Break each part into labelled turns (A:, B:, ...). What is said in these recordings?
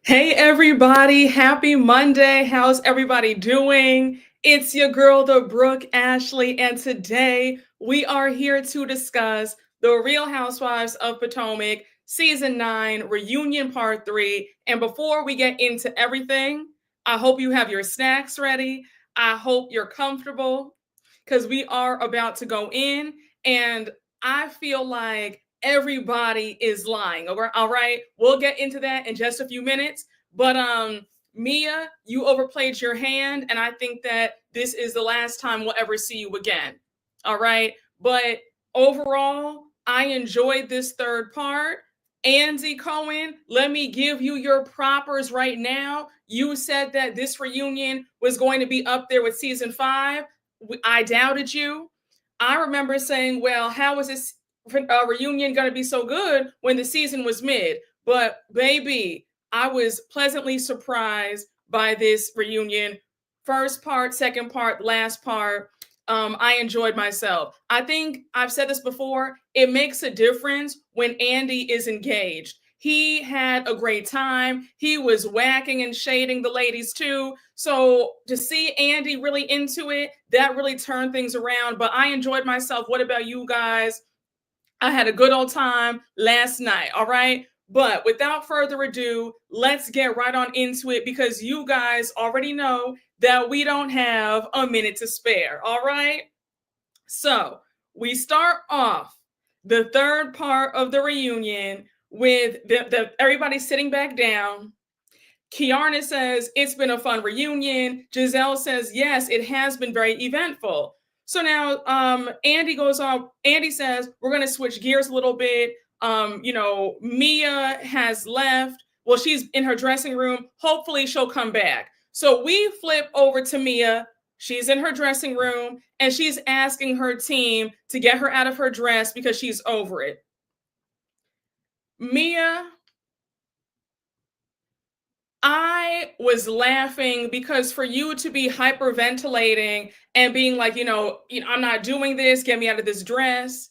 A: Hey everybody, happy Monday. How's everybody doing? It's your girl, the Brooke Ashley, and today we are here to discuss the Real Housewives of Potomac Season 9 Reunion Part 3. And before we get into everything, I hope you have your snacks ready. I hope you're comfortable because we are about to go in, and I feel like everybody is lying. All right, we'll get into that in just a few minutes. But Mia, you overplayed your hand, and I think that this is the last time we'll ever see you again. All right, but overall, I enjoyed this third part. Andy Cohen, let me give you your propers right now. You said that this reunion was going to be up there with season 5. I doubted you. I remember saying, well, how is this reunion going to be so good when the season was mid? But baby, I was pleasantly surprised by this reunion. First part, second part, last part. I enjoyed myself. I think I've said this before. It makes a difference when Andy is engaged. He had a great time. He was whacking and shading the ladies too. So to see Andy really into it, that really turned things around. But I enjoyed myself. What about you guys? I had a good old time last night. All right. But without further ado, let's get right on into it because you guys already know that we don't have a minute to spare. All right. So we start off the third part of the reunion with everybody sitting back down. Kiarna says, it's been a fun reunion. Giselle says, yes, it has been very eventful. So now Andy goes on. Andy says, we're going to switch gears a little bit. Mia has left. Well, she's in her dressing room. Hopefully she'll come back. So we flip over to Mia. She's in her dressing room and she's asking her team to get her out of her dress because she's over it. Mia, I was laughing because for you to be hyperventilating and being like, I'm not doing this, get me out of this dress.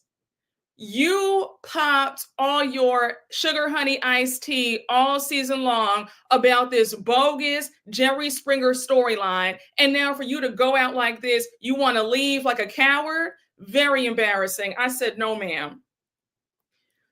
A: You popped all your sugar honey iced tea all season long about this bogus Jerry Springer storyline. And now for you to go out like this, you want to leave like a coward? Very embarrassing. I said, no, ma'am.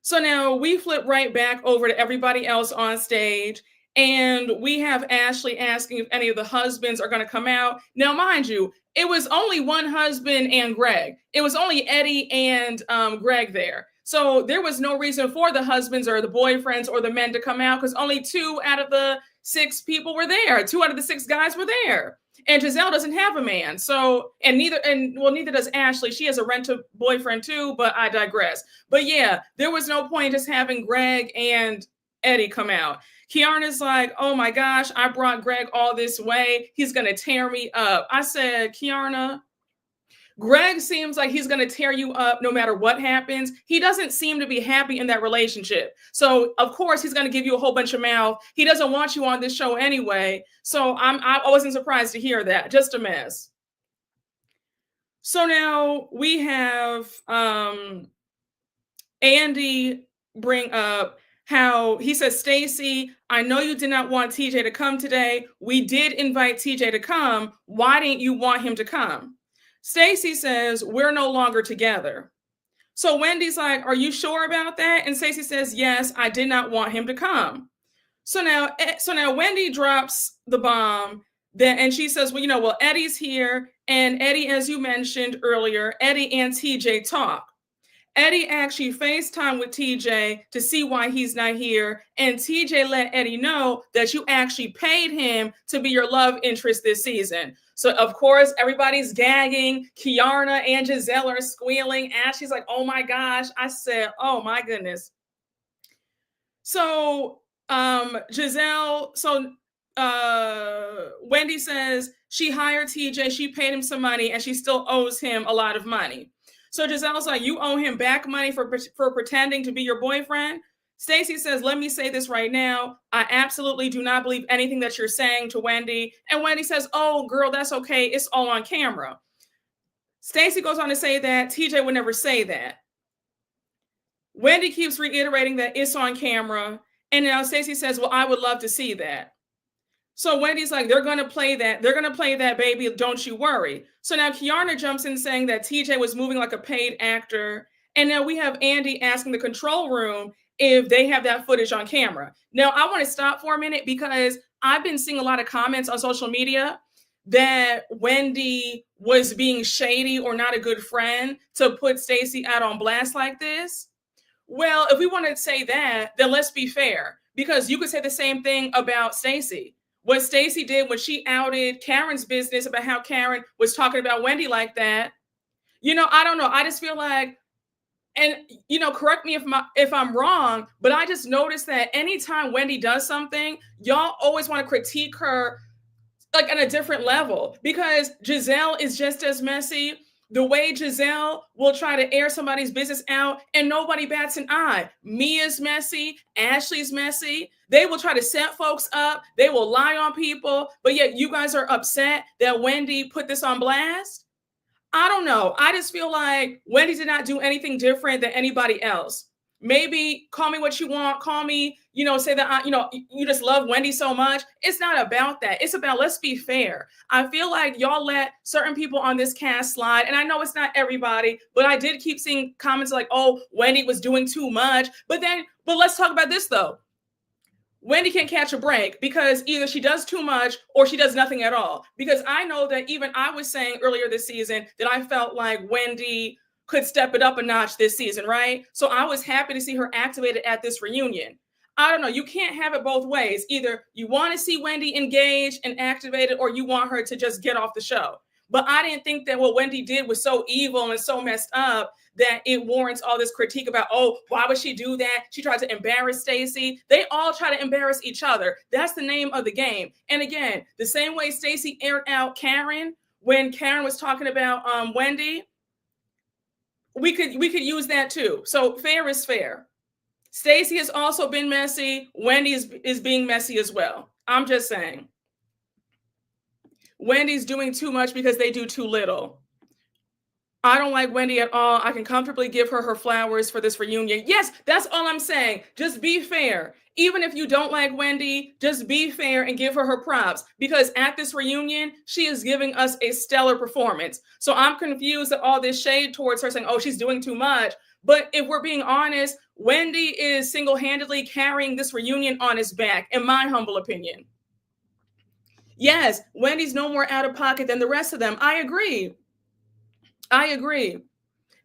A: So now we flip right back over to everybody else on stage. And we have Ashley asking if any of the husbands are going to come out. Now, mind you, it was only one husband and Greg. It was only Eddie and Greg there. So there was no reason for the husbands or the boyfriends or the men to come out because only 2 out of the 6 people were there. 2 out of the 6 guys were there. And Giselle doesn't have a man. So, neither does Ashley. She has a boyfriend too, but I digress. But yeah, there was no point just having Greg and Eddie come out. Kiarna's like, oh my gosh, I brought Greg all this way. He's going to tear me up. I said, Kiarna, Greg seems like he's going to tear you up no matter what happens. He doesn't seem to be happy in that relationship. So, of course, he's going to give you a whole bunch of mouth. He doesn't want you on this show anyway. So I wasn't surprised to hear that. Just a mess. So now we have Andy bring up how he says, Stacey, I know you did not want TJ to come today. We did invite TJ to come. Why didn't you want him to come? Stacey says, we're no longer together. So Wendy's like, are you sure about that? And Stacey says, yes, I did not want him to come. So now Wendy drops the bomb and she says, well, Eddie's here. And Eddie, as you mentioned earlier, Eddie and TJ talk. Eddie actually FaceTime with TJ to see why he's not here. And TJ let Eddie know that you actually paid him to be your love interest this season. So, of course, everybody's gagging. Kiarna and Giselle are squealing. Ashley's like, oh, my gosh. I said, oh, my goodness. So Wendy says she hired TJ. She paid him some money and she still owes him a lot of money. So Giselle's like, you owe him back money for pretending to be your boyfriend? Stacey says, let me say this right now. I absolutely do not believe anything that you're saying to Wendy. And Wendy says, oh, girl, that's okay. It's all on camera. Stacey goes on to say that TJ would never say that. Wendy keeps reiterating that it's on camera. And now Stacey says, well, I would love to see that. So Wendy's like, they're going to play that. They're going to play that, baby. Don't you worry. So now Kiana jumps in saying that TJ was moving like a paid actor. And now we have Andy asking the control room if they have that footage on camera. Now, I want to stop for a minute because I've been seeing a lot of comments on social media that Wendy was being shady or not a good friend to put Stacey out on blast like this. Well, if we want to say that, then let's be fair, because you could say the same thing about Stacey. What Stacey did when she outed Karen's business about how Karen was talking about Wendy like that, I don't know. I just feel like, and correct me if I'm wrong, but I just noticed that anytime Wendy does something, y'all always want to critique her like on a different level, because Giselle is just as messy. The way Giselle will try to air somebody's business out and nobody bats an eye. Mia's messy. Ashley's messy. They will try to set folks up. They will lie on people. But yet you guys are upset that Wendy put this on blast. I don't know. I just feel like Wendy did not do anything different than anybody else. Maybe call me what you want. Call me, say that, you just love Wendy so much. It's not about that. It's about, let's be fair. I feel like y'all let certain people on this cast slide. And I know it's not everybody, but I did keep seeing comments like, oh, Wendy was doing too much. But let's talk about this though. Wendy can't catch a break because either she does too much or she does nothing at all. Because I know that even I was saying earlier this season that I felt like Wendy could step it up a notch this season, right? So I was happy to see her activated at this reunion. I don't know. You can't have it both ways. Either you want to see Wendy engaged and activated, or you want her to just get off the show. But I didn't think that what Wendy did was so evil and so messed up that it warrants all this critique about, oh, why would she do that? She tried to embarrass Stacey. They all try to embarrass each other. That's the name of the game. And again, the same way Stacey aired out Karen when Karen was talking about Wendy, we could use that too. So fair is fair. Stacey has also been messy. Wendy is being messy as well. I'm just saying. Wendy's doing too much because they do too little. I don't like Wendy at all. I can comfortably give her flowers for this reunion. Yes, that's all I'm saying. Just be fair. Even if you don't like Wendy, just be fair and give her props, because at this reunion, she is giving us a stellar performance. So I'm confused at all this shade towards her saying, oh, she's doing too much. But if we're being honest, Wendy is single-handedly carrying this reunion on his back, in my humble opinion. Yes, Wendy's no more out of pocket than the rest of them. I agree.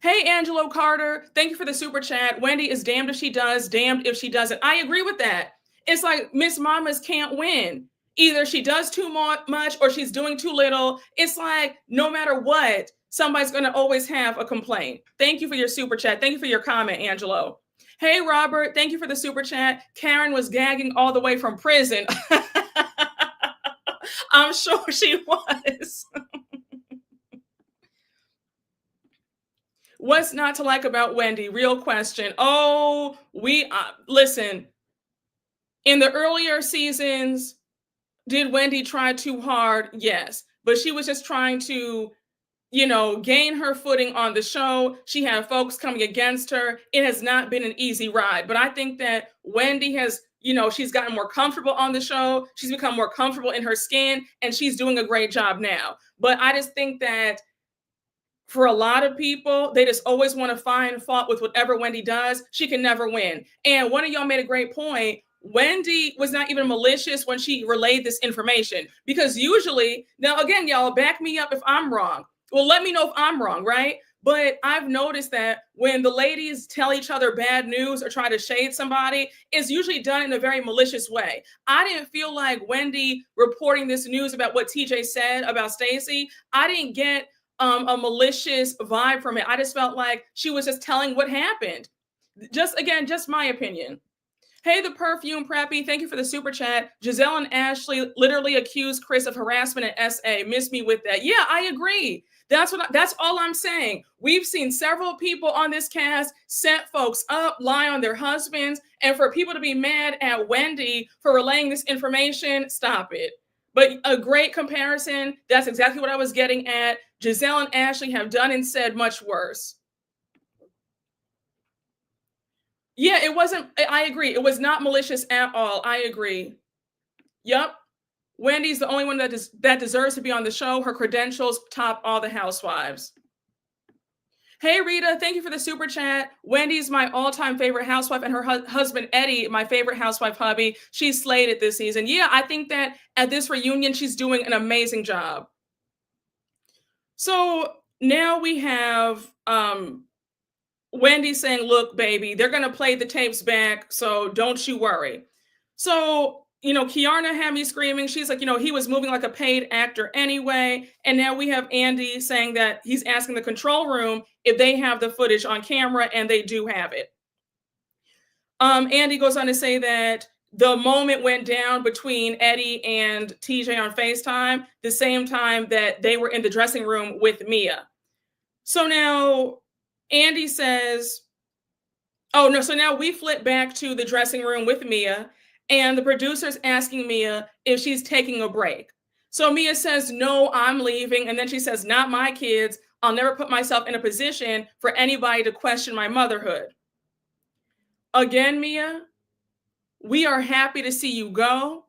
A: Hey, Angelo Carter, thank you for the super chat. Wendy is damned if she does, damned if she doesn't. I agree with that. It's like Miss Mamas can't win. Either she does too much or she's doing too little. It's like no matter what, somebody's going to always have a complaint. Thank you for your super chat. Thank you for your comment, Angelo. Hey, Robert, thank you for the super chat. Karen was gagging all the way from prison. I'm sure she was. What's not to like about Wendy? Real question. Oh, listen. In the earlier seasons, did Wendy try too hard? Yes, but she was just trying to, gain her footing on the show. She had folks coming against her. It has not been an easy ride, but I think that Wendy has, she's gotten more comfortable on the show. She's become more comfortable in her skin, and she's doing a great job now. But I just think that for a lot of people, they just always want to find fault with whatever Wendy does. She can never win. And one of y'all made a great point. Wendy was not even malicious when she relayed this information, because usually, now again, y'all back me up if I'm wrong. Well, let me know if I'm wrong, right? But I've noticed that when the ladies tell each other bad news or try to shade somebody, it's usually done in a very malicious way. I didn't feel like Wendy reporting this news about what TJ said about Stacey. I didn't get a malicious vibe from it. I just felt like she was just telling what happened. Just my opinion. Hey, the perfume preppy, thank you for the super chat. Giselle and Ashley literally accused Chris of harassment at SA. Miss me with that. Yeah, I agree. That's all I'm saying. We've seen several people on this cast set folks up, lie on their husbands, and for people to be mad at Wendy for relaying this information, stop it. But a great comparison. That's exactly what I was getting at. Giselle and Ashley have done and said much worse. Yeah, it wasn't. I agree. It was not malicious at all. I agree. Yep. Wendy's the only one that deserves to be on the show. Her credentials top all the housewives. Hey Rita, thank you for the super chat. Wendy's my all-time favorite housewife, and her husband Eddie, my favorite housewife hubby. She slayed it this season. Yeah, I think that at this reunion, she's doing an amazing job. So now we have Wendy saying, look, baby, they're going to play the tapes back, so don't you worry. So, Kiarna had me screaming. She's like, he was moving like a paid actor anyway. And now we have Andy saying that he's asking the control room if they have the footage on camera, and they do have it. Andy goes on to say that the moment went down between Eddie and TJ on FaceTime, the same time that they were in the dressing room with Mia. So now Andy says, oh no, so now we flip back to the dressing room with Mia, and the producer's asking Mia if she's taking a break. So Mia says, no, I'm leaving. And then she says, not my kids. I'll never put myself in a position for anybody to question my motherhood. Again, Mia, we are happy to see you go.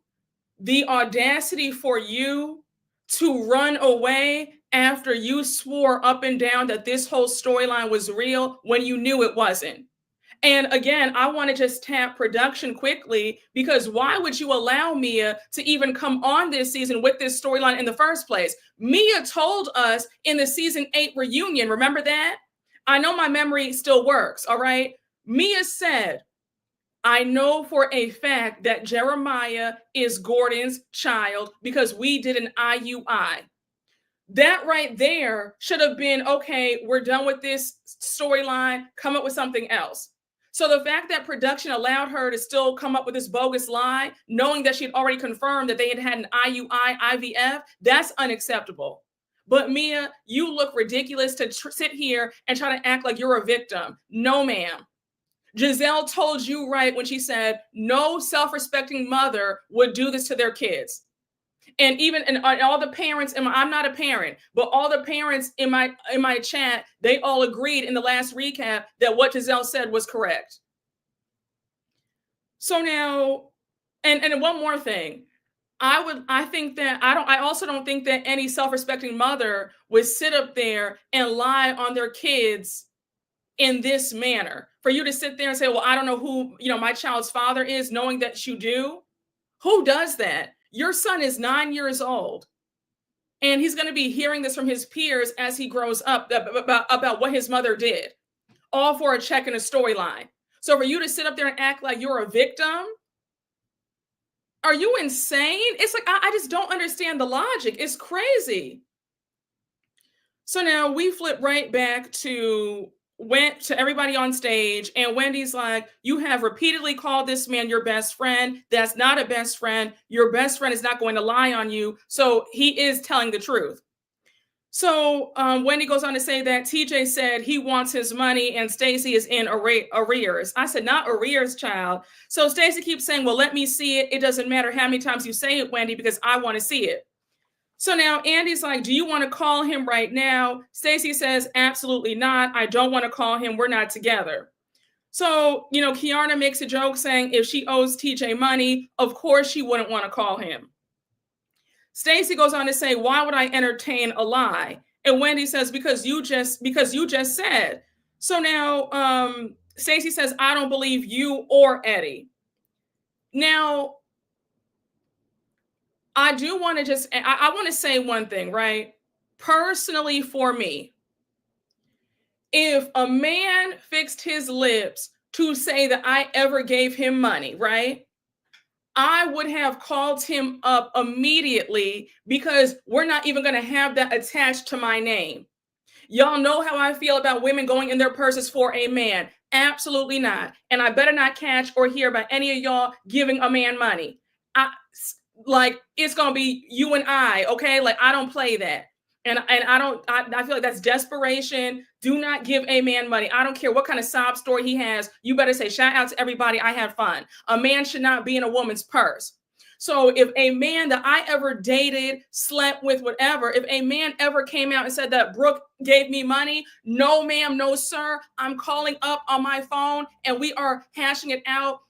A: The audacity for you to run away after you swore up and down that this whole storyline was real when you knew it wasn't. And again, I want to just tap production quickly, because why would you allow Mia to even come on this season with this storyline in the first place? Mia told us in the season 8 reunion, remember that? I know my memory still works, all right? Mia said, I know for a fact that Jeremiah is Gordon's child because we did an IUI. That right there should have been, okay, we're done with this storyline, come up with something else. So the fact that production allowed her to still come up with this bogus lie, knowing that she'd already confirmed that they had had an IUI, IVF, that's unacceptable. But Mia, you look ridiculous to sit here and try to act like you're a victim. No, ma'am. Giselle told you right when she said no self-respecting mother would do this to their kids. And even and all the parents, I'm not a parent, but all the parents in my chat, they all agreed in the last recap that what Giselle said was correct. So now, and one more thing, I also don't think that any self-respecting mother would sit up there and lie on their kids in this manner. For you to sit there and say, well, I don't know who, my child's father is, knowing that you do. Who does that? Your son is 9 years old, and he's going to be hearing this from his peers as he grows up about what his mother did, all for a check and a storyline. So for you to sit up there and act like you're a victim, are you insane? It's like, I just don't understand the logic. It's crazy. So now we flip right back to everybody on stage, and Wendy's like, you have repeatedly called this man your best friend. That's not a best friend. Your best friend is not going to lie on you. So he is telling the truth. So Wendy goes on to say that TJ said he wants his money and Stacey is in arrears. I said, not arrears, child. So Stacey keeps saying, well, let me see it. It doesn't matter how many times you say it, Wendy, because I want to see it. So now Andy's like, do you want to call him right now? Stacey says, absolutely not. I don't want to call him. We're not together. So, Kiarna makes a joke saying if she owes TJ money, of course she wouldn't want to call him. Stacey goes on to say, why would I entertain a lie? And Wendy says, because you just said. So now Stacey says, I don't believe you or Eddie. Now, I do want to I want to say one thing, right? Personally, for me, if a man fixed his lips to say that I ever gave him money, right? I would have called him up immediately, because we're not even going to have that attached to my name. Y'all know how I feel about women going in their purses for a man. Absolutely not. And I better not catch or hear about any of y'all giving a man money. It's going to be you and I, okay? Like, I don't play that. And I feel like that's desperation. Do not give a man money. I don't care what kind of sob story he has. You better say, shout out to everybody, I had fun. A man should not be in a woman's purse. So if a man that I ever dated, slept with, whatever, if a man ever came out and said that Brooke gave me money, no ma'am, no sir, I'm calling up on my phone and we are hashing it out.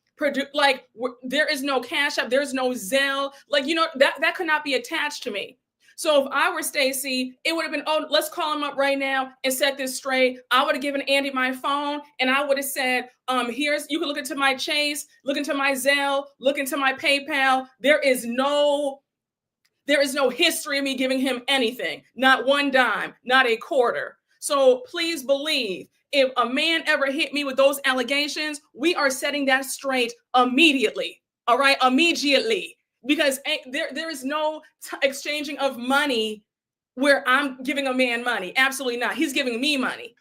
A: Like there is no Cashapp, there's no Zelle, like, you know, that could not be attached to me. So if I were Stacey, it would have been, oh, let's call him up right now and set this straight. I would have given Andy my phone and I would have said, here's, you can look into my Chase, look into my Zelle, look into my PayPal. There is no history of me giving him anything, not one dime, not a quarter. So please believe, if a man ever hit me with those allegations, we are setting that straight immediately. All right, immediately. Because there is no exchanging of money where I'm giving a man money. Absolutely not. He's giving me money.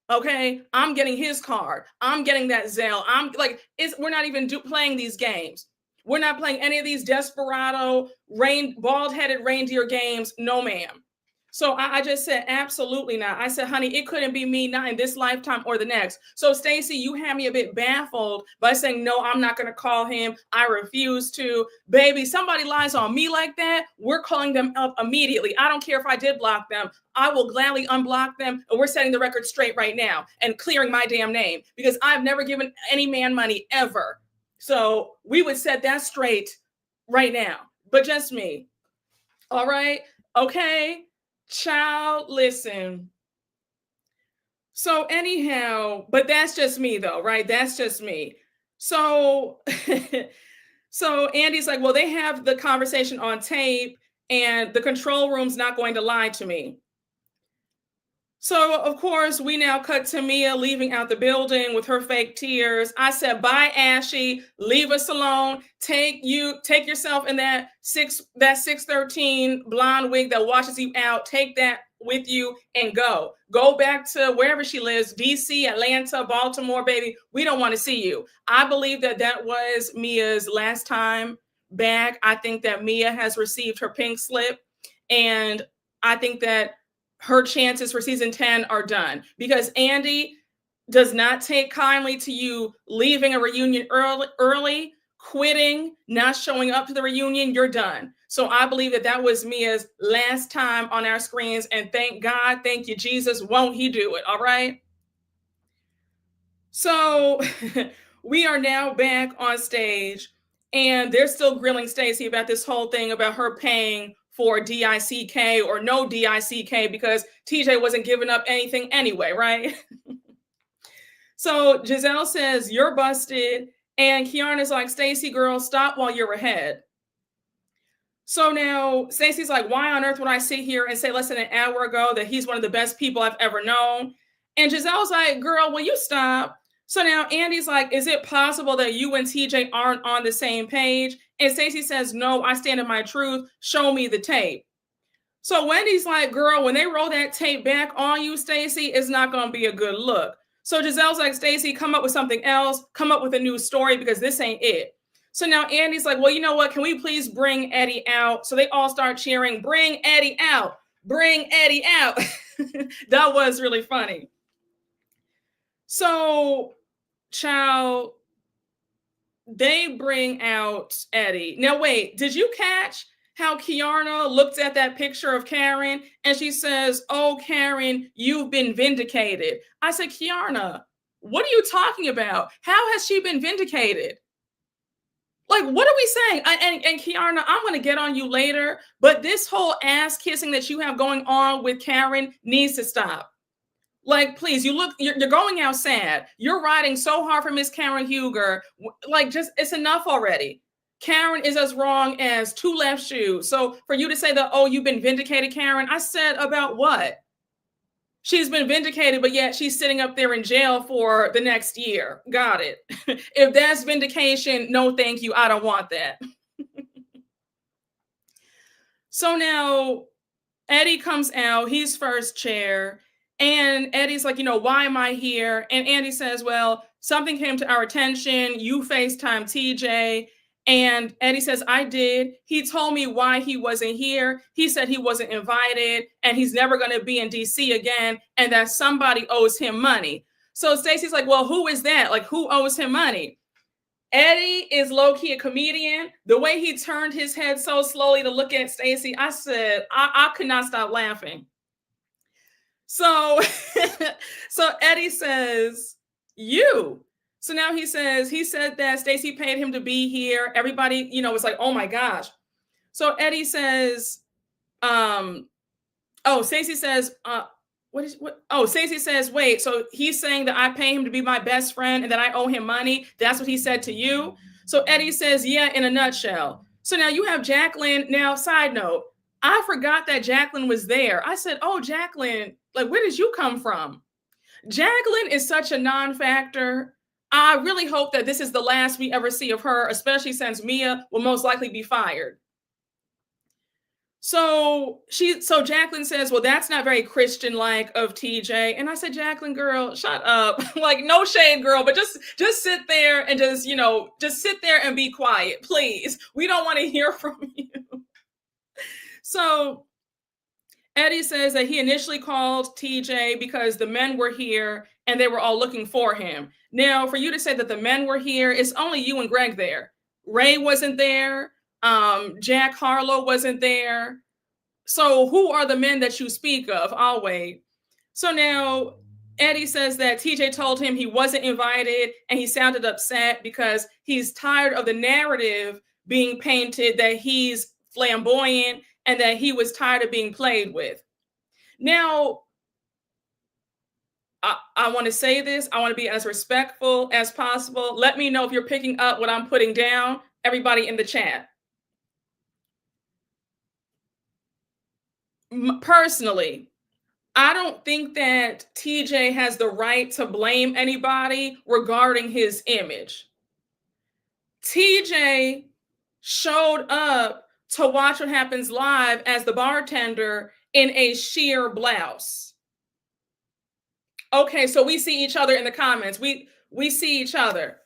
A: Okay, I'm getting his card. I'm getting that Zelle. I'm like, we're not even playing these games. We're not playing any of these desperado, bald-headed reindeer games. No, ma'am. So I just said, absolutely not. I said, honey, it couldn't be me, not in this lifetime or the next. So Stacey, you had me a bit baffled by saying, no, I'm not going to call him. I refuse to. Baby, somebody lies on me like that, we're calling them up immediately. I don't care if I did block them. I will gladly unblock them. And we're setting the record straight right now and clearing my damn name because I've never given any man money ever. So we would set that straight right now, but just me. All right. Okay. Child, listen. So anyhow, but that's just me though, right? That's just me. So, so Andy's like, well, they have the conversation on tape and the control room's not going to lie to me. So, of course, we now cut to Mia leaving out the building with her fake tears. I said, bye, Ashy. Leave us alone. Take yourself in that 613 blonde wig that washes you out. Take that with you and go. Go back to wherever she lives, DC, Atlanta, Baltimore, baby. We don't want to see you. I believe that was Mia's last time back. I think that Mia has received her pink slip. And I think that her chances for season 10 are done because Andy does not take kindly to you leaving a reunion early, quitting, not showing up to the reunion. You're done. So I believe that was Mia's last time on our screens. And thank God, thank you, Jesus. Won't he do it? All right. So we are now back on stage and they're still grilling Stacey about this whole thing about her paying for DICK or no DICK because TJ wasn't giving up anything anyway, right? So Giselle says, you're busted. And Kiana's like, Stacey, girl, stop while you're ahead. So now Stacey's like, why on earth would I sit here and say less than an hour ago that he's one of the best people I've ever known? And Giselle's like, girl, will you stop? So now Andy's like, is it possible that you and TJ aren't on the same page? And Stacey says, no, I stand in my truth. Show me the tape. So Wendy's like, girl, when they roll that tape back on you, Stacey, it's not going to be a good look. So Giselle's like, Stacey, come up with something else. Come up with a new story because this ain't it. So now Andy's like, well, you know what? Can we please bring Eddie out? So they all start cheering, bring Eddie out. Bring Eddie out. That was really funny. So, child, they bring out Eddie. Now, wait, did you catch how Kiana looked at that picture of Karen and she says, oh, Karen, you've been vindicated. I said, Kiana, what are you talking about? How has she been vindicated? Like, what are we saying? And Kiana, I'm going to get on you later, but this whole ass kissing that you have going on with Karen needs to stop. Like, please, you're going out sad. You're riding so hard for Miss Karen Huger. Like, just, it's enough already. Karen is as wrong as two left shoes. So for you to say that, oh, you've been vindicated, Karen, I said about what? She's been vindicated, but yet she's sitting up there in jail for the next year. Got it. If that's vindication, no, thank you. I don't want that. So now Eddie comes out. He's first chair. And Eddie's like, why am I here? And Andy says, well, something came to our attention. You FaceTime TJ. And Eddie says, I did. He told me why he wasn't here. He said he wasn't invited and he's never going to be in DC again and that somebody owes him money. So Stacey's like, well, who is that? Like, who owes him money? Eddie is low-key a comedian. The way he turned his head so slowly to look at Stacey, I said, I could not stop laughing. So, so Eddie says, you. So now he said that Stacey paid him to be here. Everybody, was like, oh my gosh. So Eddie says, Stacey says, Stacey says, wait, so he's saying that I pay him to be my best friend and that I owe him money. That's what he said to you. So Eddie says, yeah, in a nutshell. So now you have Jacqueline. Now, side note, I forgot that Jacqueline was there. I said, oh, Jacqueline, like, where did you come from? Jacqueline is such a non-factor. I really hope that this is the last we ever see of her, especially since Mia will most likely be fired. So Jacqueline says, well, that's not very Christian-like of TJ. And I said, Jacqueline, girl, shut up. Like, no shade, girl, but just sit there and just sit there and be quiet, please. We don't want to hear from you. So Eddie says that he initially called TJ because the men were here and they were all looking for him. Now, for you to say that the men were here, it's only you and Greg there. Ray wasn't there. Jack Harlow wasn't there. So who are the men that you speak of? I'll wait. So now Eddie says that TJ told him he wasn't invited and he sounded upset because he's tired of the narrative being painted that he's flamboyant and that he was tired of being played with. Now, I want to say this. I want to be as respectful as possible. Let me know if you're picking up what I'm putting down, everybody in the chat. Personally, I don't think that TJ has the right to blame anybody regarding his image. TJ showed up to Watch What Happens Live as the bartender in a sheer blouse. Okay, so we see each other in the comments. We see each other.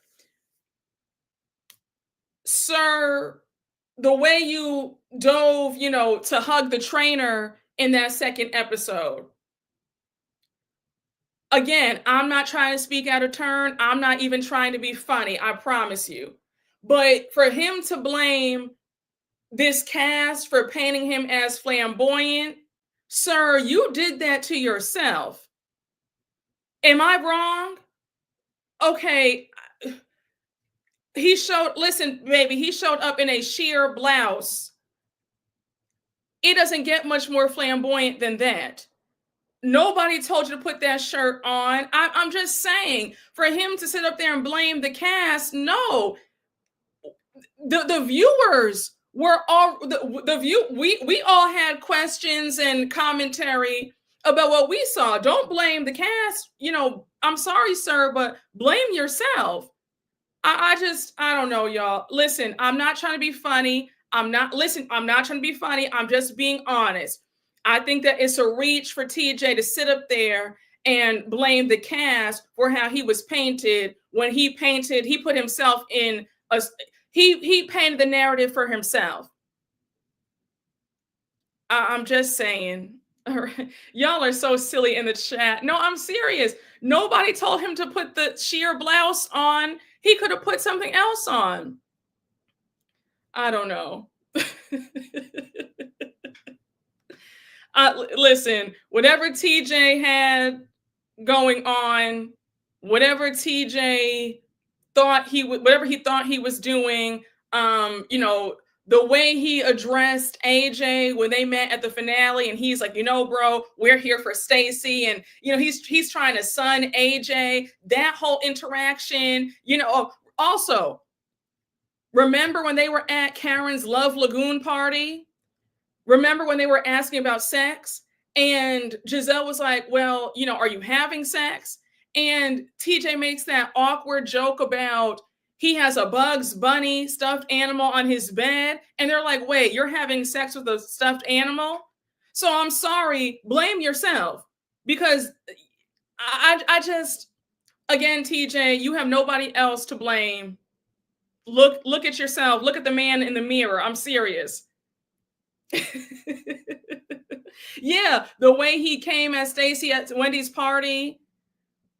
A: Sir, the way you dove, to hug the trainer in that second episode. Again, I'm not trying to speak out of turn. I'm not even trying to be funny, I promise you. But for him to blame this cast for painting him as flamboyant, sir, you did that to yourself. Am I wrong? Okay. Listen, baby, he showed up in a sheer blouse. It doesn't get much more flamboyant than that. Nobody told you to put that shirt on. I'm just saying, for him to sit up there and blame the cast, no. The viewers were all we all had questions and commentary about what we saw. Don't blame the cast. I'm sorry, sir, but blame yourself. I don't know, y'all. Listen, I'm not trying to be funny. I'm not trying to be funny. I'm just being honest. I think that it's a reach for TJ to sit up there and blame the cast for how he was painted when he put himself in he painted the narrative for himself. I'm just saying. Y'all are so silly in the chat. No, I'm serious. Nobody told him to put the sheer blouse on. He could have put something else on. I don't know. Listen, whatever TJ had going on, whatever TJ whatever he thought he was doing, the way he addressed AJ when they met at the finale, and he's like, bro, we're here for Stacey, and he's trying to sun AJ. That whole interaction, also, remember when they were at Karen's Love Lagoon party? Remember when they were asking about sex? And Giselle was like, well, are you having sex? And TJ makes that awkward joke about he has a Bugs Bunny stuffed animal on his bed. And they're like, wait, you're having sex with a stuffed animal? So I'm sorry, blame yourself. Because I just, again, TJ, you have nobody else to blame. Look at yourself. Look at the man in the mirror. I'm serious. Yeah, the way he came at Stacey at Wendy's party.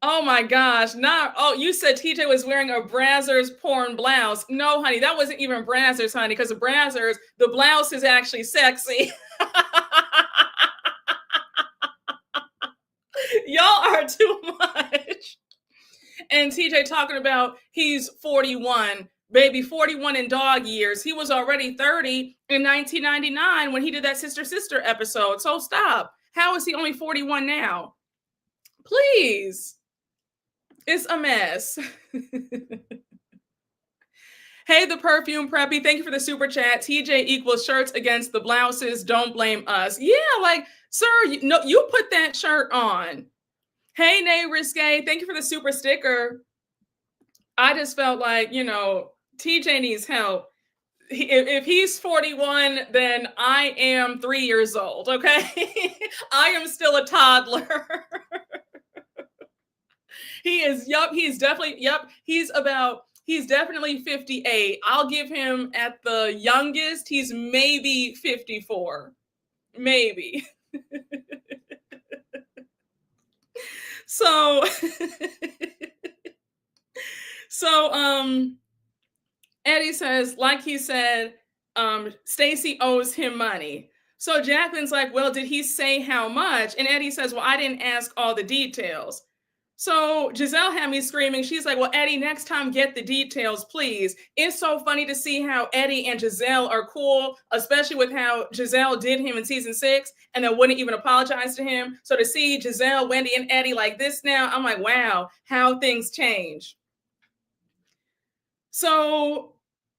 A: Oh my gosh. You said TJ was wearing a Brazzers porn blouse. No, honey, that wasn't even Brazzers, honey, because the Brazzers, the blouse is actually sexy. Y'all are too much. And TJ talking about he's 41. Baby, 41 in dog years. He was already 30 in 1999 when he did that Sister Sister episode. So stop. How is he only 41 now? Please. It's a mess. Hey, the perfume preppy. Thank you for the super chat. TJ equals shirts against the blouses. Don't blame us. Yeah, like, sir, you put that shirt on. Hey, Nay Risque. Thank you for the super sticker. I just felt like, TJ needs help. If he's 41, then I am 3 years old, okay? I am still a toddler. He's definitely 58. I'll give him at the youngest, he's maybe 54. Maybe. So Eddie says, like he said, Stacey owes him money. So Jacqueline's like, well, did he say how much? And Eddie says, well, I didn't ask all the details. So Giselle had me screaming. She's like, well, Eddie, next time get the details, please. It's so funny to see how Eddie and Giselle are cool, especially with how Giselle did him in season 6 and then wouldn't even apologize to him. So to see Giselle, Wendy, and Eddie like this now, I'm like, wow, how things change. So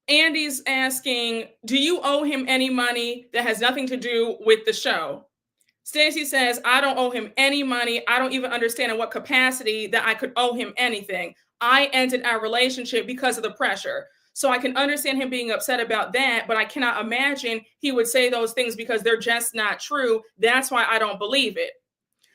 A: Andy's asking, do you owe him any money that has nothing to do with the show? Stacey says, I don't owe him any money. I don't even understand in what capacity that I could owe him anything. I ended our relationship because of the pressure. So I can understand him being upset about that, but I cannot imagine he would say those things because they're just not true. That's why I don't believe it.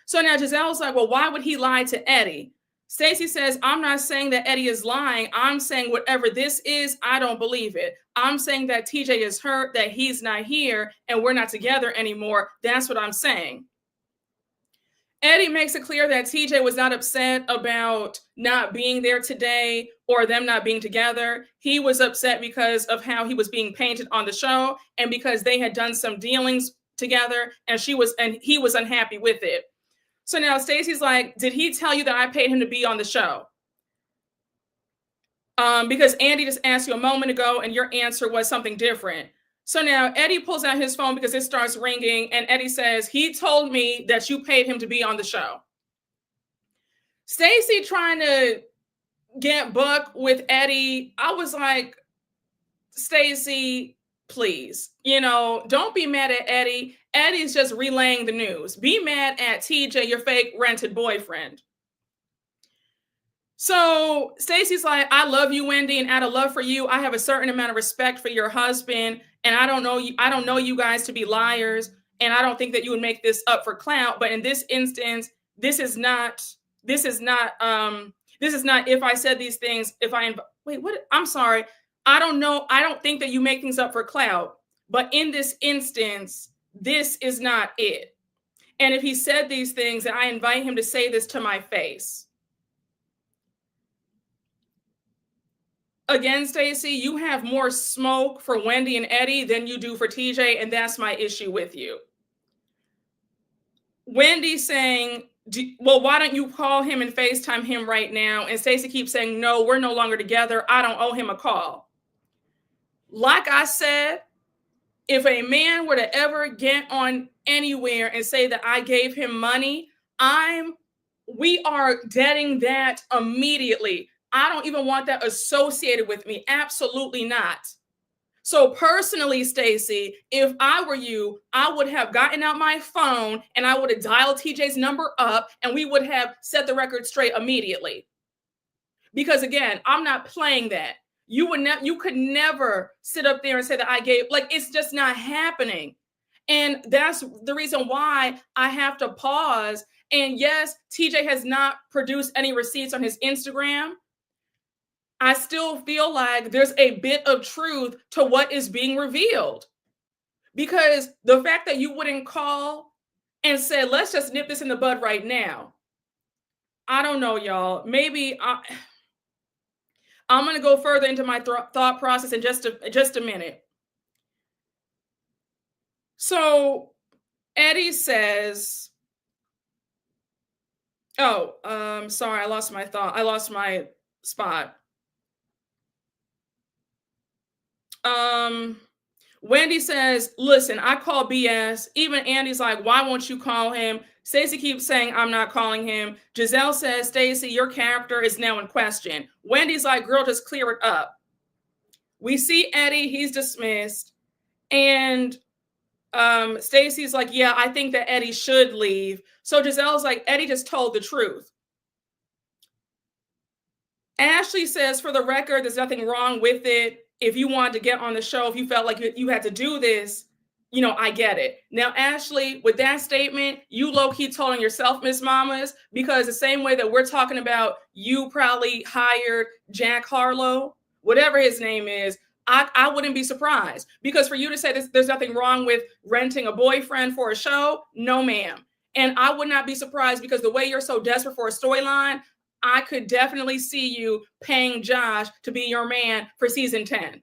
A: So now Giselle's like, well, why would he lie to Eddie? Stacey says, I'm not saying that Eddie is lying. I'm saying whatever this is, I don't believe it. I'm saying that TJ is hurt, that he's not here, and we're not together anymore. That's what I'm saying. Eddie makes it clear that TJ was not upset about not being there today or them not being together. He was upset because of how he was being painted on the show and because they had done some dealings together and he was unhappy with it. So now Stacey's like, did he tell you that I paid him to be on the show? Because Andy just asked you a moment ago and your answer was something different. So now Eddie pulls out his phone because it starts ringing and Eddie says, he told me that you paid him to be on the show. Stacey trying to get buck with Eddie. I was like, Stacey, please, don't be mad at Eddie. Eddie's just relaying the news. Be mad at TJ, your fake rented boyfriend. So Stacey's like, I love you, Wendy, and out of love for you, I have a certain amount of respect for your husband, and I don't know you guys to be liars, and I don't think that you would make this up for clout. But in this instance, this is not if I said these things, I'm sorry. I don't know. I don't think that you make things up for clout. But in this instance, this is not it. And if he said these things, then I invite him to say this to my face. Again, Stacey, you have more smoke for Wendy and Eddie than you do for TJ, and that's my issue with you. Wendy saying, well, why don't you call him and FaceTime him right now? And Stacey keeps saying, no, we're no longer together. I don't owe him a call. Like I said, if a man were to ever get on anywhere and say that I gave him money, we are deading that immediately. I don't even want that associated with me. Absolutely not. So personally, Stacey, if I were you, I would have gotten out my phone and I would have dialed TJ's number up and we would have set the record straight immediately. Because again, I'm not playing that. You could never sit up there and say that I gave, it's just not happening. And that's the reason why I have to pause. And yes, TJ has not produced any receipts on his Instagram. I still feel like there's a bit of truth to what is being revealed. Because the fact that you wouldn't call and say, let's just nip this in the bud right now. I don't know, y'all. Maybe I'm going to go further into my thought process in just a minute. So Eddie says, "Oh, sorry, I lost my thought. I lost my spot." Wendy says, "Listen, I call BS." Even Andy's like, "Why won't you call him?" Stacey keeps saying, "I'm not calling him." Giselle says, "Stacey, your character is now in question." Wendy's like, "Girl, just clear it up." We see Eddie, he's dismissed. And Stacey's like, "Yeah, I think that Eddie should leave." So Giselle's like, "Eddie just told the truth." Ashley says, "For the record, there's nothing wrong with it. If you wanted to get on the show, if you felt like you had to do this, I get it." Now, Ashley, with that statement, you low-key told on yourself, Miss Mamas, because the same way that we're talking about you probably hired Jack Harlow, whatever his name is, I wouldn't be surprised. Because for you to say there's nothing wrong with renting a boyfriend for a show, no, ma'am. And I would not be surprised because the way you're so desperate for a storyline, I could definitely see you paying Josh to be your man for season 10.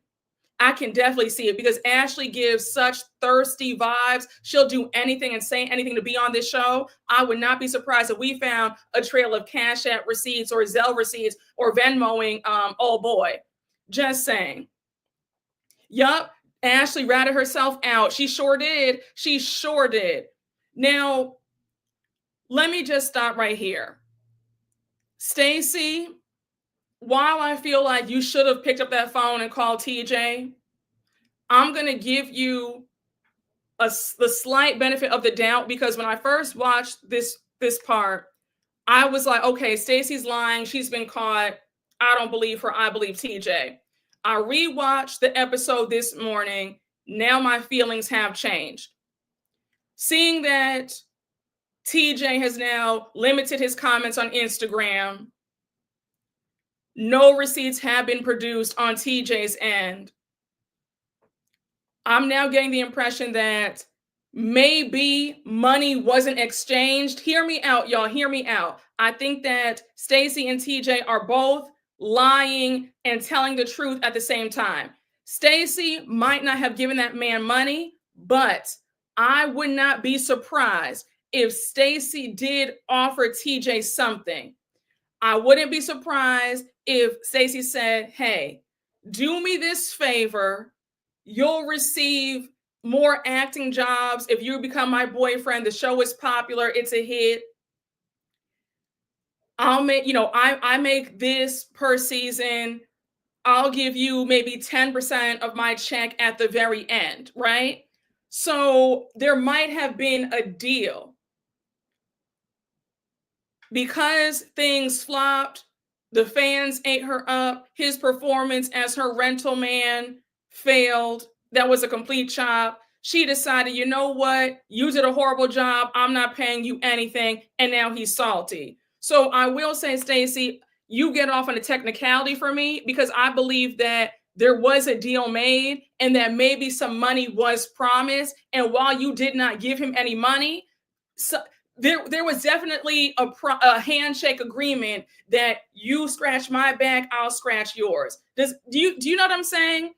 A: I can definitely see it because Ashley gives such thirsty vibes. She'll do anything and say anything to be on this show. I would not be surprised if we found a trail of Cashapp receipts or Zelle receipts or Venmoing oh boy. Just saying. Yup, Ashley ratted herself out. She sure did. She sure did. Now, let me just stop right here. Stacey, while I feel like you should have picked up that phone and called TJ, I'm going to give you the slight benefit of the doubt because when I first watched this part, I was like, okay, Stacey's lying. She's been caught. I don't believe her. I believe TJ. I rewatched the episode this morning. Now my feelings have changed. Seeing that TJ has now limited his comments on Instagram, no receipts have been produced on TJ's end. I'm now getting the impression that maybe money wasn't exchanged. Hear me out, y'all. Hear me out. I think that Stacey and TJ are both lying and telling the truth at the same time. Stacey might not have given that man money, but I would not be surprised if Stacey did offer TJ something. I wouldn't be surprised if Stacey said, "Hey, do me this favor. You'll receive more acting jobs if you become my boyfriend. The show is popular. It's a hit. I'll make, I make this per season. I'll give you maybe 10% of my check at the very end," right? So there might have been a deal. Because things flopped, the fans ate her up. His performance as her rental man failed. That was a complete chop. She decided, you know what? You did a horrible job. I'm not paying you anything. And now he's salty. So I will say, Stacey, you get off on a technicality for me because I believe that there was a deal made and that maybe some money was promised. And while you did not give him any money, there was definitely a handshake agreement that you scratch my back, I'll scratch yours. Do you know what I'm saying?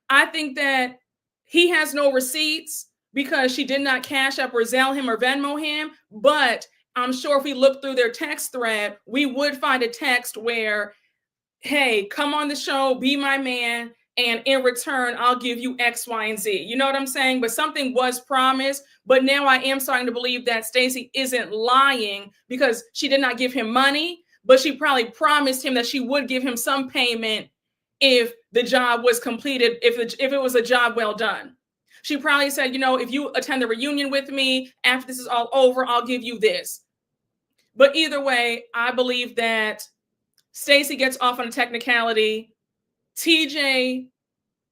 A: I think that he has no receipts because she did not cash up or Zelle him or Venmo him. But I'm sure if we look through their text thread, we would find a text where, "Hey, come on the show, be my man. And in return, I'll give you X, Y, and Z." You know what I'm saying? But something was promised. But now I am starting to believe that Stacey isn't lying because she did not give him money, but she probably promised him that she would give him some payment if the job was completed, if it was a job well done. She probably said, "If you attend the reunion with me, after this is all over, I'll give you this." But either way, I believe that Stacey gets off on a technicality. TJ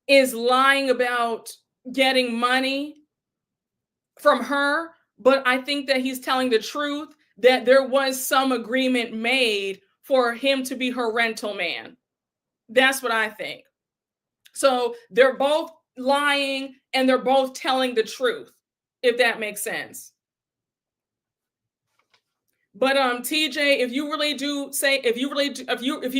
A: is lying about getting money from her, but I think that he's telling the truth that there was some agreement made for him to be her rental man. That's what I think. So they're both lying and they're both telling the truth, if that makes sense. But TJ, if you really do say, if you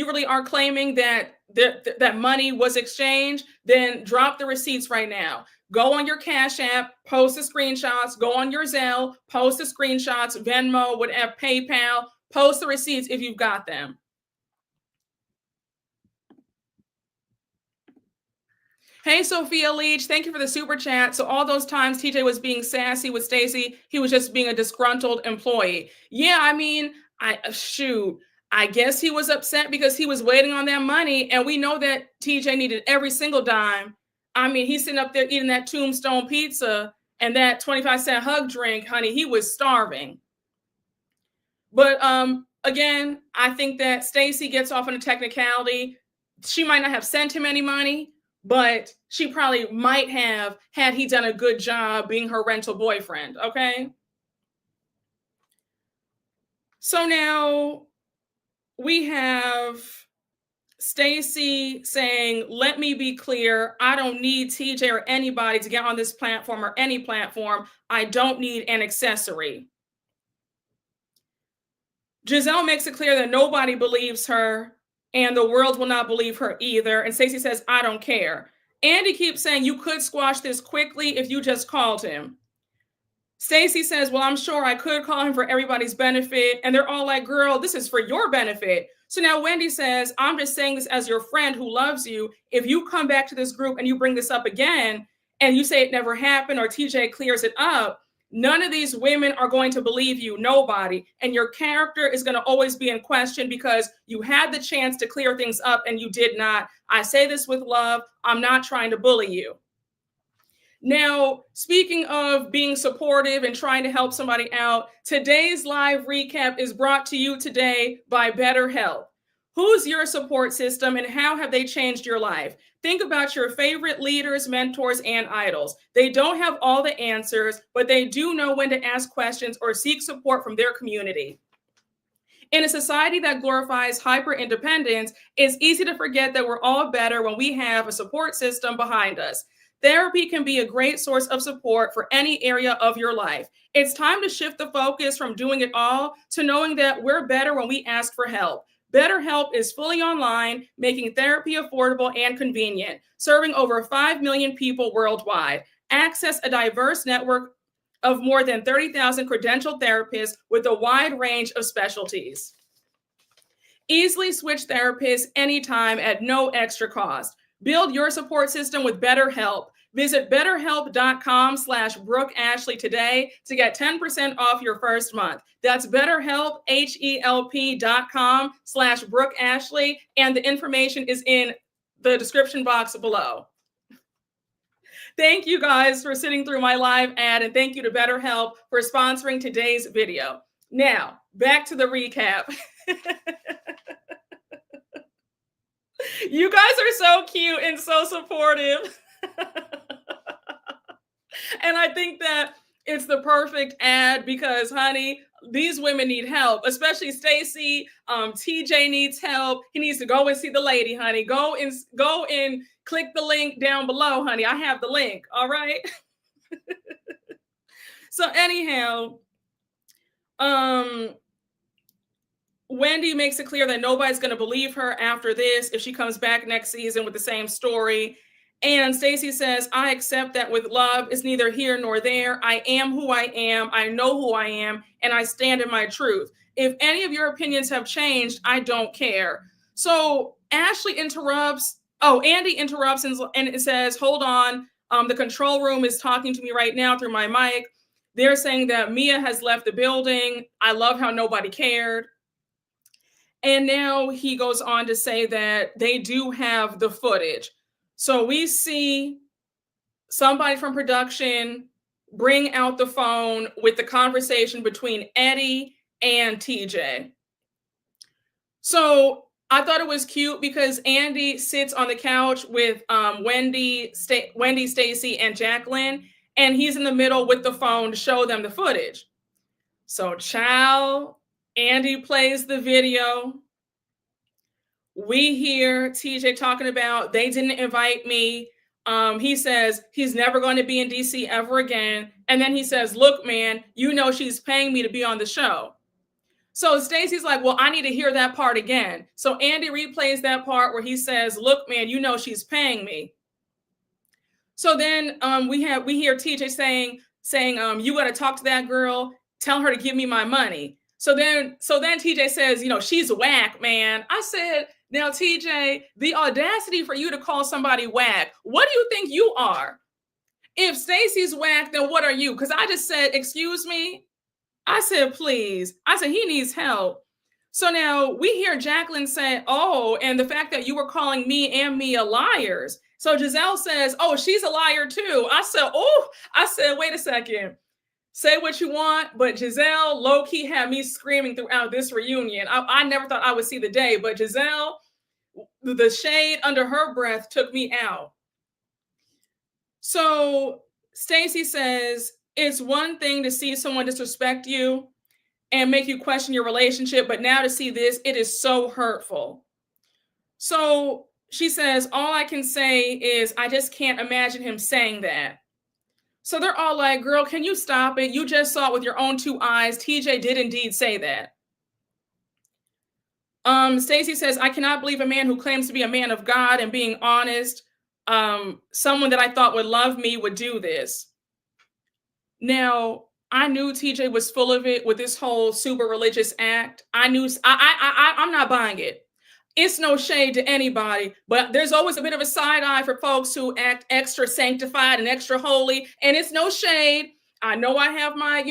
A: really are claiming that that money was exchanged, then drop the receipts right now. Go on your Cash App, post the screenshots. Go on your Zelle, post the screenshots. Venmo, whatever, PayPal, post the receipts if you've got them. Hey, Sophia Leach, thank you for the super chat. So all those times TJ was being sassy with Stacey, he was just being a disgruntled employee. Yeah, I mean, I guess he was upset because he was waiting on that money, and we know that TJ needed every single dime. I mean, he's sitting up there eating that tombstone pizza and that 25-cent hug drink, honey. He was starving. But again, I think that Stacey gets off on a technicality. She might not have sent him any money, but she probably might have had he done a good job being her rental boyfriend, okay? So now we have Stacey saying, let me be clear, I don't need TJ or anybody to get on this platform or any platform. I don't need an accessory. Giselle makes it clear that nobody believes her and the world will not believe her either. And Stacey says, I don't care. Andy keeps saying you could squash this quickly if you just called him. Stacey says, well, I'm sure I could call him for everybody's benefit. And they're all like, girl, this is for your benefit. So now Wendy says, I'm just saying this as your friend who loves you. If you come back to this group and you bring this up again and you say it never happened or TJ clears it up, none of these women are going to believe you, nobody. And your character is going to always be in question because you had the chance to clear things up and you did not. I say this with love. I'm not trying to bully you. Now, speaking of being supportive and trying to help somebody out, today's live recap is brought to you today by BetterHelp. Who's your support system and how have they changed your life? Think about your favorite leaders, mentors, and idols. They don't have all the answers, but they do know when to ask questions or seek support from their community. In a society that glorifies hyper-independence, it's easy to forget that we're all better when we have a support system behind us. Therapy can be a great source of support for any area of your life. It's time to shift the focus from doing it all to knowing that we're better when we ask for help. BetterHelp is fully online, making therapy affordable and convenient, serving over 5 million people worldwide. Access a diverse network of more than 30,000 credentialed therapists with a wide range of specialties. Easily switch therapists anytime at no extra cost. Build your support system with BetterHelp. Visit betterhelp.com/BrookeAshley today to get 10% off your first month. That's BetterHelp, HELP.com/BrookeAshley, and the information is in the description box below. Thank you guys for sitting through my live ad, and thank you to BetterHelp for sponsoring today's video. Now, back to the recap. You guys are so cute and so supportive. And I think that it's the perfect ad because, honey, these women need help, especially Stacey. TJ needs help. He needs to go and see the lady, honey. Go and click the link down below, honey. I have the link. All right. So anyhow, Wendy makes it clear that nobody's going to believe her after this if she comes back next season with the same story. And Stacey says, I accept that with love. It's neither here nor there. I am who I am. I know who I am. And I stand in my truth. If any of your opinions have changed, I don't care. So Ashley interrupts. Oh, Andy interrupts and it says, hold on. The control room is talking to me right now through my mic. They're saying that Mia has left the building. I love how nobody cared. And now he goes on to say that they do have the footage. So we see somebody from production bring out the phone with the conversation between Eddie and TJ. So I thought it was cute because Andy sits on the couch with Wendy, Stacey, and Jacqueline, and he's in the middle with the phone to show them the footage. So Andy plays the video. We hear TJ talking about they didn't invite me. He says he's never going to be in DC ever again. And then he says, look, man, you know she's paying me to be on the show. So Stacey's like, well, I need to hear that part again. So Andy replays that part where he says, look, man, you know she's paying me. So then we hear TJ saying, you got to talk to that girl, tell her to give me my money. So then TJ says, she's whack, man. I said, now TJ, the audacity for you to call somebody whack. What do you think you are? If Stacey's whack, then what are you? Because I just said, excuse me. I said, please. I said, he needs help. So now we hear Jacqueline say, oh, and the fact that you were calling me and Mia liars. So Giselle says, oh, she's a liar too. I said, wait a second. Say what you want, but Giselle low-key had me screaming throughout this reunion. I never thought I would see the day, but Giselle, the shade under her breath took me out. So Stacey says, it's one thing to see someone disrespect you and make you question your relationship, but now to see this, it is so hurtful. So she says, all I can say is I just can't imagine him saying that. So they're all like, girl, can you stop it? You just saw it with your own two eyes. TJ did indeed say that. Stacey says, I cannot believe a man who claims to be a man of God and being honest, someone that I thought would love me would do this. Now, I knew TJ was full of it with this whole super religious act. I'm not buying it. It's no shade to anybody, but there's always a bit of a side eye for folks who act extra sanctified and extra holy. And it's no shade. I know I have my,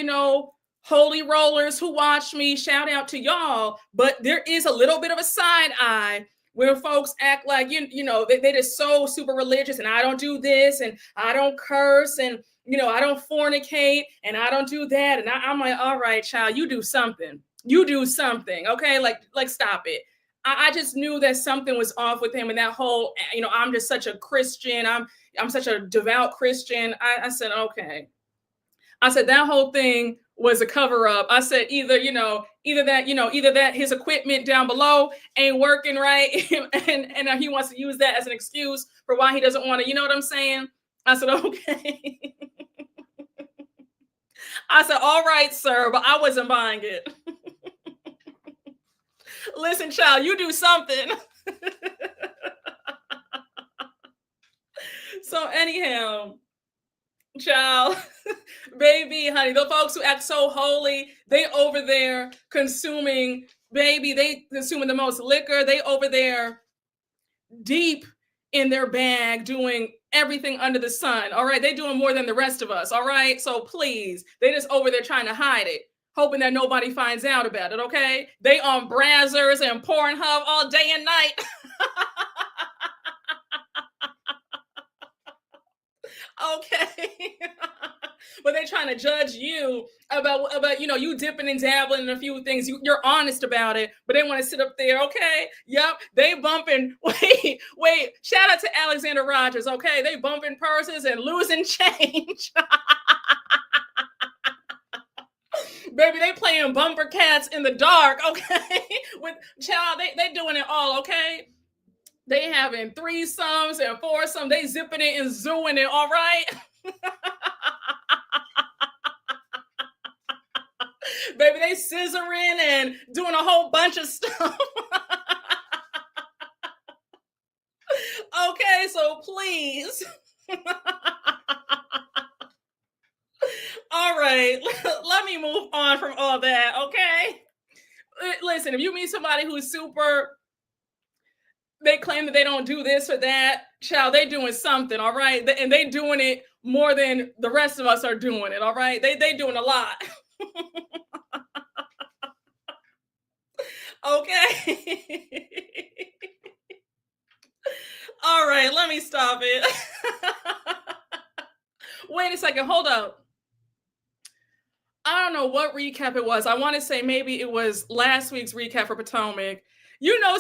A: holy rollers who watch me. Shout out to y'all. But there is a little bit of a side eye where folks act like, they're just so super religious and I don't do this and I don't curse and I don't fornicate and I don't do that. And I'm like, all right, child, you do something. You do something. Okay. Like stop it. I just knew that something was off with him and that whole, I'm just such a Christian. I'm such a devout Christian. I said, okay. I said, that whole thing was a cover up. I said, either that his equipment down below ain't working right. and he wants to use that as an excuse for why he doesn't want to, you know what I'm saying? I said, okay. I said, all right, sir, but I wasn't buying it. Listen, child, you do something. So anyhow, child, baby, honey, the folks who act so holy, they over there consuming, baby, they consuming the most liquor. They over there deep in their bag doing everything under the sun. All right. They doing more than the rest of us. All right. So please, they just over there trying to hide it, hoping that nobody finds out about it. Okay. They on Brazzers and Pornhub all day and night. Okay. But they're trying to judge you about you dipping and dabbling in a few things. You're honest about it, but they want to sit up there. Okay. Yep. They bumping. Wait. Shout out to Alexander Rogers. Okay. They bumping purses and losing change. Baby, they playing bumper cats in the dark. Okay. With child, they doing it all. Okay. They having threesomes and foursomes. They zipping it and zooing it. All right. Baby, they scissoring and doing a whole bunch of stuff. Okay, so please. All right, let me move on from all that, okay? Listen, if you meet somebody who's super, they claim that they don't do this or that, child, they doing something, all right? And they doing it more than the rest of us are doing it, all right? They doing a lot. Okay. All right, let me stop it. Wait a second, hold up. I don't know what recap it was. I want to say maybe it was last week's recap for Potomac.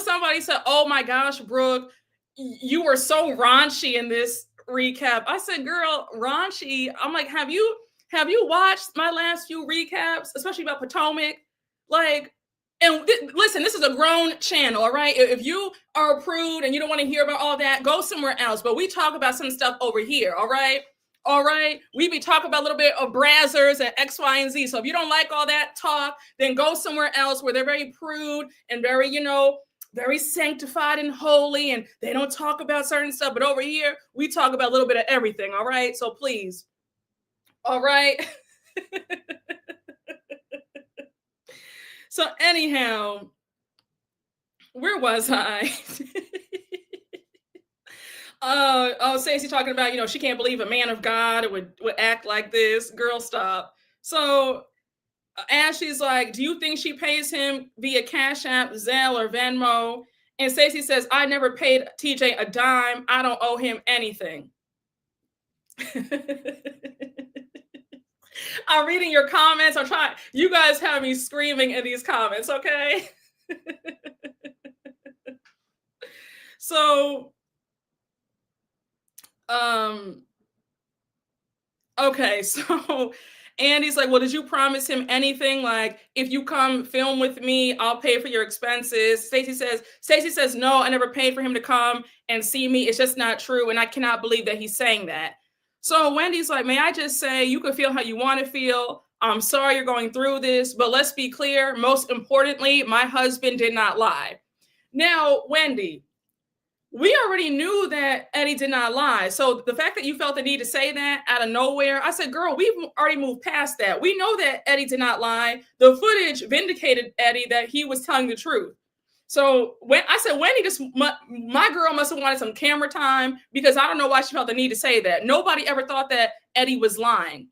A: Somebody said, oh my gosh, Brooke, you were so raunchy in this recap. I said, girl, raunchy. I'm like, have you watched my last few recaps, especially about Potomac? Like, and listen, this is a grown channel, all right? If you are a prude and you don't want to hear about all that, go somewhere else. But we talk about some stuff over here, all right? All right. We be talking about a little bit of brazzers and X, Y, and Z. So if you don't like all that talk, then go somewhere else where they're very prude and very, very sanctified and holy, and they don't talk about certain stuff. But over here, we talk about a little bit of everything. All right. So please. All right. So anyhow, where was I? Stacey talking about, she can't believe a man of God would act like this. Girl, stop. So Ashley's like, do you think she pays him via Cashapp, Zelle, or Venmo? And Stacey says, I never paid TJ a dime. I don't owe him anything. I'm reading your comments. I'm trying. You guys have me screaming in these comments, okay? So, okay, so Andy's like, well, did you promise him anything? Like, if you come film with me, I'll pay for your expenses. Stacey says, no, I never paid for him to come and see me. It's just not true. And I cannot believe that he's saying that. So Wendy's like, may I just say, you can feel how you want to feel. I'm sorry you're going through this, but let's be clear. Most importantly, my husband did not lie. Now, Wendy, we already knew that Eddie did not lie. So the fact that you felt the need to say that out of nowhere, I said, girl, we've already moved past that. We know that Eddie did not lie. The footage vindicated Eddie that he was telling the truth. So when I said, Wendy, my girl must have wanted some camera time, because I don't know why she felt the need to say that. Nobody ever thought that Eddie was lying.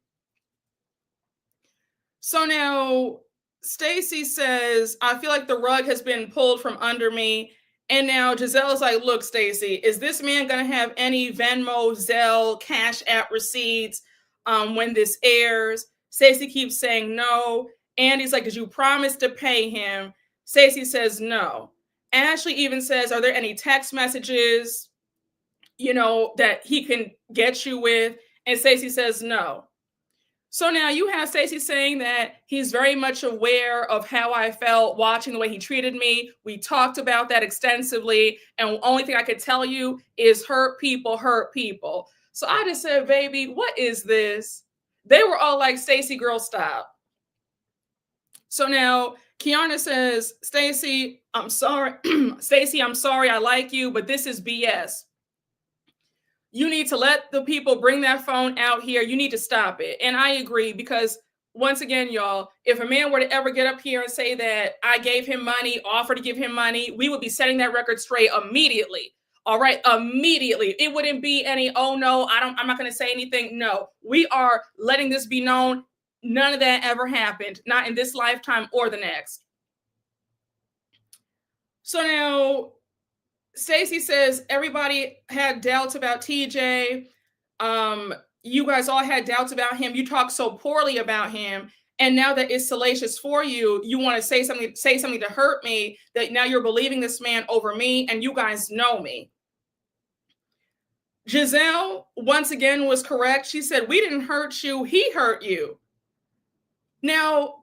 A: So now Stacey says, I feel like the rug has been pulled from under me. And now Giselle is like, look, Stacey, is this man going to have any Venmo, Zelle, Cash App receipts when this airs? Stacey keeps saying no. Andy's like, did you promise to pay him? Stacey says no. Ashley even says, are there any text messages, that he can get you with? And Stacey says no. So now you have Stacey saying that he's very much aware of how I felt watching the way he treated me. We talked about that extensively. And the only thing I could tell you is hurt people hurt people. So I just said, baby, what is this? They were all like, Stacey, girl, stop. So now Kiana says, Stacey, I'm sorry. Stacey, I'm sorry. I like you, but this is BS. You need to let the people bring that phone out here. You need to stop it. And I agree, because once again, y'all, if a man were to ever get up here and say that I gave him money, offer to give him money, we would be setting that record straight immediately. All right. Immediately. It wouldn't be any, oh no, I'm not going to say anything. No, we are letting this be known. None of that ever happened. Not in this lifetime or the next. So now Stacey says everybody had doubts about TJ. You guys all had doubts about him. You talk so poorly about him. And now that it's salacious for you, you want to say something to hurt me, that now you're believing this man over me, and you guys know me. Giselle, once again, was correct. She said, we didn't hurt you. He hurt you. Now,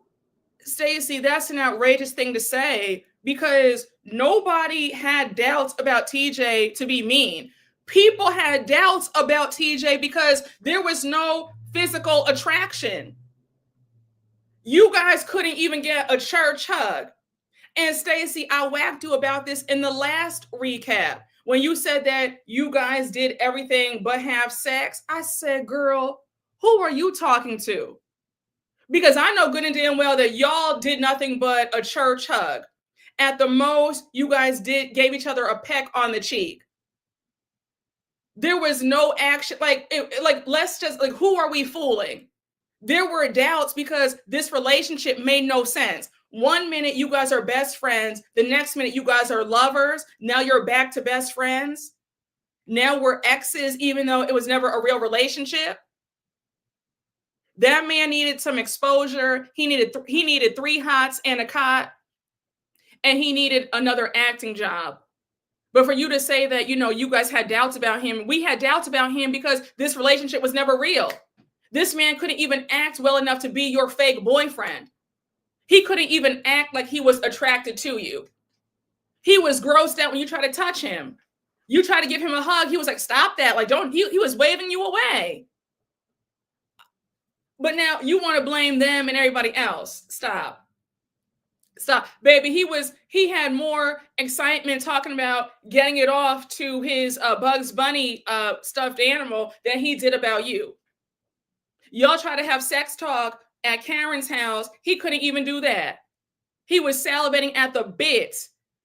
A: Stacey, that's an outrageous thing to say, because nobody had doubts about TJ to be mean. People had doubts about TJ because there was no physical attraction. You guys couldn't even get a church hug. And Stacey, I whacked you about this in the last recap. When you said that you guys did everything but have sex, I said, girl, who are you talking to? Because I know good and damn well that y'all did nothing but a church hug. At the most, you guys gave each other a peck on the cheek. There was no action. Let's just, who are we fooling? There were doubts because this relationship made no sense. 1 minute you guys are best friends. The next minute you guys are lovers. Now you're back to best friends. Now we're exes, even though it was never a real relationship. That man needed some exposure. He needed 3 hots and a cot. And he needed another acting job. But for you to say that, you guys had doubts about him, we had doubts about him because this relationship was never real. This man couldn't even act well enough to be your fake boyfriend. He couldn't even act like he was attracted to you. He was grossed out when you tried to touch him. You tried to give him a hug. He was like, stop that. He was waving you away. But now you want to blame them and everybody else. Stop. Stop. Baby, he had more excitement talking about getting it off to his Bugs Bunny stuffed animal than he did about you. Y'all try to have sex talk at Karen's house. He couldn't even do that. He was salivating at the bit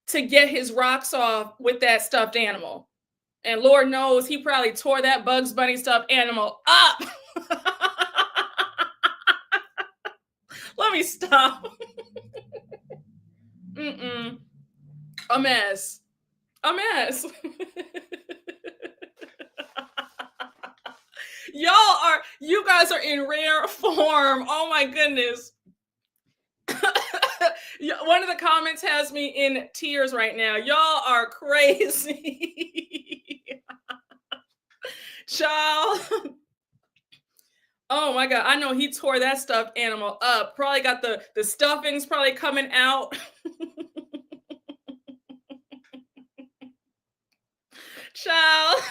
A: to get his rocks off with that stuffed animal. And Lord knows he probably tore that Bugs Bunny stuffed animal up. Let me stop. A mess. A mess. You guys are in rare form. Oh my goodness. One of the comments has me in tears right now. Y'all are crazy. Child. Oh my God. I know he tore that stuffed animal up. Probably got the stuffings probably coming out. Child.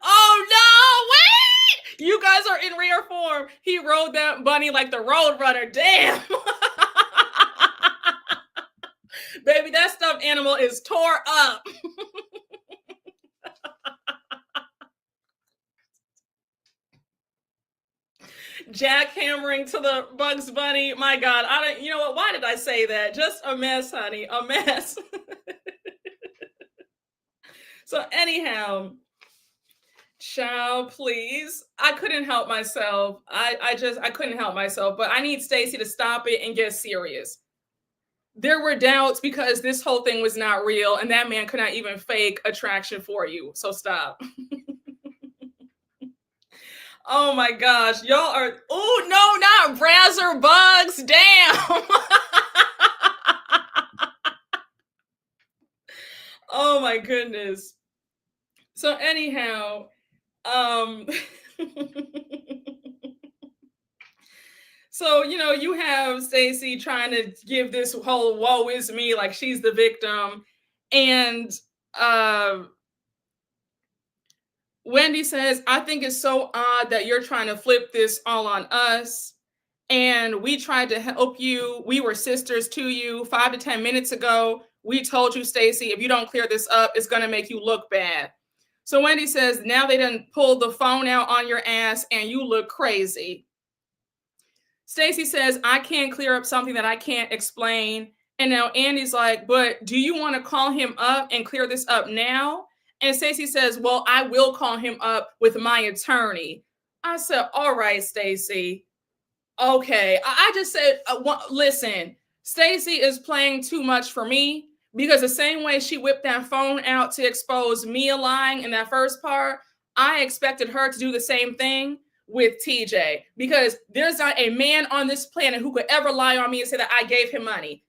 A: Oh no, wait! You guys are in rare form. He rode that bunny like the road runner. Damn. Baby, that stuffed animal is tore up. Jackhammering to the Bugs Bunny. My God, you know what? Why did I say that? Just a mess, honey, a mess. So anyhow, child, please. I couldn't help myself. I couldn't help myself, but I need Stacey to stop it and get serious. There were doubts because this whole thing was not real and that man could not even fake attraction for you. So stop. Oh my gosh, y'all are, oh no, not Brazzer Bugs, damn. Oh my goodness. So anyhow, so, you have Stacey trying to give this whole woe is me, like she's the victim. And Wendy says, I think it's so odd that you're trying to flip this all on us. And we tried to help you. We were sisters to you 5 to 10 minutes ago. We told you, Stacey, if you don't clear this up, it's going to make you look bad. So Wendy says, now they done pulled the phone out on your ass and you look crazy. Stacey says, I can't clear up something that I can't explain. And now Andy's like, but do you want to call him up and clear this up now? And Stacey says, well, I will call him up with my attorney. I said, all right, Stacey. Okay. I just said, listen, Stacey is playing too much for me because the same way she whipped that phone out to expose Mia lying in that first part, I expected her to do the same thing with TJ, because there's not a man on this planet who could ever lie on me and say that I gave him money.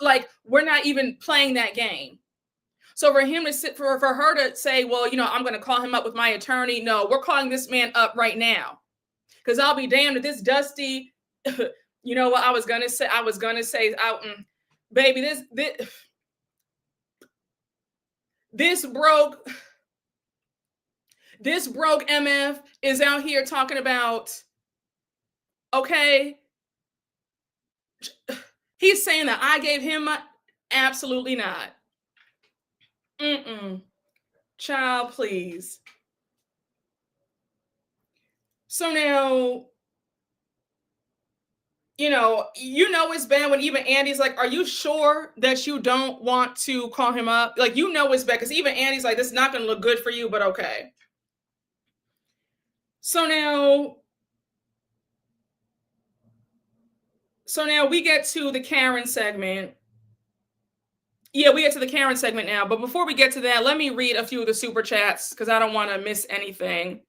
A: Like, we're not even playing that game. So for him to for her to say, well, I'm going to call him up with my attorney. No, we're calling this man up right now. Because I'll be damned if this Dusty, you know what I was going to say, baby, this broke MF is out here talking about, okay, he's saying that I gave him absolutely not. Child, please. So now, it's bad when even Andy's like, are you sure that you don't want to call him up? Like, it's bad because even Andy's like, this is not going to look good for you, but okay. So now we get to the Karen segment. Yeah, we get to the Karen segment now. But before we get to that, let me read a few of the super chats because I don't want to miss anything.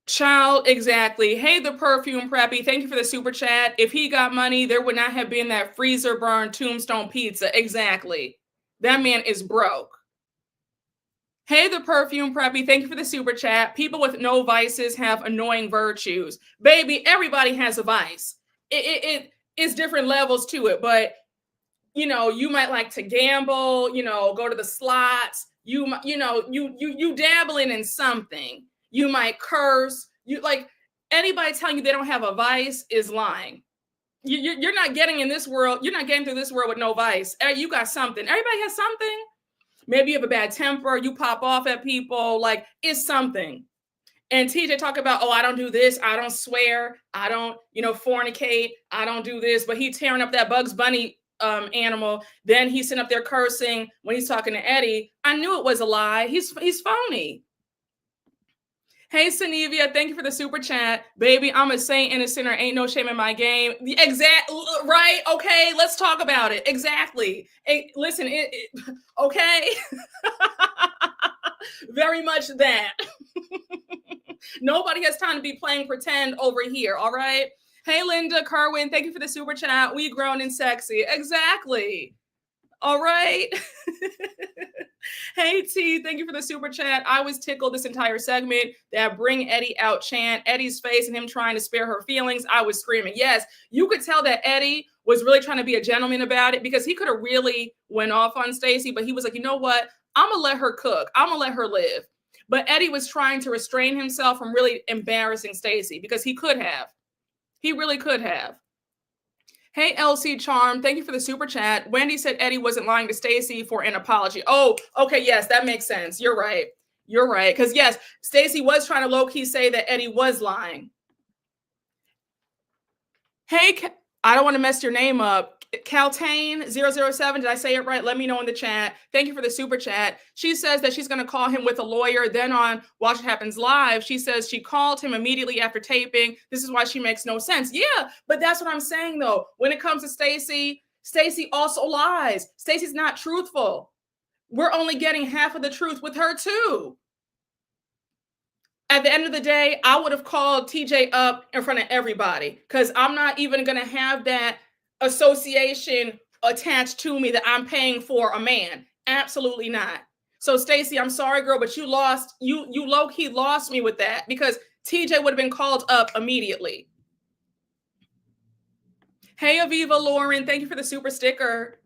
A: Child, exactly. Hey, the perfume preppy. Thank you for the super chat. If he got money, there would not have been that freezer burn tombstone pizza. Exactly. That man is broke. Hey, the perfume preppy. Thank you for the super chat. People with no vices have annoying virtues. Baby, everybody has a vice. It's different levels to it, but you might like to gamble, go to the slots. You dabbling in something. You might curse. You like anybody telling you they don't have a vice is lying. You're not getting in this world. You're not getting through this world with no vice. You got something. Everybody has something. Maybe you have a bad temper. You pop off at people. Like it's something. And TJ talk about, oh, I don't do this. I don't swear. I don't, fornicate. I don't do this. But he tearing up that Bugs Bunny animal. Then he's sitting up there cursing when he's talking to Eddie. I knew it was a lie. He's phony. Hey, Sanivia, thank you for the super chat. Baby, I'm a saint and a sinner. Ain't no shame in my game. Right? Okay, let's talk about it. Exactly. Hey, listen, okay? Very much that. Nobody has time to be playing pretend over here, all right? Hey, Linda Kerwin, thank you for the super chat. We grown and sexy. Exactly. All right. Hey, T, thank you for the super chat. I was tickled this entire segment. That bring Eddie out chant, Eddie's face and him trying to spare her feelings. I was screaming. Yes, you could tell that Eddie was really trying to be a gentleman about it because he could have really went off on Stacey, but he was like, you know what? I'm going to let her cook. I'm going to let her live. But Eddie was trying to restrain himself from really embarrassing Stacey because he could have. He really could have. Hey, LC Charm, thank you for the super chat. Wendy said Eddie wasn't lying to Stacey for an apology. Oh, okay, yes, that makes sense. You're right. You're right. Because, yes, Stacey was trying to low-key say that Eddie was lying. Hey, I don't want to mess your name up. Caltane007, did I say it right? Let me know in the chat. Thank you for the super chat. She says that she's going to call him with a lawyer. Then on Watch What Happens Live, she says she called him immediately after taping. This is why she makes no sense. Yeah, but that's what I'm saying, though. When it comes to Stacey, Stacey also lies. Stacey's not truthful. We're only getting half of the truth with her, too. At the end of the day, I would have called TJ up in front of everybody because I'm not even going to have that association attached to me that I'm paying for a man. Absolutely not. So Stacey, I'm sorry, girl, but you low-key lost me with that because TJ would have been called up immediately. Hey, Aviva Lauren, thank you for the super sticker.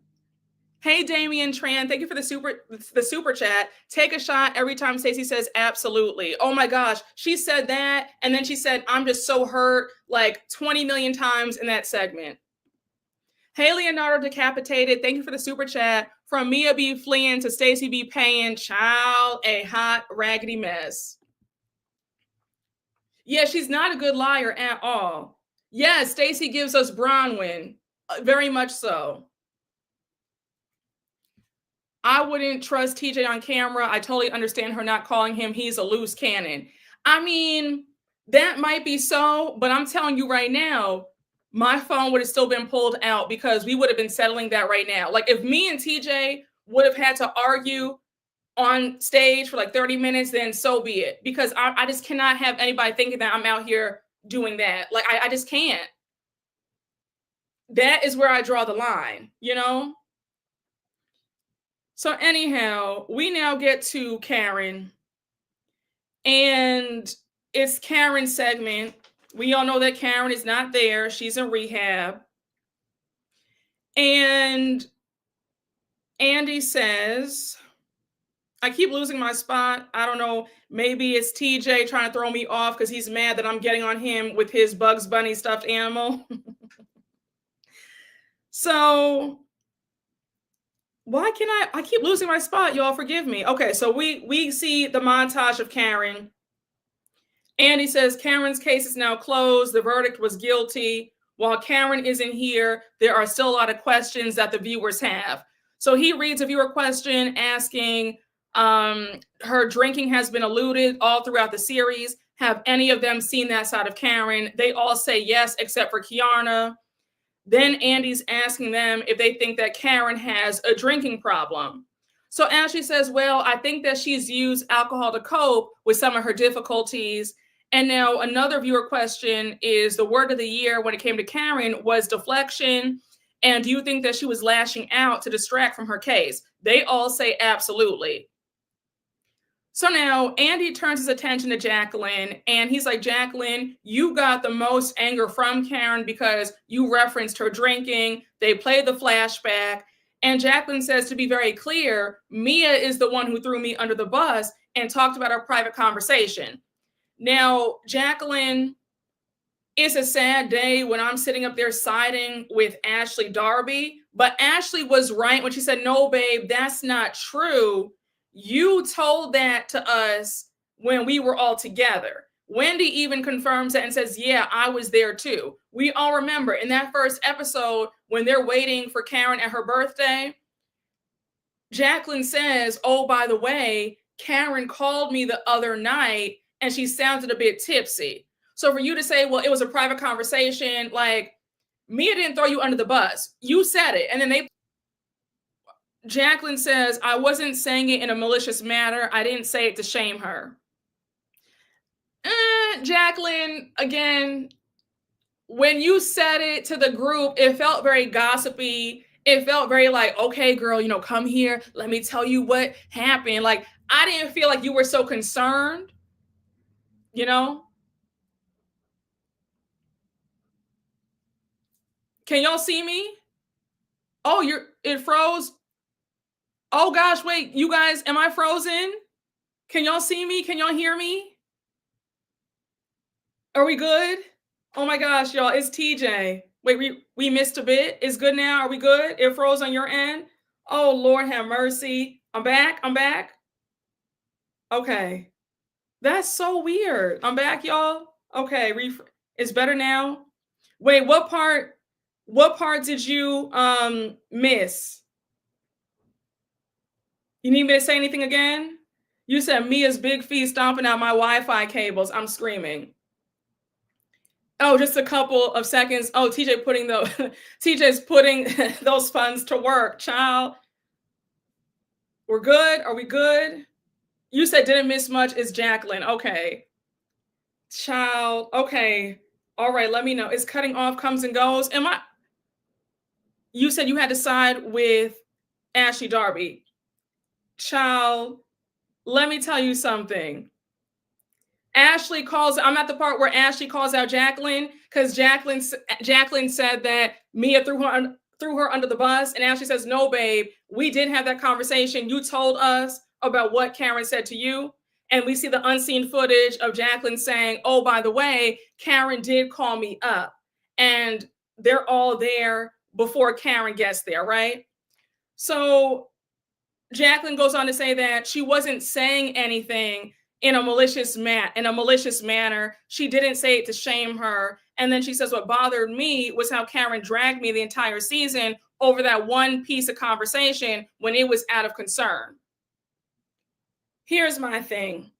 A: Hey, Damian Tran, thank you for the super chat. Take a shot every time Stacey says absolutely. Oh my gosh, she said that, and then she said, I'm just so hurt, like 20 million times in that segment. Hey, Leonardo Decapitated, thank you for the super chat. From Mia be fleeing to Stacey be paying, child, a hot, raggedy mess. Yeah, she's not a good liar at all. Yes, Stacey gives us Bronwyn, very much so. I wouldn't trust TJ on camera. I totally understand her not calling him. He's a loose cannon. I mean, that might be so, but I'm telling you right now, my phone would have still been pulled out because we would have been settling that right now. Like if me and TJ would have had to argue on stage for like 30 minutes, then so be it. Because I just cannot have anybody thinking that I'm out here doing that. Like I just can't. That is where I draw the line, So anyhow, we now get to Karen. And it's Karen's segment. We all know that Karen is not there. She's in rehab. And Andy says, I keep losing my spot. I don't know. Maybe it's TJ trying to throw me off because he's mad that I'm getting on him with his Bugs Bunny stuffed animal. So why can I keep losing my spot? Y'all forgive me. Okay, so we see the montage of Karen. Andy says Karen's case is now closed. The verdict was guilty. While Karen isn't here, there are still a lot of questions that the viewers have. So he reads a viewer question asking, her drinking has been alluded all throughout the series. Have any of them seen that side of Karen? They all say yes, except for Kiana. Then Andy's asking them if they think that Karen has a drinking problem. So Ashley says, well, I think that she's used alcohol to cope with some of her difficulties. And now another viewer question is the word of the year when it came to Karen was deflection. And do you think that she was lashing out to distract from her case? They all say absolutely. So now Andy turns his attention to Jacqueline and he's like, Jacqueline, you got the most anger from Karen because you referenced her drinking. They played the flashback. And Jacqueline says, to be very clear, Mia is the one who threw me under the bus and talked about our private conversation. Now, Jacqueline, it's a sad day when I'm sitting up there siding with Ashley Darby, but Ashley was right when she said, no, babe, that's not true. You told that to us when we were all together. Wendy even confirms that and says, yeah, I was there too. We all remember in that first episode when they're waiting for Karen at her birthday, Jacqueline says, oh, by the way, Karen called me the other night and she sounded a bit tipsy. So for you to say, well, it was a private conversation, like Mia didn't throw you under the bus. You said it. And then Jacqueline says, I wasn't saying it in a malicious manner. I didn't say it to shame her. Jacqueline, again, when you said it to the group, it felt very gossipy. It felt very like, okay, girl, come here. Let me tell you what happened. Like, I didn't feel like you were so concerned, Can y'all see me? Oh, it froze. Oh gosh, wait, you guys, am I frozen? Can y'all see me? Can y'all hear me? Are we good? Oh my gosh, y'all, it's TJ. Wait, we missed a bit. It's good now. Are we good? It froze on your end? Oh, Lord have mercy. I'm back. Okay. That's so weird. I'm back, y'all. Okay, it's better now. Wait, what part did you miss? You need me to say anything again? You said Mia's big feet stomping out my Wi-Fi cables. I'm screaming. Oh, just a couple of seconds. Oh, TJ's putting those funds to work, child. We're good. Are we good? You said didn't miss much. Is Jacqueline. Okay. Child. Okay. All right. Let me know. It's cutting off, comes and goes. You said you had to side with Ashley Darby. Child, let me tell you something. I'm at the part where Ashley calls out Jacqueline because Jacqueline said that Mia threw her under the bus. And Ashley says, no, babe, we did have that conversation. You told us about what Karen said to you. And we see the unseen footage of Jacqueline saying, oh, by the way, Karen did call me up. And they're all there before Karen gets there, right? So Jacqueline goes on to say that she wasn't saying anything in a malicious manner. She didn't say it to shame her. And then she says, what bothered me was how Karen dragged me the entire season over that one piece of conversation when it was out of concern. Here's my thing.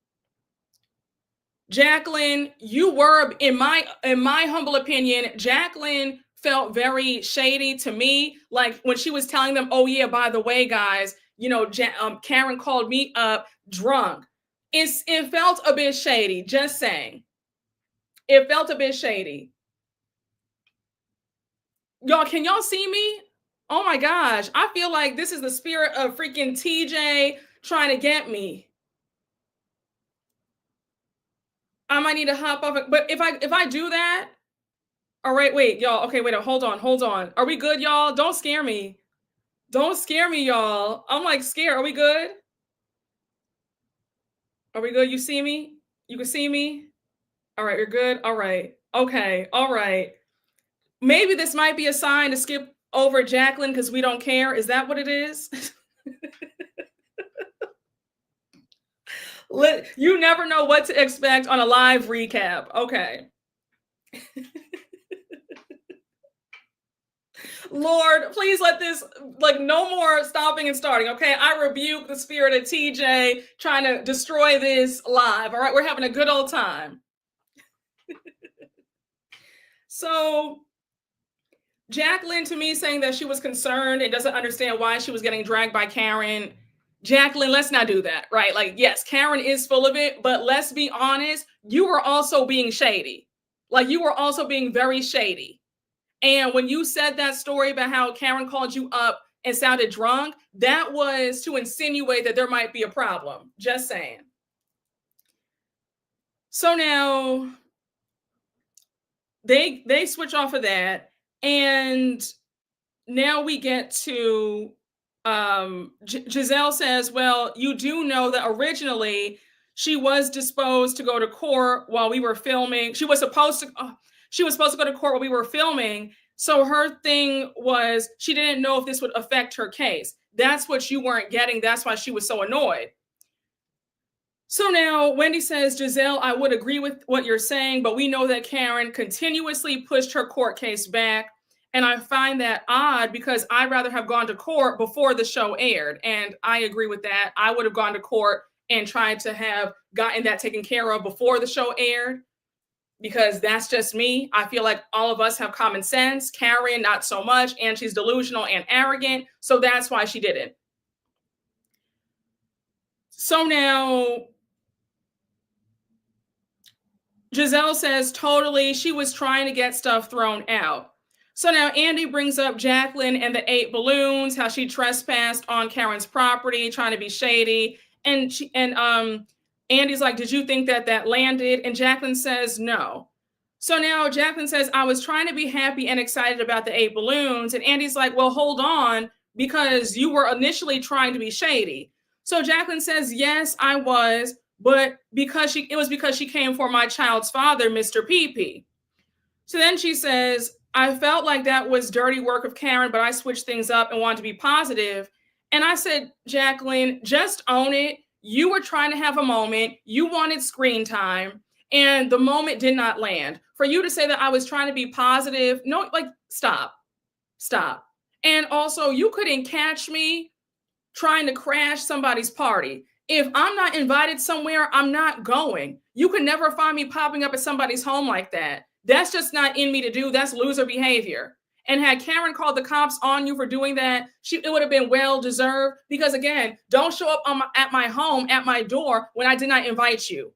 A: Jacqueline, you were, in my humble opinion, Jacqueline felt very shady to me. Like when she was telling them, oh yeah, by the way, guys, Karen called me up drunk. It felt a bit shady, just saying. It felt a bit shady. Y'all, can y'all see me? Oh my gosh, I feel like this is the spirit of freaking TJ trying to get me. I might need to hop off it, but if I do that, all right, wait, y'all. Okay, wait, hold on. Are we good, y'all? Don't scare me. Don't scare me, y'all. I'm like scared. Are we good? Are we good? You see me? You can see me? All right, you're good? All right. Okay, all right. Maybe this might be a sign to skip over Jacqueline because we don't care. Is that what it is? You never know what to expect on a live recap. Okay. Lord, please let this, no more stopping and starting, okay? I rebuke the spirit of TJ trying to destroy this live, all right? We're having a good old time. So, Jacqueline, to me, saying that she was concerned and doesn't understand why she was getting dragged by Karen. Jacqueline, let's not do that, right? Like, yes, Karen is full of it, but let's be honest, you were also being shady. Like, you were also being very shady. And when you said that story about how Karen called you up and sounded drunk, that was to insinuate that there might be a problem. Just saying. So now they switch off of that. And now we get to Giselle says, well, you do know that originally she was disposed to go to court while we were filming. She was supposed to go to court while we were filming. So her thing was she didn't know if this would affect her case. That's what you weren't getting. That's why she was so annoyed. So now Wendy says, Giselle, I would agree with what you're saying, but we know that Karen continuously pushed her court case back. And I find that odd because I'd rather have gone to court before the show aired. And I agree with that. I would have gone to court and tried to have gotten that taken care of before the show aired, because that's just me. I feel like all of us have common sense. Karen, not so much. And she's delusional and arrogant. So that's why she did it. So now Giselle says totally, she was trying to get stuff thrown out. So now Andy brings up Jacqueline and the 8 balloons, how she trespassed on Karen's property, trying to be shady. And Andy's like, did you think that landed? And Jacqueline says no. So now Jacqueline says, I was trying to be happy and excited about the 8 balloons. And Andy's like, well, hold on, because you were initially trying to be shady. So Jacqueline says, yes, I was. But it was because she came for my child's father, Mr. PP. So then she says, I felt like that was dirty work of Karen, but I switched things up and wanted to be positive. And I said, Jacqueline, just own it. You were trying to have a moment. You wanted screen time, and the moment did not land. For you to say that I was trying to be positive, no, like, stop. And also, you couldn't catch me trying to crash somebody's party. If I'm not invited somewhere, I'm not going. You can never find me popping up at somebody's home like that. That's just not in me to do. That's loser behavior. And had Karen called the cops on you for doing that, it would have been well deserved. Because again, don't show up at my home, at my door, when I did not invite you.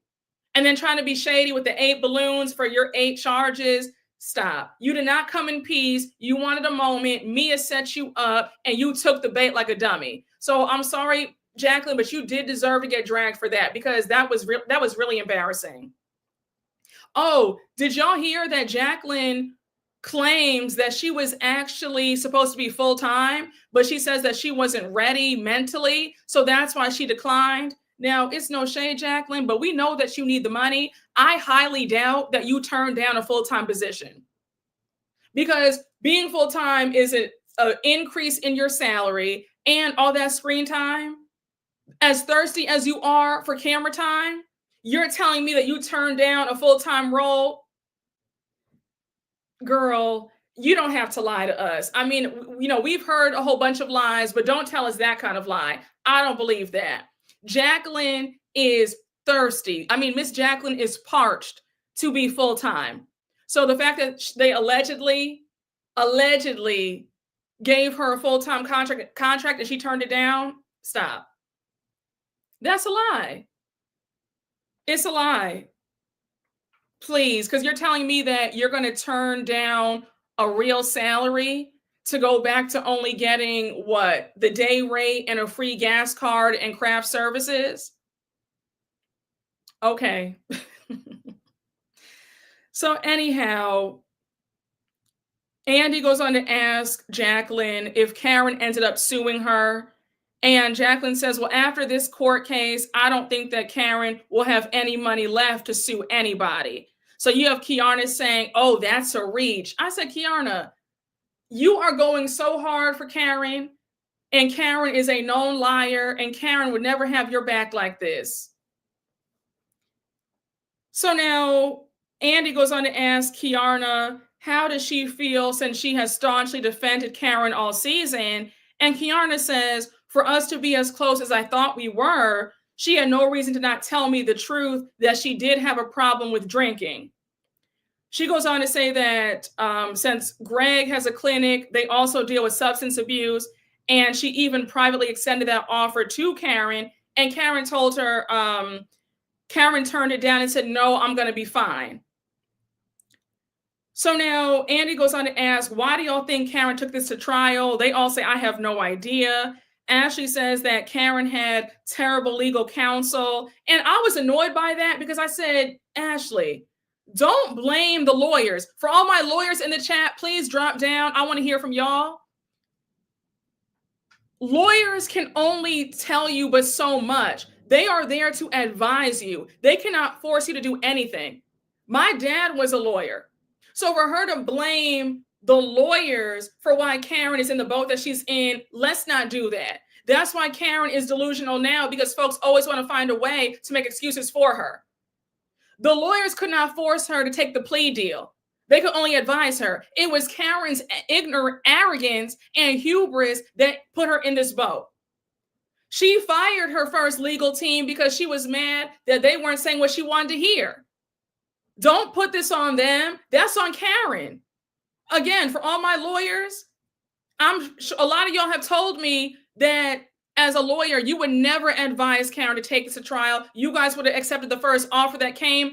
A: And then trying to be shady with the 8 balloons for your 8 charges. Stop. You did not come in peace. You wanted a moment. Mia set you up and you took the bait like a dummy. So I'm sorry, Jacqueline, but you did deserve to get dragged for that, because that was really embarrassing. Oh, did y'all hear that Jacqueline claims that she was actually supposed to be full-time, but she says that she wasn't ready mentally, so that's why she declined? Now, it's no shade, Jacqueline, but we know that you need the money. I highly doubt that you turned down a full-time position, because being full-time is an increase in your salary and all that screen time. As thirsty as you are for camera time, you're telling me that you turned down a full-time role? Girl, you don't have to lie to us. I mean, we've heard a whole bunch of lies, but don't tell us that kind of lie. I don't believe that. Jacqueline is thirsty. I mean, Miss Jacqueline is parched to be full-time. So the fact that they allegedly gave her a full-time contract and she turned it down, stop. That's a lie. It's a lie. Please, because you're telling me that you're going to turn down a real salary to go back to only getting what? The day rate and a free gas card and craft services? Okay. So anyhow, Andy goes on to ask Jacqueline if Karen ended up suing her. And Jacqueline says, well, after this court case, I don't think that Karen will have any money left to sue anybody. So you have Kiarna saying, oh, that's a reach. I said, Kiarna, you are going so hard for Karen, and Karen is a known liar, and Karen would never have your back like this. So now Andy goes on to ask Kiarna, how does she feel since she has staunchly defended Karen all season? And Kiarna says, for us to be as close as I thought we were, she had no reason to not tell me the truth that she did have a problem with drinking. She goes on to say that since Greg has a clinic, they also deal with substance abuse. And she even privately extended that offer to Karen. And Karen told her, Karen turned it down and said, no, I'm going to be fine. So now Andy goes on to ask, why do y'all think Karen took this to trial? They all say, I have no idea. Ashley says that Karen had terrible legal counsel. And I was annoyed by that because I said, Ashley, don't blame the lawyers. For all my lawyers in the chat, please drop down. I want to hear from y'all. Lawyers can only tell you but so much. They are there to advise you. They cannot force you to do anything. My dad was a lawyer. So for her to blame the lawyers for why Karen is in the boat that she's in, let's not do that. That's why Karen is delusional now, because folks always want to find a way to make excuses for her. The lawyers could not force her to take the plea deal. They could only advise her. It was Karen's ignorant arrogance and hubris that put her in this boat. She fired her first legal team because she was mad that they weren't saying what she wanted to hear. Don't put this on them. That's on Karen. Again, for all my lawyers, a lot of y'all have told me that as a lawyer, you would never advise Karen to take this to trial. You guys would have accepted the first offer that came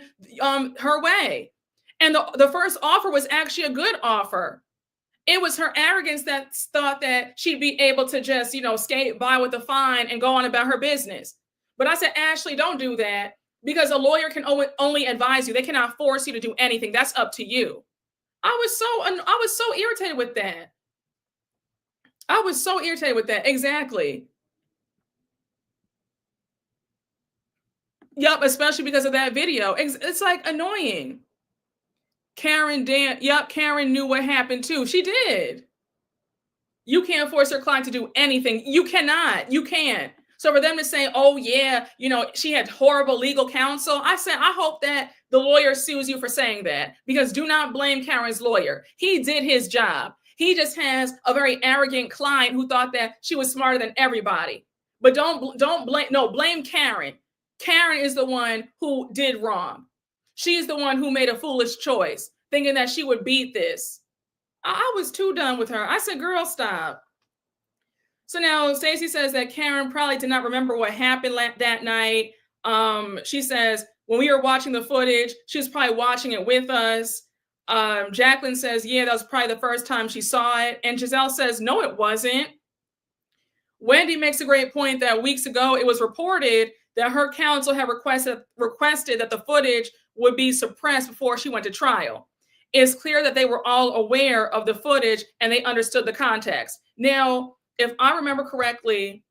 A: her way. And the first offer was actually a good offer. It was her arrogance that thought that she'd be able to just, skate by with a fine and go on about her business. But I said, Ashley, don't do that, because a lawyer can only advise you. They cannot force you to do anything. That's up to you. I was so irritated with that. I was so irritated with that. Exactly. Yep, especially because of that video. It's like annoying. Karen knew what happened too. She did. You can't force your client to do anything. You cannot. You can't. So for them to say, oh yeah, she had horrible legal counsel, I said, I hope that the lawyer sues you for saying that, because do not blame Karen's lawyer. He did his job. He just has a very arrogant client who thought that she was smarter than everybody. But blame Karen. Karen is the one who did wrong. She's the one who made a foolish choice, thinking that she would beat this. I was too done with her. I said, girl, stop. So now Stacey says that Karen probably did not remember what happened that night. She says, when we were watching the footage, she was probably watching it with us. Jacqueline says, yeah, that was probably the first time she saw it. And Giselle says, no, it wasn't. Wendy makes a great point that weeks ago, it was reported that her counsel had requested that the footage would be suppressed before she went to trial. It's clear that they were all aware of the footage and they understood the context. Now, if I remember correctly,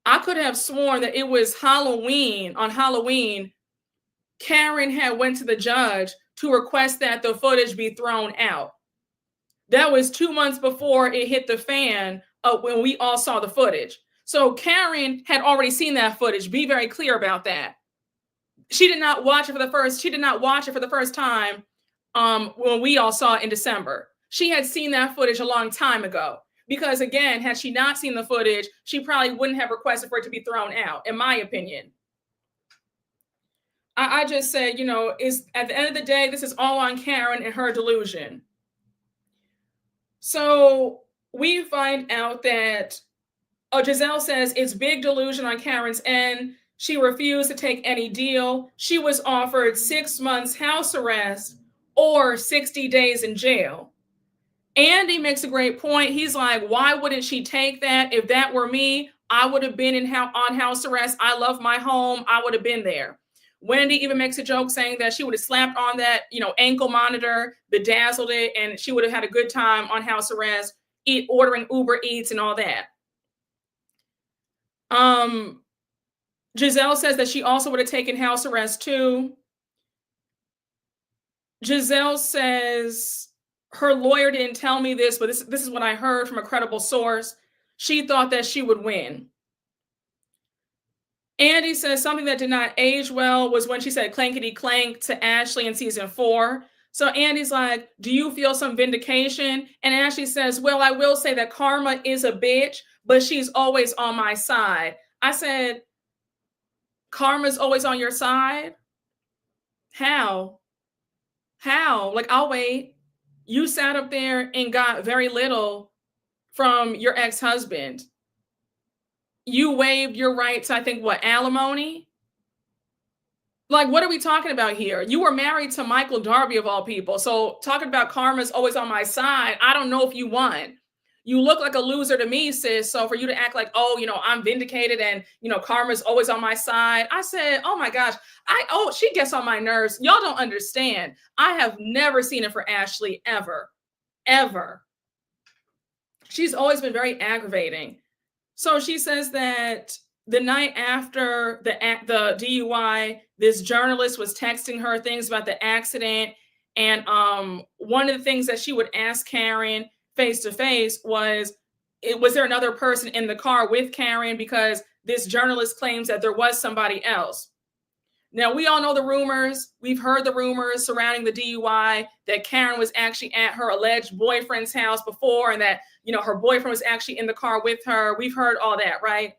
A: I could have sworn that it was Halloween. On Halloween, Karen had went to the judge to request that the footage be thrown out. That was 2 months before it hit the fan when we all saw the footage. So Karen had already seen that footage. Be very clear about that. She did not watch it for the first time when we all saw it in December. She had seen that footage a long time ago. Because again, had she not seen the footage, she probably wouldn't have requested for it to be thrown out, in my opinion. I just said, is at the end of the day, this is all on Karen and her delusion. So we find out that Giselle says it's big delusion on Karen's end. She refused to take any deal. She was offered 6 months house arrest or 60 days in jail. Andy makes a great point. He's like, why wouldn't she take that? If that were me, I would have been on house arrest. I love my home. I would have been there. Wendy even makes a joke saying that she would have slapped on that, ankle monitor, bedazzled it, and she would have had a good time on house arrest, ordering Uber Eats and all that. Giselle says that she also would have taken house arrest too. Giselle says her lawyer didn't tell me this, but this is what I heard from a credible source. She thought that she would win. Andy says something that did not age well was when she said clankety clank to Ashley in season 4. So Andy's like, do you feel some vindication? And Ashley says, well, I will say that karma is a bitch, but she's always on my side. I said, karma's always on your side? How? Like, I'll wait. You sat up there and got very little from your ex-husband. You waived your right to, I think, alimony? Like, what are we talking about here? You were married to Michael Darby, of all people. So talking about karma's always on my side, I don't know if you won. You look like a loser to me, sis. So for you to act like, oh, I'm vindicated and, karma's always on my side. I said, oh my gosh, she gets on my nerves. Y'all don't understand. I have never seen it for Ashley ever. She's always been very aggravating. So she says that the night after the DUI, this journalist was texting her things about the accident, and one of the things that she would ask Karen face to face was, was there another person in the car with Karen? Because this journalist claims that there was somebody else. Now, we all know the rumors. We've heard the rumors surrounding the DUI that Karen was actually at her alleged boyfriend's house before, and that, her boyfriend was actually in the car with her. We've heard all that, right?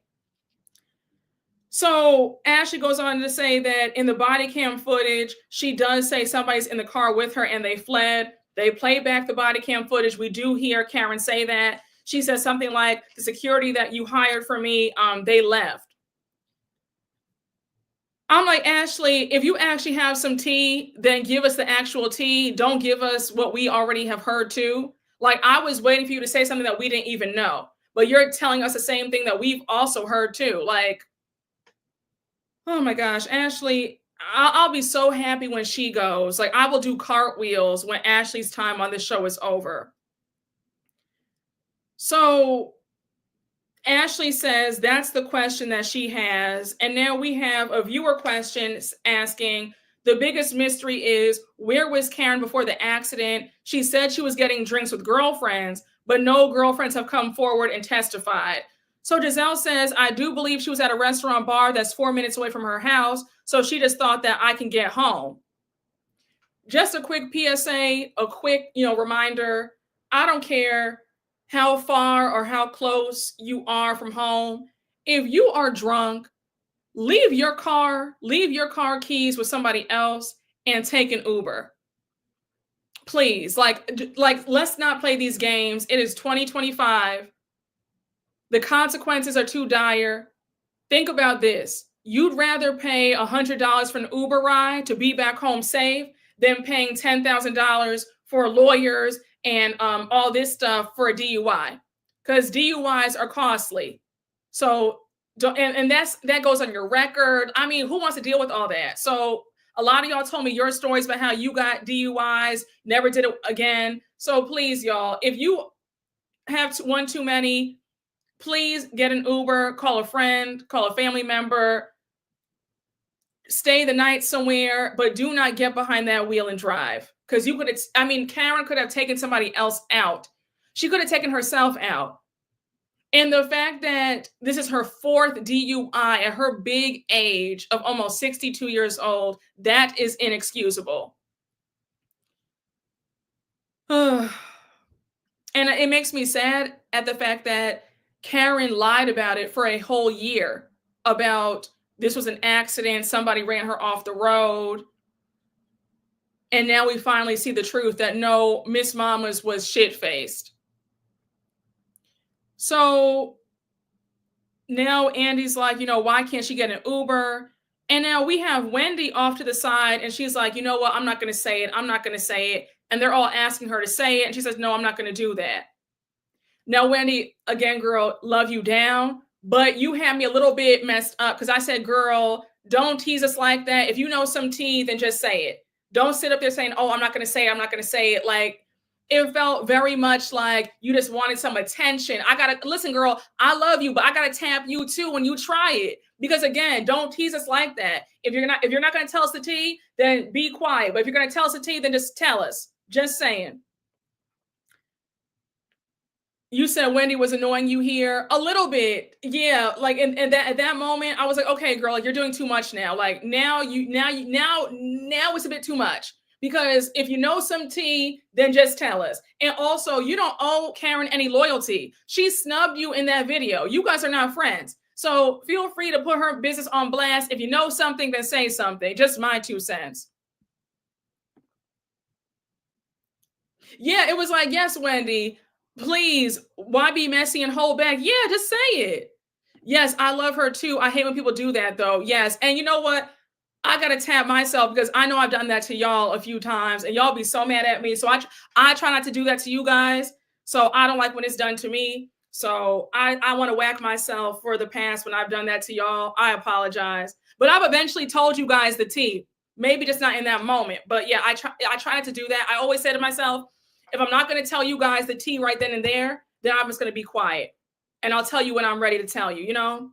A: So Ashley goes on to say that in the body cam footage, she does say somebody's in the car with her and they fled. They play back the body cam footage. We do hear Karen say that. She says something like, the security that you hired for me, they left. I'm like, Ashley, if you actually have some tea, then give us the actual tea. Don't give us what we already have heard too. Like, I was waiting for you to say something that we didn't even know, but you're telling us the same thing that we've also heard too. Like, oh my gosh, Ashley, I'll be so happy when she goes. Like, I will do cartwheels when Ashley's time on this show is over. So Ashley says that's the question that she has. And now we have a viewer question asking, the biggest mystery is, where was Karen before the accident? She said she was getting drinks with girlfriends, but no girlfriends have come forward and testified. So Giselle says, I do believe she was at a restaurant bar that's 4 minutes away from her house. So she just thought that I can get home. Just a quick PSA, a quick, reminder. I don't care how far or how close you are from home. If you are drunk, leave your car keys with somebody else and take an Uber. Please, like let's not play these games. It is 2025. The consequences are too dire. Think about this. You'd rather pay $100 for an Uber ride to be back home safe than paying $10,000 for lawyers and all this stuff for a DUI, because DUIs are costly. So, and that goes on your record. I mean, who wants to deal with all that? So a lot of y'all told me your stories about how you got DUIs, never did it again. So please, y'all, if you have one too many, please get an Uber, call a friend, call a family member, stay the night somewhere, but do not get behind that wheel and drive. Because Karen could have taken somebody else out. She could have taken herself out. And the fact that this is her fourth DUI at her big age of almost 62 years old, that is inexcusable. And it makes me sad at the fact that Karen lied about it for a whole year, about this was an accident, somebody ran her off the road. And now we finally see the truth that no, Miss Mamas was shit-faced. So now Andy's like, why can't she get an Uber? And now we have Wendy off to the side, and she's like, you know what? I'm not going to say it. I'm not going to say it. And they're all asking her to say it. And she says, no, I'm not going to do that. Now, Wendy, again, girl, love you down, but you had me a little bit messed up because I said, girl, don't tease us like that. If you know some tea, then just say it. Don't sit up there saying, oh, I'm not going to say it. I'm not going to say it. Like, it felt very much like you just wanted some attention. Listen, girl, I love you, but I got to tap you too when you try it. Because again, don't tease us like that. If you're not going to tell us the tea, then be quiet. But if you're going to tell us the tea, then just tell us. Just saying. You said Wendy was annoying you here a little bit. Yeah. Like at that moment, I was like, okay, girl, like, you're doing too much now. Like now it's a bit too much, because if you know some tea, then just tell us. And also, you don't owe Karen any loyalty. She snubbed you in that video. You guys are not friends. So feel free to put her business on blast. If you know something, then say something. Just my 2 cents. Yeah, it was like, yes, Wendy, please, why be messy and hold back? Yeah, just say it. Yes, I love her too. I hate when people do that though. Yes. And you know what? I got to tap myself, because I know I've done that to y'all a few times and y'all be so mad at me. So I try not to do that to you guys. So I don't like when it's done to me. So I want to whack myself for the past when I've done that to y'all. I apologize. But I've eventually told you guys the tea. Maybe just not in that moment. But yeah, I try not to do that. I always say to myself, if I'm not going to tell you guys the tea right then and there, then I'm just going to be quiet. and I'll tell you when I'm ready to tell you, you know?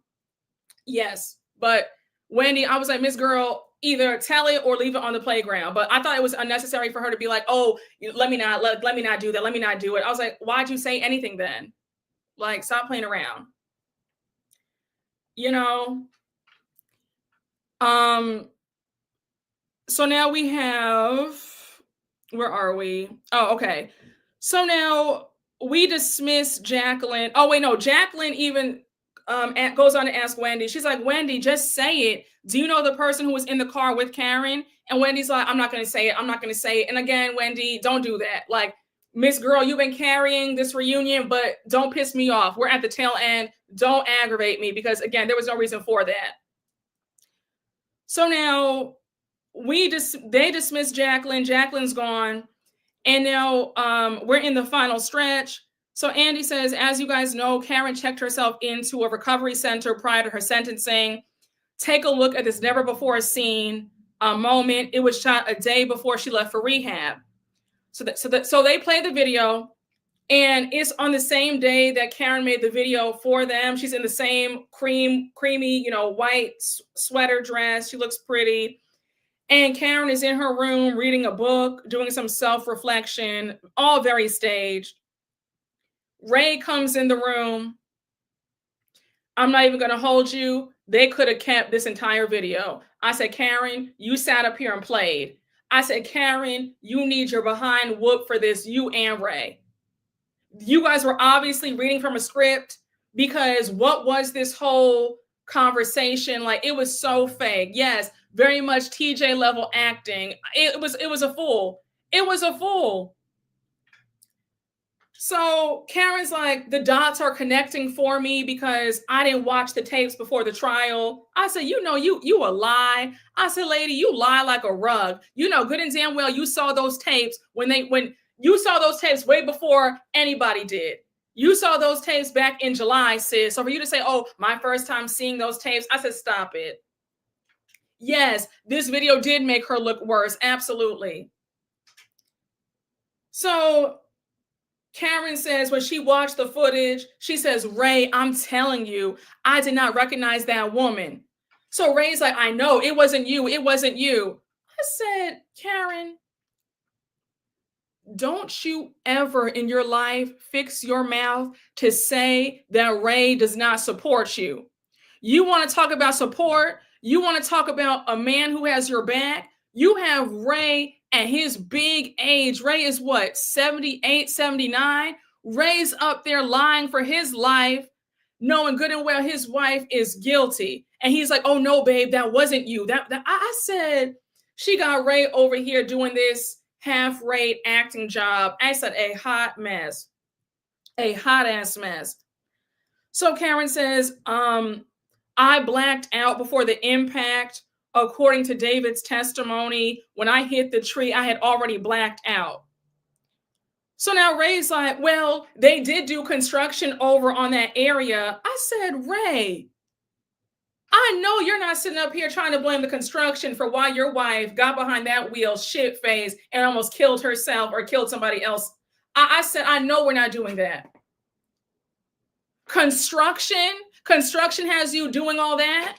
A: Yes. But Wendy, I was like, Miss Girl, either tell it or leave it on the playground. But I thought it was unnecessary for her to be like, oh, let me not let me not do that. Let me not do it. I was like, why'd you say anything then? Like, stop playing around. You know? So now we have, where are we? Oh, okay. So now we dismiss Jacqueline. Oh, wait, no, Jacqueline even goes on to ask Wendy. She's like, Wendy, just say it. Do you know the person who was in the car with Karen? And Wendy's like, I'm not going to say it. I'm not going to say it. And again, Wendy, don't do that. Like, Miss Girl, you've been carrying this reunion, but don't piss me off. We're at the tail end. Don't aggravate me because, again, there was no reason for that. So now they dismiss Jacqueline. Jacqueline's gone. And now we're in the final stretch. So Andy says, as you guys know, Karen checked herself into a recovery center prior to her sentencing. Take a look at this never before seen moment. It was shot a day before she left for rehab. So they play the video, and it's on the same day that Karen made the video for them. She's in the same creamy, white sweater dress. She looks pretty. And Karen is in her room reading a book, doing some self-reflection, all very staged. Ray comes in the room. I'm not even going to hold you. They could have kept this entire video. I said, Karen, you sat up here and played. I said, Karen, you need your behind whoop for this, you and Ray. You guys were obviously reading from a script, because what was this whole conversation? Like, it was so fake. Yes, very much TJ level acting. It was a fool. It was a fool. So Karen's like, the dots are connecting for me because I didn't watch the tapes before the trial. I said, you a lie. I said, lady, you lie like a rug. You know good and damn well you saw those tapes when you saw those tapes way before anybody did. You saw those tapes back in July, sis. So for you to say, oh, my first time seeing those tapes, I said, stop it. Yes, this video did make her look worse. Absolutely. So Karen says when she watched the footage, she says, Ray, I'm telling you, I did not recognize that woman. So Ray's like, I know, it wasn't you. It wasn't you. I said, Karen, don't you ever in your life fix your mouth to say that Ray does not support you. You want to talk about support? You want to talk about a man who has your back? You have Ray at his big age. Ray is what, 78, 79? Ray's up there lying for his life, knowing good and well his wife is guilty. And he's like, oh no, babe, that wasn't you. I said, she got Ray over here doing this half-rate acting job. I said, a hot mess, a hot ass mess. So Karen says, I blacked out before the impact. According to David's testimony, when I hit the tree, I had already blacked out. So now Ray's like, well, they did do construction over on that area. I said, Ray, I know you're not sitting up here trying to blame the construction for why your wife got behind that wheel shit-faced and almost killed herself or killed somebody else. I said, I know we're not doing that. Construction has you doing all that?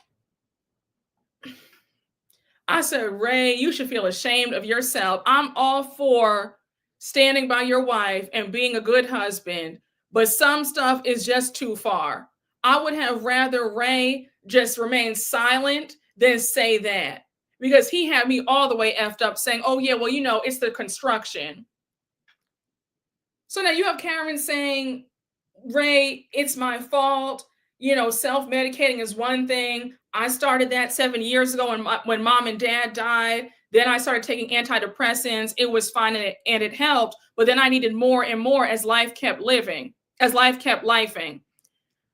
A: I said, Ray, you should feel ashamed of yourself. I'm all for standing by your wife and being a good husband, but some stuff is just too far. I would have rather Ray just remain silent than say that, because he had me all the way effed up saying, oh yeah, well, it's the construction. So now you have Karen saying, Ray, it's my fault. Self-medicating is one thing. I started that 7 years ago when mom and dad died. Then I started taking antidepressants. It was fine and it helped. But then I needed more and more as life kept lifing.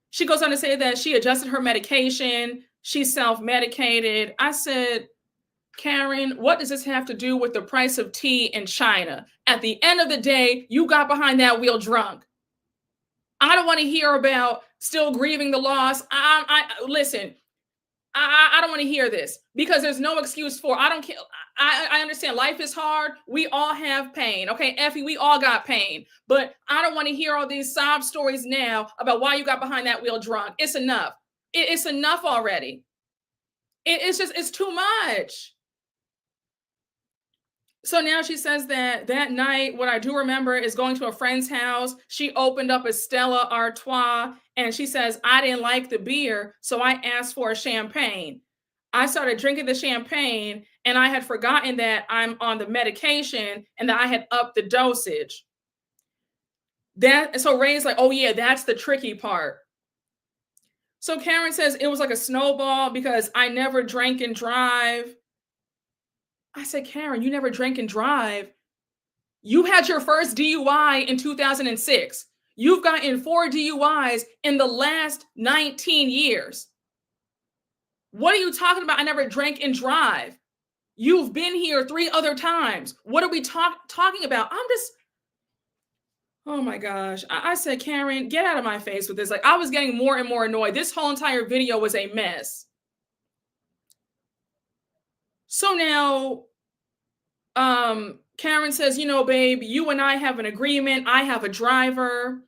A: She goes on to say that she adjusted her medication. She self-medicated. I said, Karen, what does this have to do with the price of tea in China? At the end of the day, you got behind that wheel drunk. I don't want to hear about still grieving the loss. Listen, I don't want to hear this because there's no excuse for I don't care. I understand life is hard. We all have pain. Okay, Effie, we all got pain. But I don't want to hear all these sob stories now about why you got behind that wheel drunk. It's enough. It's enough already. It's too much. So now she says that that night, what I do remember is going to a friend's house. She opened up a Stella Artois and she says, I didn't like the beer, so I asked for a champagne. I started drinking the champagne and I had forgotten that I'm on the medication and that I had upped the dosage. So Ray's like, oh yeah, that's the tricky part. So Karen says it was like a snowball because I never drank and drive. I said, Karen, you never drank and drive. You had your first DUI in 2006. You've gotten 4 DUIs in the last 19 years. What are you talking about? I never drank and drive. You've been here 3 other times. What are we talking about? Oh my gosh. I said, Karen, get out of my face with this. Like, I was getting more and more annoyed. This whole entire video was a mess. So now, Karen says, you know, babe, you and I have an agreement. I have a driver.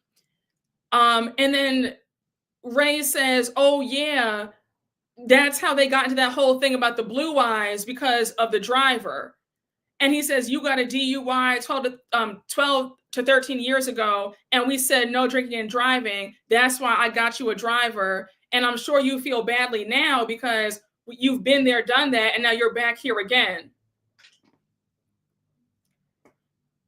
A: And then Ray says, oh yeah, that's how they got into that whole thing about the blue eyes because of the driver. And he says, you got a DUI 12 to 13 years ago. And we said, no drinking and driving. That's why I got you a driver. And I'm sure you feel badly now because you've been there, done that. And now you're back here again.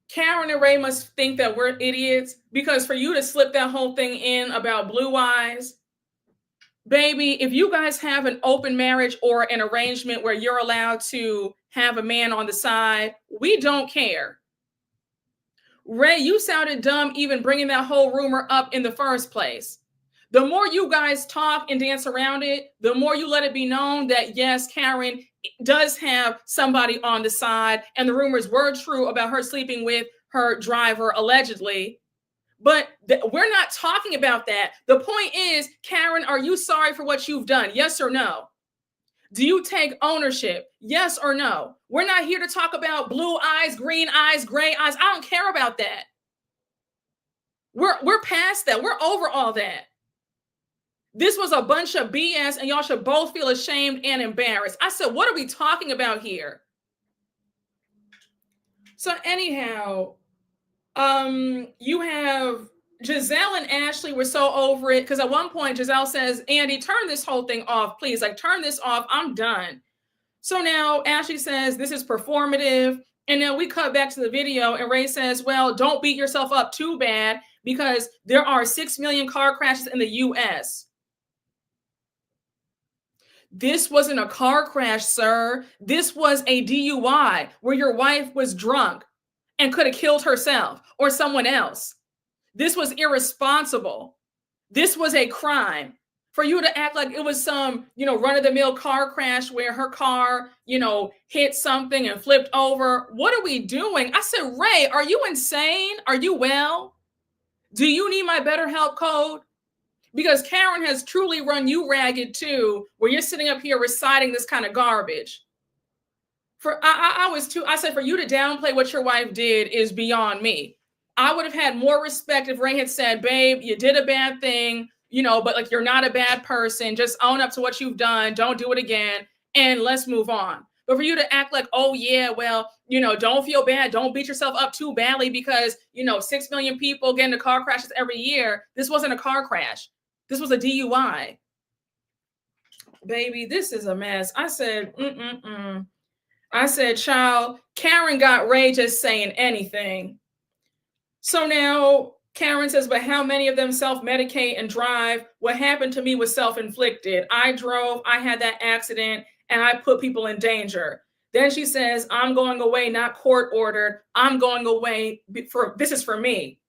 A: Karen and Ray must think that we're idiots because for you to slip that whole thing in about blue eyes, baby, if you guys have an open marriage or an arrangement where you're allowed to have a man on the side, we don't care. Ray, you sounded dumb even bringing that whole rumor up in the first place. The more you guys talk and dance around it, the more you let it be known that yes, Karen does have somebody on the side and the rumors were true about her sleeping with her driver allegedly. But we're not talking about that. The point is, Karen, are you sorry for what you've done? Yes or no? Do you take ownership? Yes or no? We're not here to talk about blue eyes, green eyes, gray eyes. I don't care about that. We're past that. We're over all that. This was a bunch of BS and y'all should both feel ashamed and embarrassed. I said, what are we talking about here? So anyhow, you have Giselle and Ashley were so over it because at one point Giselle says, Andy, turn this whole thing off, please. Like, turn this off. I'm done. So now Ashley says this is performative. And then we cut back to the video and Ray says, well, don't beat yourself up too bad because there are 6 million car crashes in the US. This wasn't a car crash, sir. This was a DUI where your wife was drunk and could have killed herself or someone else. This was irresponsible. This was a crime. For you to act like it was some, run-of-the-mill car crash where her car, hit something and flipped over. What are we doing? I said, Ray, are you insane? Are you well? Do you need my BetterHelp code? Because Karen has truly run you ragged too, where you're sitting up here reciting this kind of garbage. I said, for you to downplay what your wife did is beyond me. I would have had more respect if Ray had said, babe, you did a bad thing, but like, you're not a bad person. Just own up to what you've done. Don't do it again. And let's move on. But for you to act like, oh yeah, well, don't feel bad. Don't beat yourself up too badly because, 6 million people get into car crashes every year. This wasn't a car crash. This was a DUI. Baby, this is a mess. I said, I said, child, Karen got Ray just saying anything. So now Karen says, but how many of them self-medicate and drive? What happened to me was self-inflicted. I drove, I had that accident, and I put people in danger. Then she says, I'm going away, not court ordered. I'm going away this is for me.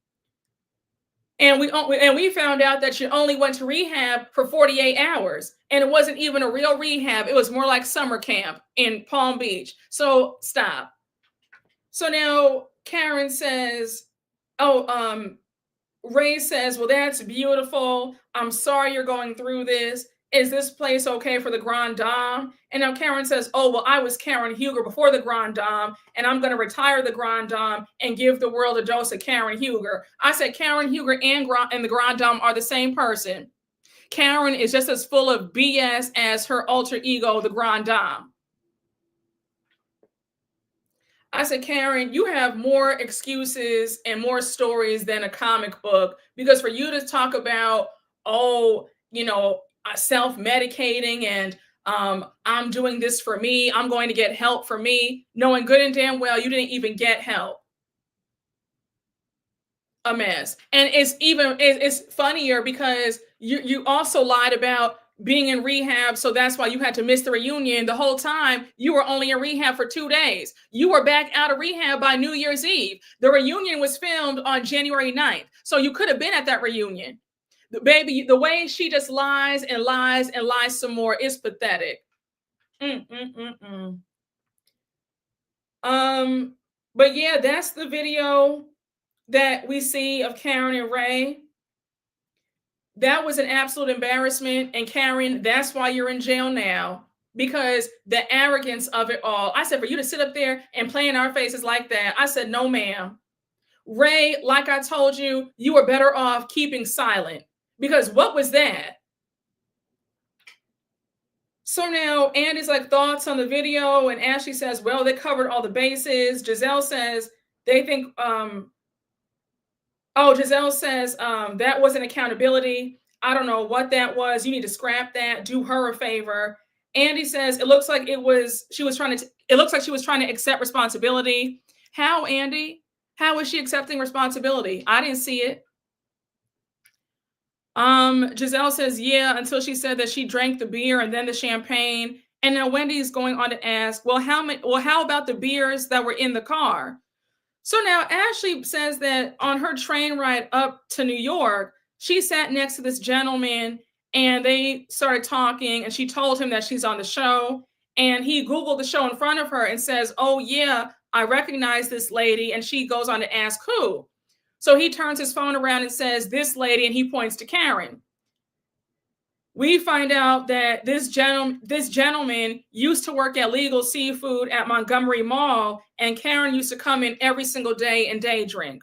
A: And we found out that she only went to rehab for 48 hours. And it wasn't even a real rehab. It was more like summer camp in Palm Beach. So stop. So now Karen says, Ray says, well, that's beautiful. I'm sorry you're going through this. Is this place okay for the Grand Dame? And now Karen says, oh, well, I was Karen Huger before the Grand Dame, and I'm going to retire the Grand Dame and give the world a dose of Karen Huger. I said Karen Huger and the Grand Dame are the same person. Karen is just as full of BS as her alter ego, the Grand Dame. I said, Karen, you have more excuses and more stories than a comic book, because for you to talk about, oh, self-medicating and I'm doing this for me, I'm going to get help for me, knowing good and damn well you didn't even get help. A mess. And it's funnier because you also lied about being in rehab, so that's why you had to miss the reunion. The whole time you were only in rehab for 2 days. You were back out of rehab by New Year's Eve. The reunion was filmed on January 9th, so you could have been at that reunion. Baby, the way she just lies and lies and lies some more is pathetic. But yeah, that's the video that we see of Karen and Ray. That was an absolute embarrassment. And Karen, that's why you're in jail now, because the arrogance of it all. I said, for you to sit up there and play in our faces like that, I said, no, ma'am. Ray, like I told you, you were better off keeping silent, because what was that? So now Andy's like, thoughts on the video, and Ashley says, well, they covered all the bases. Giselle says they think, Giselle says that wasn't accountability. I don't know what that was. You need to scrap that. Do her a favor. Andy says it looks like she was trying to accept responsibility. How, Andy? How is she accepting responsibility? I didn't see it. Giselle says, yeah, until she said that she drank the beer and then the champagne. And now Wendy's going on to ask, well, how about the beers that were in the car? So now Ashley says that on her train ride up to New York, she sat next to this gentleman and they started talking, and she told him that she's on the show, and he Googled the show in front of her and says, oh yeah, I recognize this lady. And she goes on to ask who. So he turns his phone around and says, this lady, and he points to Karen. We find out that this gentleman used to work at Legal Seafood at Montgomery Mall, and Karen used to come in every single day and day drink.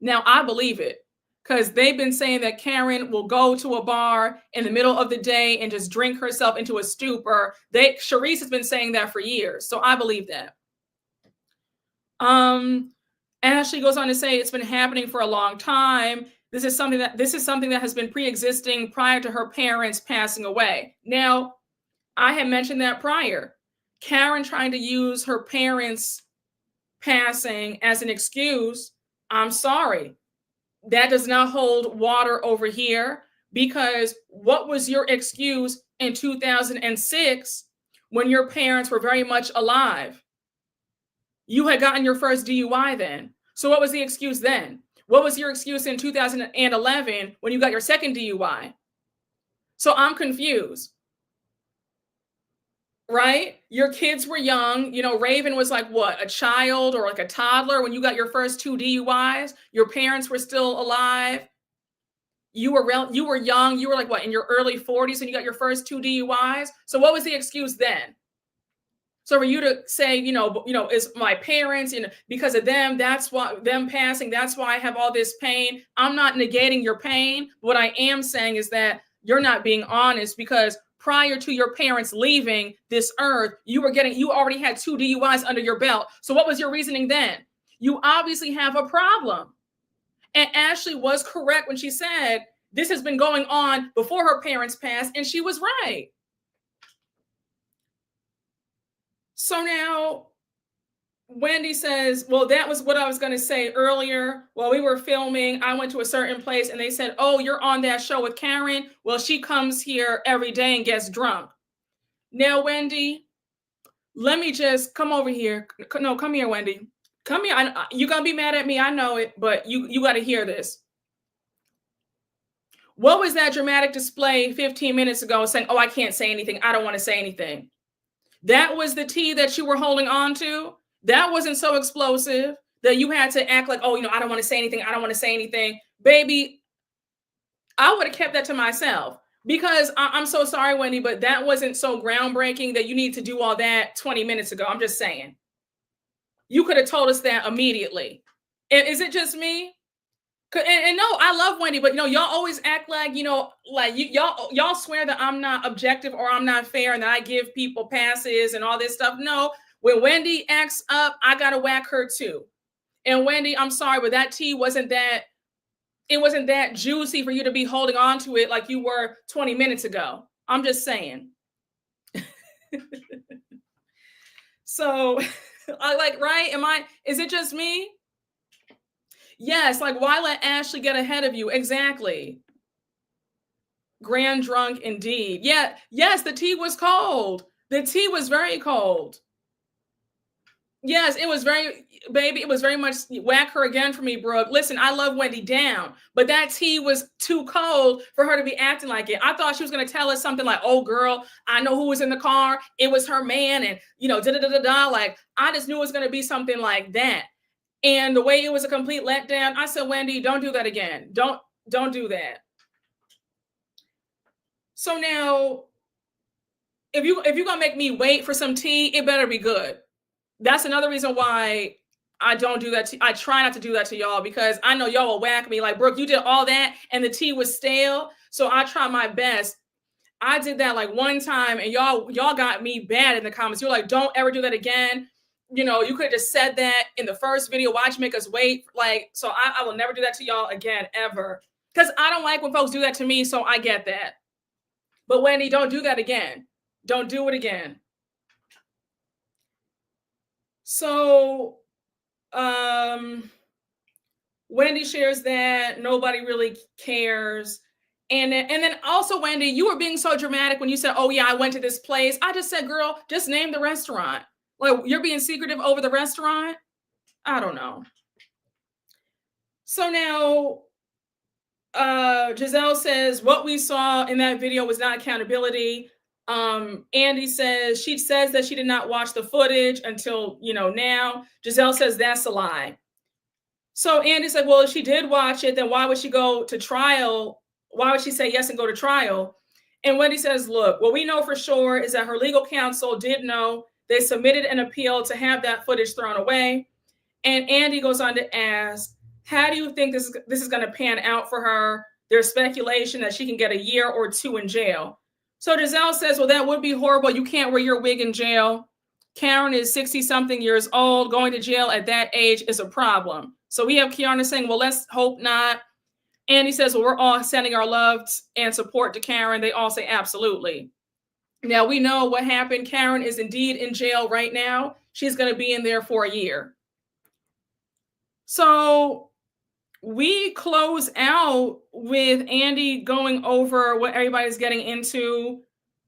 A: Now, I believe it, because they've been saying that Karen will go to a bar in the middle of the day and just drink herself into a stupor. Charisse has been saying that for years, so I believe that. Ashley goes on to say it's been happening for a long time. This is something that has been pre-existing prior to her parents passing away. Now, I had mentioned that prior. Karen trying to use her parents passing as an excuse. I'm sorry. That does not hold water over here, because what was your excuse in 2006 when your parents were very much alive? You had gotten your first DUI then. So what was the excuse then? What was your excuse in 2011 when you got your second DUI? So I'm confused, right? Your kids were young. Raven was like what, a child or like a toddler when you got your first 2 DUIs. Your parents were still alive. You were young. You were like what, in your early 40s when you got your first 2 DUIs. So what was the excuse then? So for you to say, it's my parents, because of them, that's why them passing, that's why I have all this pain. I'm not negating your pain. What I am saying is that you're not being honest, because prior to your parents leaving this earth, you already had 2 DUIs under your belt. So what was your reasoning then? You obviously have a problem. And Ashley was correct when she said this has been going on before her parents passed, and she was right. So now Wendy says, well, that was what I was going to say earlier. While we were filming, I went to a certain place and they said, oh, you're on that show with Karen. Well, she comes here every day and gets drunk. Now, Wendy, let me just come over here. No, come here, Wendy. Come here. You're going to be mad at me. I know it, but you got to hear this. What was that dramatic display 15 minutes ago saying, oh, I can't say anything. I don't want to say anything. That was the tea that you were holding on to. That wasn't so explosive that you had to act like, oh, I don't want to say anything. I don't want to say anything. Baby, I would have kept that to myself. Because I'm so sorry, Wendy, but that wasn't so groundbreaking that you need to do all that 20 minutes ago. I'm just saying. You could have told us that immediately. And is it just me? And no, I love Wendy, but y'all always act like, like y'all swear that I'm not objective or I'm not fair and that I give people passes and all this stuff. No, when Wendy acts up, I gotta whack her too. And Wendy, I'm sorry, but that tea wasn't that juicy for you to be holding on to it like you were 20 minutes ago. I'm just saying. So I like, right? Is it just me? Yes, like why let Ashley get ahead of you? Exactly. Grand drunk indeed. Yeah, yes, the tea was cold. The tea was very cold. Yes, it was baby, it was very much whack her again for me, Brooke. Listen, I love Wendy down, but that tea was too cold for her to be acting like it. I thought she was going to tell us something like, oh, girl, I know who was in the car. It was her man. And, da-da-da-da-da. Like, I just knew it was going to be something like that. And the way it was a complete letdown, I said, Wendy, don't do that again. Don't do that. So now, if you're gonna make me wait for some tea, it better be good. That's another reason why I don't do that. I try not to do that to y'all because I know y'all will whack me like, Brooke, you did all that and the tea was stale. So I try my best. I did that like one time and y'all got me bad in the comments. You're like, don't ever do that again. You could have just said that in the first video. Why'd you make us wait? Like, so I will never do that to y'all again, ever. Because I don't like when folks do that to me, so I get that. But Wendy, don't do that again. Don't do it again. So, Wendy shares that nobody really cares. And then also, Wendy, you were being so dramatic when you said, oh yeah, I went to this place. I just said, girl, just name the restaurant. Like, you're being secretive over the restaurant? I don't know. So now, Giselle says, what we saw in that video was not accountability. Andy says, she says that she did not watch the footage until, now. Giselle says that's a lie. So Andy said, well, if she did watch it, then why would she go to trial? Why would she say yes and go to trial? And Wendy says, look, what we know for sure is that her legal counsel did know. They submitted an appeal to have that footage thrown away. And Andy goes on to ask, how do you think this is going to pan out for her? There's speculation that she can get a year or 2 in jail. So Giselle says, well, that would be horrible. You can't wear your wig in jail. Karen is 60-something years old. Going to jail at that age is a problem. So we have Kiana saying, well, let's hope not. Andy says, well, we're all sending our love and support to Karen. They all say, absolutely. Now, we know what happened. Karen is indeed in jail right now. She's going to be in there for a year. So we close out with Andy going over what everybody's getting into.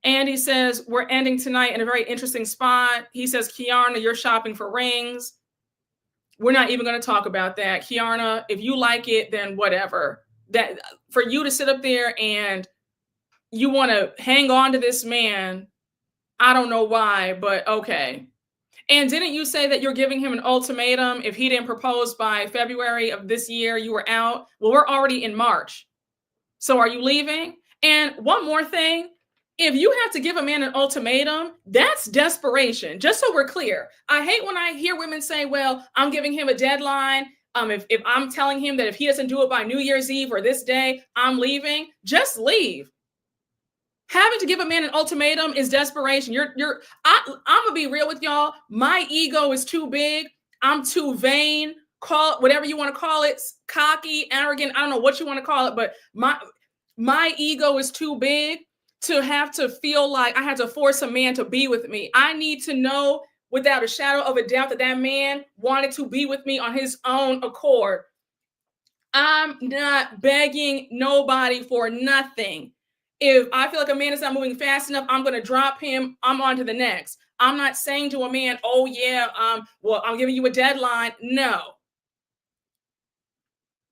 A: Andy says, we're ending tonight in a very interesting spot. He says, Kiana, you're shopping for rings. We're not even going to talk about that. Kiana, if you like it, then whatever. That for you to sit up there and you want to hang on to this man, I don't know why, but okay. And didn't you say that you're giving him an ultimatum? If he didn't propose by February of this year, you were out? Well, we're already in March. So are you leaving? And one more thing, if you have to give a man an ultimatum, that's desperation. Just so we're clear. I hate when I hear women say, well, I'm giving him a deadline. If I'm telling him that if he doesn't do it by New Year's Eve or this day, I'm leaving, just leave. Having to give a man an ultimatum is desperation. I'm gonna be real with y'all. My ego is too big. I'm too vain. Call it whatever you want to call it, cocky, arrogant. I don't know what you want to call it, but my ego is too big to have to feel like I had to force a man to be with me. I need to know without a shadow of a doubt that that man wanted to be with me on his own accord. I'm not begging nobody for nothing. If I feel like a man is not moving fast enough, I'm going to drop him. I'm on to the next. I'm not saying to a man, oh yeah, well, I'm giving you a deadline. No.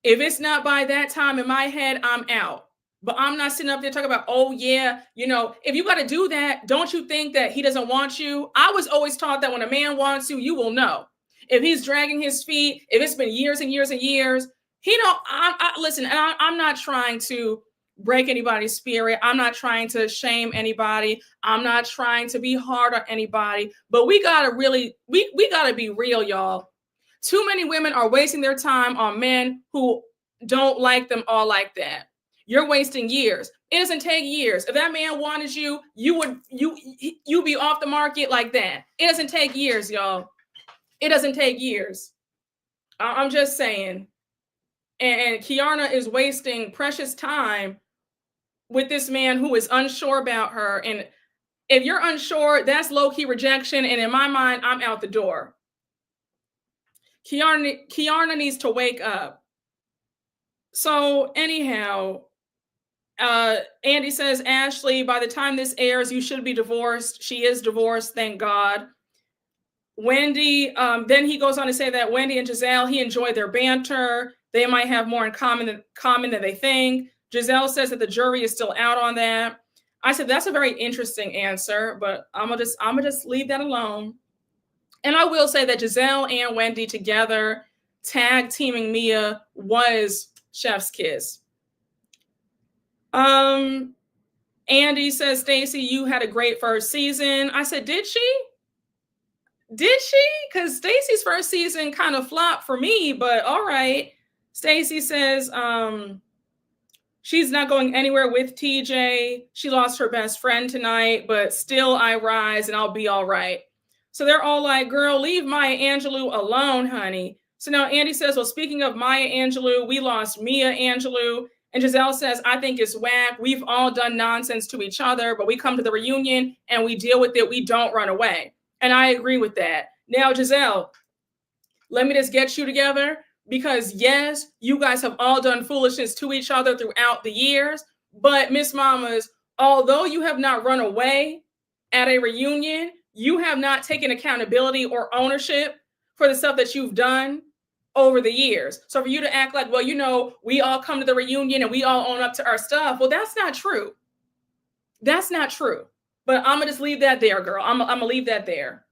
A: If it's not by that time in my head, I'm out. But I'm not sitting up there talking about, oh yeah, if you got to do that, don't you think that he doesn't want you? I was always taught that when a man wants you, you will know. If he's dragging his feet, if it's been years and years and years, listen, and I'm not trying to break anybody's spirit. I'm not trying to shame anybody. I'm not trying to be hard on anybody, but we gotta really, we gotta be real, y'all. Too many women are wasting their time on men who don't like them all like that. You're wasting years. It doesn't take years. If that man wanted you, you'd be off the market like that. It doesn't take years, y'all. It doesn't take years. I'm just saying. And Kiana is wasting precious time with this man who is unsure about her. And if you're unsure, that's low-key rejection. And in my mind, I'm out the door. Kiana needs to wake up. So anyhow, Andy says, Ashley, by the time this airs, you should be divorced. She is divorced, thank God. Wendy, then he goes on to say that Wendy and Giselle, he enjoyed their banter. They might have more in common than they think. Giselle says that the jury is still out on that. I said, that's a very interesting answer, but I'm gonna just leave that alone. And I will say that Giselle and Wendy together, tag teaming Mia, was chef's kiss. Andy says, Stacey, you had a great first season. I said, did she? Did she? Because Stacey's first season kind of flopped for me, but all right. Stacey says she's not going anywhere with TJ. She lost her best friend tonight, but still I rise and I'll be all right. So they're all like, girl, leave Maya Angelou alone, honey. So now Andy says, well, speaking of Maya Angelou, we lost Mia Angelou. And Giselle says, I think it's whack. We've all done nonsense to each other, but we come to the reunion and we deal with it. We don't run away. And I agree with that. Now, Giselle, let me just get you together, because yes, you guys have all done foolishness to each other throughout the years. But Miss Mamas, although you have not run away at a reunion, you have not taken accountability or ownership for the stuff that you've done over the years. So for you to act like, well, you know, we all come to the reunion and we all own up to our stuff. Well, that's not true. That's not true. But I'm going to just leave that there, girl. I'm going to leave that there.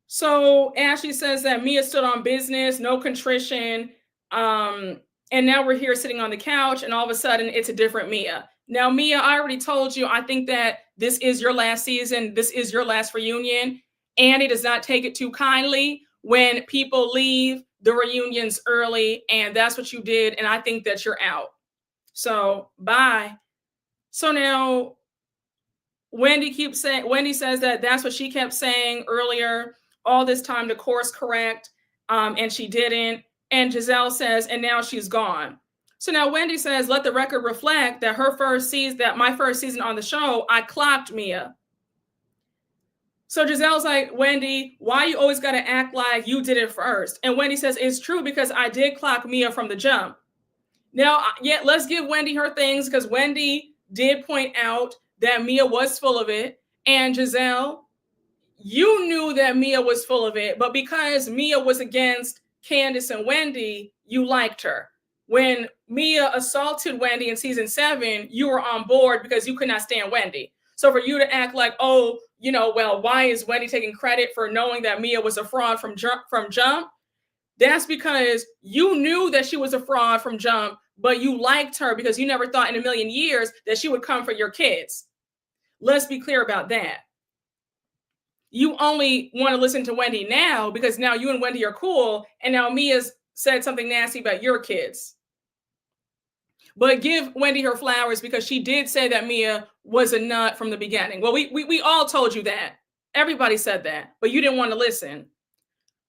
A: So Ashley says that Mia stood on business, no contrition. And now we're here sitting on the couch and all of a sudden it's a different Mia. Now, Mia, I already told you, I think that this is your last season. This is your last reunion. Andy does not take it too kindly when people leave the reunions early, and that's what you did. And I think that you're out. So bye. So now Wendy says that that's what she kept saying earlier, all this time to course correct, and she didn't. And Giselle says, and now she's gone. So now Wendy says, let the record reflect that my first season on the show, I clocked Mia. So Giselle's like, Wendy, why you always got to act like you did it first? And Wendy says, it's true because I did clock Mia from the jump. Now, yeah, let's give Wendy her things, because Wendy did point out that Mia was full of it. And Giselle, you knew that Mia was full of it, but because Mia was against Candace and Wendy, you liked her. When Mia assaulted Wendy in season 7, you were on board because you could not stand Wendy. So for you to act like, oh, you know, well, why is Wendy taking credit for knowing that Mia was a fraud from jump? That's because you knew that she was a fraud from jump, but you liked her because you never thought in a million years that she would come for your kids. Let's be clear about that. You only want to listen to Wendy now because now you and Wendy are cool, and now Mia's said something nasty about your kids. But give Wendy her flowers because she did say that Mia was a nut from the beginning. Well, we all told you that. Everybody said that, but you didn't want to listen.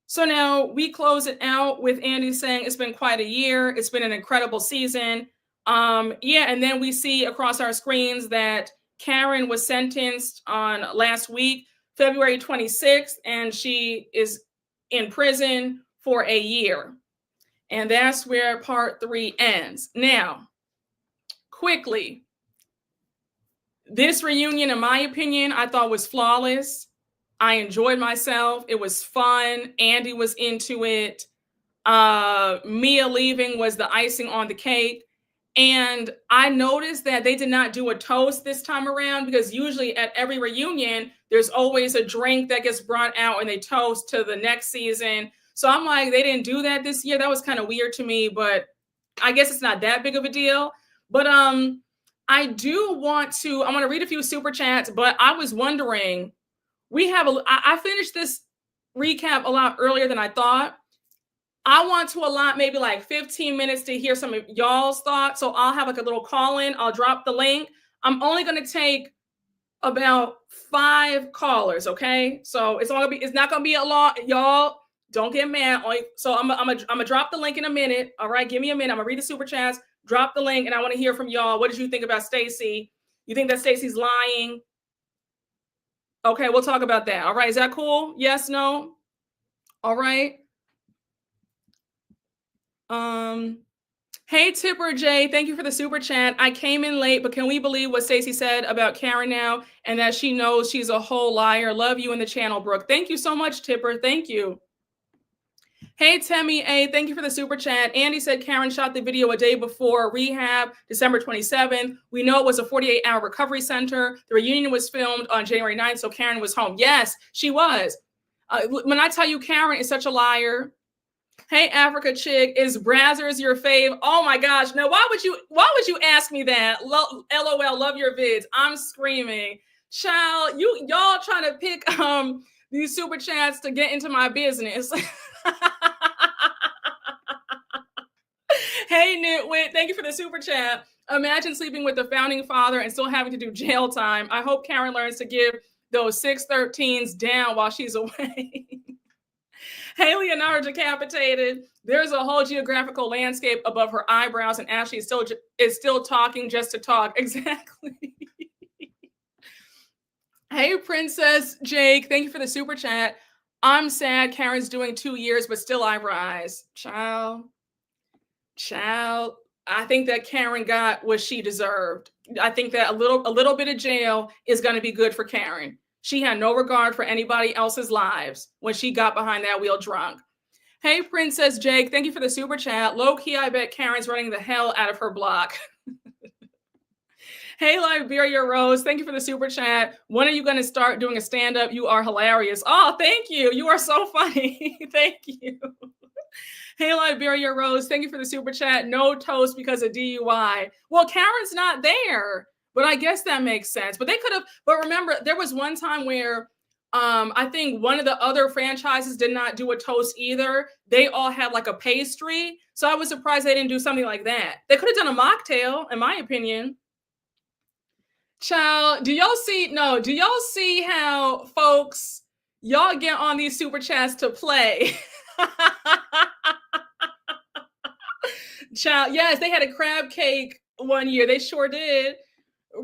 A: So now we close it out with Andy saying it's been quite a year. It's been an incredible season. And then we see across our screens that Karen was sentenced on last week, February 26th, and she is in prison for a year. And that's where part 3 ends. Now, quickly, this reunion, in my opinion, I thought was flawless. I enjoyed myself. It was fun. Andy was into it. Mia leaving was the icing on the cake. And I noticed that they did not do a toast this time around, because usually at every reunion, there's always a drink that gets brought out and they toast to the next season. So I'm like, they didn't do that this year. That was kind of weird to me, but I guess it's not that big of a deal. But I want to read a few super chats, but I was wondering, I finished this recap a lot earlier than I thought. I want to allot maybe like 15 minutes to hear some of y'all's thoughts. So I'll have like a little call in. I'll drop the link. I'm only going to take about 5 callers, okay? So it's not gonna be a lot, y'all. Don't get mad. So I'm gonna drop the link in a minute. All right, give me a minute. I'm gonna read the super chats, drop the link, and I want to hear from y'all. What did you think about Stacey? You think that Stacey's lying? Okay, we'll talk about that. All right, is that cool? Yes, no? All right. Hey, Tipper J, thank you for the super chat. I came in late, but can we believe what Stacey said about Karen now and that she knows she's a whole liar? Love you in the channel, Brooke. Thank you so much, Tipper. Thank you. Hey, Tammy A, thank you for the super chat. Andy said Karen shot the video a day before rehab, December 27th. We know it was a 48-hour recovery center. The reunion was filmed on January 9th, so Karen was home. Yes, she was. When I tell you Karen is such a liar. Hey, Africa chick, is Brazzers your fave? Oh my gosh! Now, why would you ask me that? LOL, love your vids. I'm screaming, child. Y'all trying to pick these super chats to get into my business. Hey, Nitwit, thank you for the super chat. Imagine sleeping with the founding father and still having to do jail time. I hope Karen learns to give those 613s down while she's away. Hey, Leonardo decapitated. There's a whole geographical landscape above her eyebrows, and Ashley is still talking just to talk. Exactly. Hey, Princess Jake. Thank you for the super chat. I'm sad Karen's doing 2 years, but still I rise. Child. I think that Karen got what she deserved. I think that a little bit of jail is going to be good for Karen. She had no regard for anybody else's lives when she got behind that wheel drunk. Hey, Princess Jake, thank you for the super chat. Low key, I bet Karen's running the hell out of her block. Hey, Liberia Rose, thank you for the super chat. When are you going to start doing a stand-up? You are hilarious. Oh, thank you. You are so funny. Thank you. Hey, Liberia Rose, thank you for the super chat. No toast because of DUI. Well, Karen's not there, but I guess that makes sense. But they could have, but remember, there was one time where I think one of the other franchises did not do a toast either. They all had like a pastry. So I was surprised they didn't do something like that. They could have done a mocktail, in my opinion. Child, do y'all see how folks, y'all get on these super chats to play? Child, yes, they had a crab cake one year. They sure did.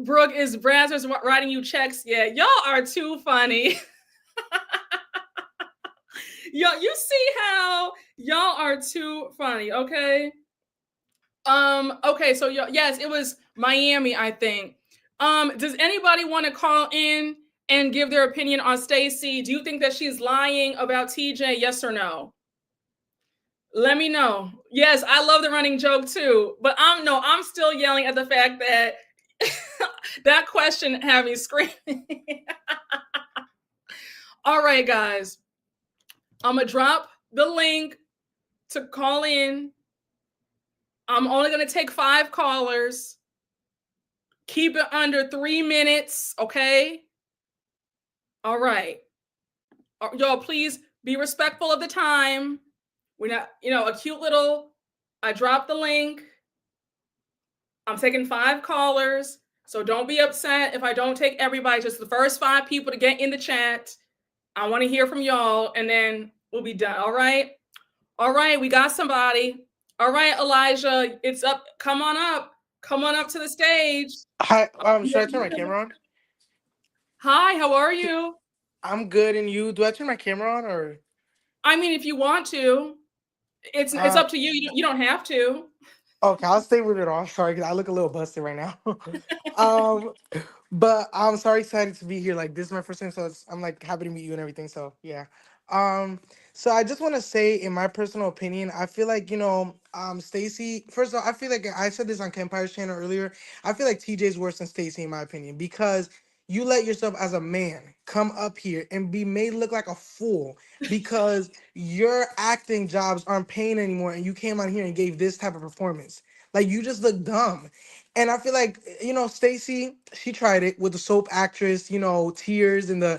A: Brooke, is Brazzers writing you checks yet? Y'all are too funny. Yo, you see how y'all are too funny, okay? Okay, so yes, it was Miami, I think. Does anybody want to call in and give their opinion on Stacey? Do you think that she's lying about TJ? Yes or no? Let me know. Yes, I love the running joke too, but I'm still yelling at the fact that that question had me screaming. All right, guys. I'm gonna drop the link to call in. I'm only gonna take 5 callers. Keep it under 3 minutes, okay? All right. Y'all, please be respectful of the time. We're not, a cute little, I dropped the link. I'm taking 5 callers. So don't be upset if I don't take everybody, just the first 5 people to get in the chat. I want to hear from y'all, and then we'll be done. All right. All right. We got somebody. All right, Elijah, it's up. Come on up. Come on up to the stage.
B: Hi. Should I turn my camera on?
A: Hi. How are you?
B: I'm good. And you? Do I turn my camera on or?
A: I mean, if you want to, it's up to you. You don't have to.
B: Okay, I'll stay with it off. Sorry, because I look a little busted right now. But I'm so excited to be here. Like, this is my first time, so I'm like happy to meet you and everything. So yeah. So I just want to say, in my personal opinion, I feel like Stacey. First of all, I feel like I said this on Kempire's channel earlier. I feel like TJ's worse than Stacey, in my opinion, because you let yourself as a man come up here and be made look like a fool because your acting jobs aren't paying anymore and you came on here and gave this type of performance. Like you just look dumb. And I feel like, Stacey, she tried it with the soap actress, tears and the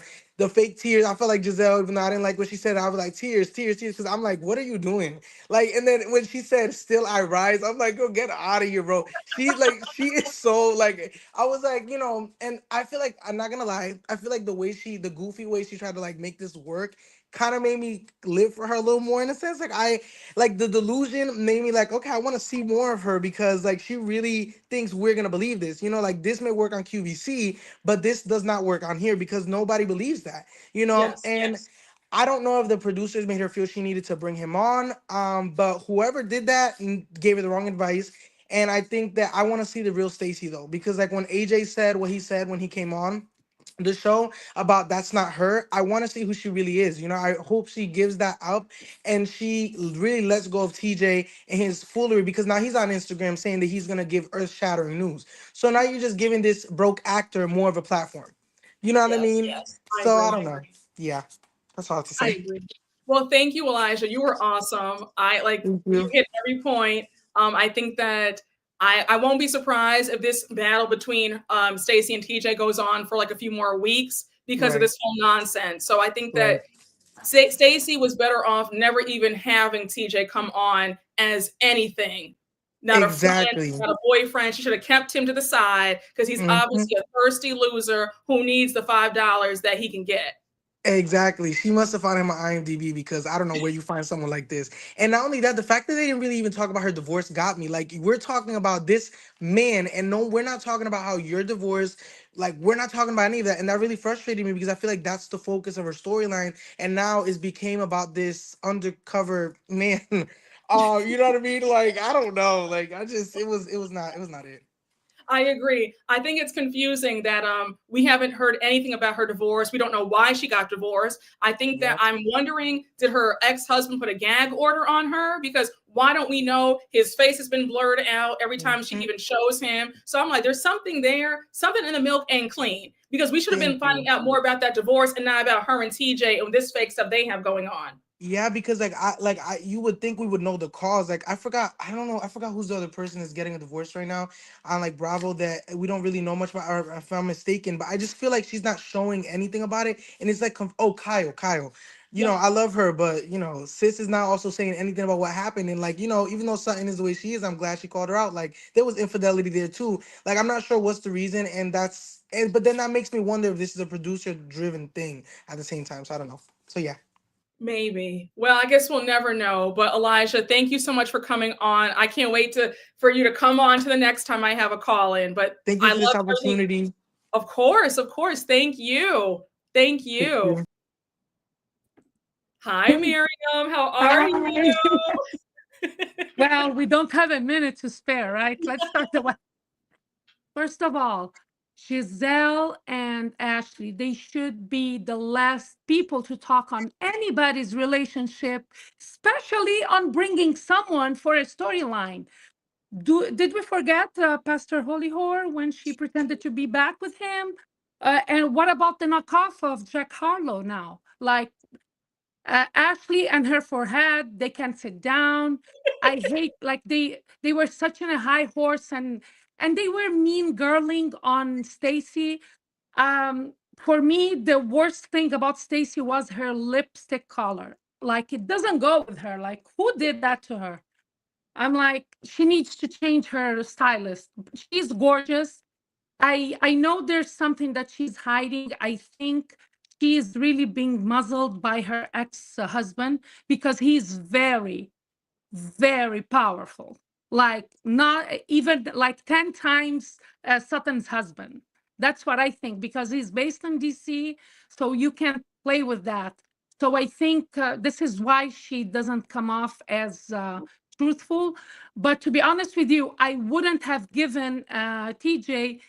B: fake tears. I felt like Giselle, even though I didn't like what she said, I was like, tears, tears, tears. Cause I'm like, what are you doing? Like, and then when she said, still I rise, I'm like, go get out of here, bro. She is so like, I was like, and I feel like, I'm not gonna lie, I feel like the goofy way she tried to like make this work kind of made me live for her a little more in a sense. Like the delusion made me like, okay, I want to see more of her because like she really thinks we're gonna believe this. Like this may work on QVC, but this does not work on here because nobody believes that.
A: Yes.
B: And I don't know if the producers made her feel she needed to bring him on. But whoever did that gave her the wrong advice. And I think that I want to see the real Stacey though, because like when AJ said what he said when he came on the show about that's not her, I want to see who she really is. I hope she gives that up and she really lets go of TJ and his foolery because now he's on Instagram saying that he's gonna give earth-shattering news. So now you're just giving this broke actor more of a platform. You know what I
A: Yes.
B: mean?
A: I
B: So I
A: agree.
B: don't know. Yeah, that's all I have to
A: I
B: say.
A: agree. Well, thank you, Elijah. You were awesome. I like
B: Thank
A: you
B: you.
A: hit every point. I think that I won't be surprised if this battle between Stacey and TJ goes on for like a few more weeks because of
B: Right,
A: this whole nonsense. So I think that
B: right.
A: Stacey was better off never even having TJ come on as anything. Not a friend,
B: Exactly.
A: not a boyfriend. She should have kept him to the side because he's
B: Mhm.
A: obviously a thirsty loser who needs the $5 that he can get.
B: Exactly. She must have found him on IMDb because I don't know where you find someone like this. And not only that, the fact that they didn't really even talk about her divorce got me. Like, we're talking about this man, and no, we're not talking about how you're divorced. Like, we're not talking about any of that. And that really frustrated me because I feel like that's the focus of her storyline. And now it became about this undercover man. You know what I mean? Like, I don't know. Like, it was not it.
A: I agree. I think it's confusing that we haven't heard anything about her divorce. We don't know why she got divorced. I think that
B: Yep.
A: I'm wondering, did her ex-husband put a gag order on her? Because why don't we know? His face has been blurred out every time she
B: Mhm.
A: even shows him. So I'm like, there's something there. Something in the milk ain't clean. Because we should have
B: Thank
A: been
B: you.
A: finding out more about that divorce and not about her and TJ and this fake stuff they have going on.
B: Yeah, because you would think we would know the cause. Like I forgot, I don't know, I forgot who's the other person that's getting a divorce right now on like Bravo that we don't really know much about, or if I'm mistaken. But I just feel like she's not showing anything about it, and it's like, oh, Kyle.
A: Yeah,
B: I love her, but sis is not also saying anything about what happened. And like, even though Sutton is the way she is, I'm glad she called her out. Like there was infidelity there too. Like I'm not sure what's the reason, but then that makes me wonder if this is a producer driven thing at the same time. So I don't know. So yeah.
A: maybe. Well, I guess we'll never know. But Elijah, thank you so much for coming on. I can't wait for you to come on to the next time I have a call in. But
B: Thank you
A: I
B: for
A: love
B: this
A: everything.
B: opportunity.
A: Of course, of course. Thank you. Thank
B: Thank
A: you.
B: you.
A: Hi, Miriam. How are
C: Hi.
A: you?
C: Well, we don't have a minute to spare, right? Let's start the way. First of all, Giselle and Ashley, they should be the last people to talk on anybody's relationship, especially on bringing someone for a storyline. Did we forget Pastor Holy Whore when she pretended to be back with him? And what about the knockoff of Jack Harlow now? Like, Ashley and her forehead, they can sit down. I hate like they were such in a high horse and they were mean girling on Stacy. For me, the worst thing about Stacy was her lipstick color. Like it doesn't go with her. Like who did that to her? I'm like, she needs to change her stylist. She's gorgeous. I know there's something that she's hiding. I think she's really being muzzled by her ex-husband because he's very, very powerful. Like not even like 10 times Sutton's husband. That's what I think because he's based in DC, so you can't play with that. So I think this is why she doesn't come off as truthful. But to be honest with you, I wouldn't have given TJ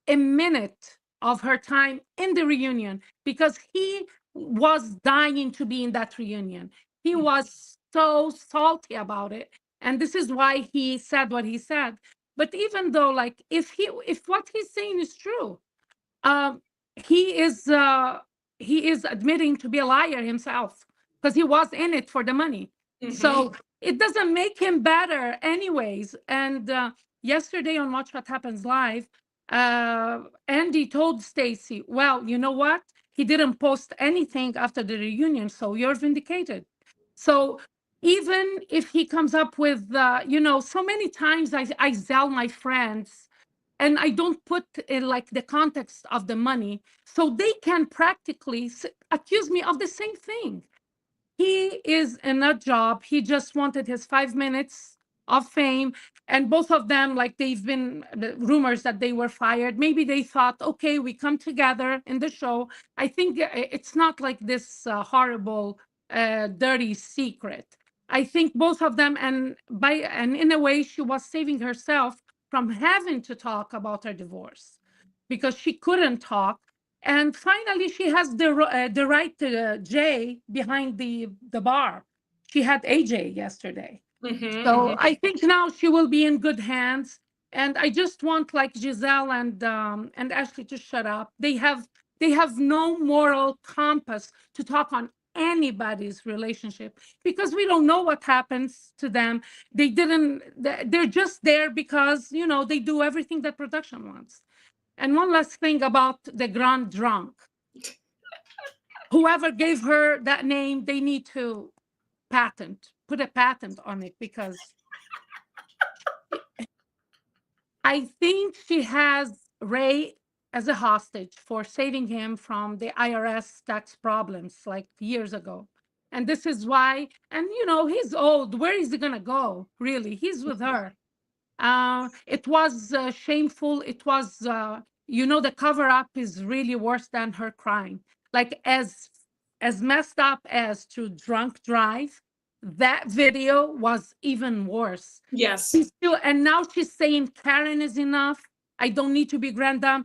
C: a minute of her time in the reunion because he was dying to be in that reunion. He was so salty about it. And this is why he said what he said. But even though, like, if what he's saying is true, um, he is uh, he is admitting to be a liar himself because he was in it for the money.
A: Mm-hmm.
C: So it doesn't make him better, anyways. And yesterday on Watch What Happens Live, Andy told Stacey, "Well, you know what? He didn't post anything after the reunion, so you're vindicated." So even if he comes up with, so many times I sell my friends and I don't put in like the context of the money, so they can practically accuse me of the same thing. He is in a job. He just wanted his 5 minutes of fame. And both of them, like they've been the rumors that they were fired. Maybe they thought, okay, we come together in the show. I think it's not like this horrible, dirty secret. I think both of them, and in a way, she was saving herself from having to talk about her divorce because she couldn't talk. And finally, she has the right to Jay behind the bar. She had AJ yesterday.
A: Mm-hmm. Mm-hmm.
C: So I think now she will be in good hands. And I just want like Giselle and Ashley to shut up. They have no moral compass to talk on anybody's relationship because we don't know what happens to them. They didn't. They're just there because they do everything that production wants. And one last thing about the Grand Drunk. Whoever gave her that name, they need to put a patent on it because I think she has Ray as a hostage for saving him from the IRS tax problems like years ago. And this is why, and he's old. Where is he going to go? Really? He's with her. It was shameful. It was, the cover up is really worse than her crime. Like as messed up as to drunk drive, that video was even worse.
A: Yes.
C: She's still, and now she's saying Karen is enough. I don't need to be grand dame.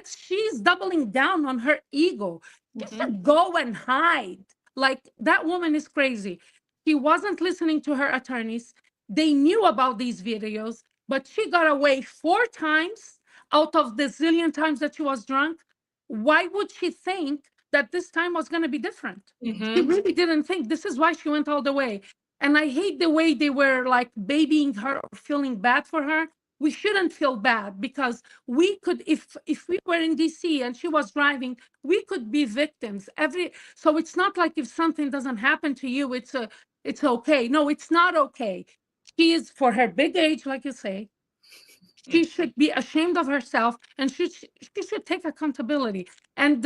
C: She's doubling down on her ego. She
A: Mm-hmm.
C: should go and hide. Like that woman is crazy. She wasn't listening to her attorneys. They knew about these videos, but she got away 4 times out of the zillion times that she was drunk. Why would she think that this time was going to be different? She
A: Mm-hmm.
C: really didn't think. This is why she went all the way. And I hate the way they were like babying her or feeling bad for her. We shouldn't feel bad because we could, if we were in DC and she was driving, we could be victims. So it's not like if something doesn't happen to you, it's okay. No, it's not okay. She is, for her big age, like you say, she should be ashamed of herself and she should take accountability. And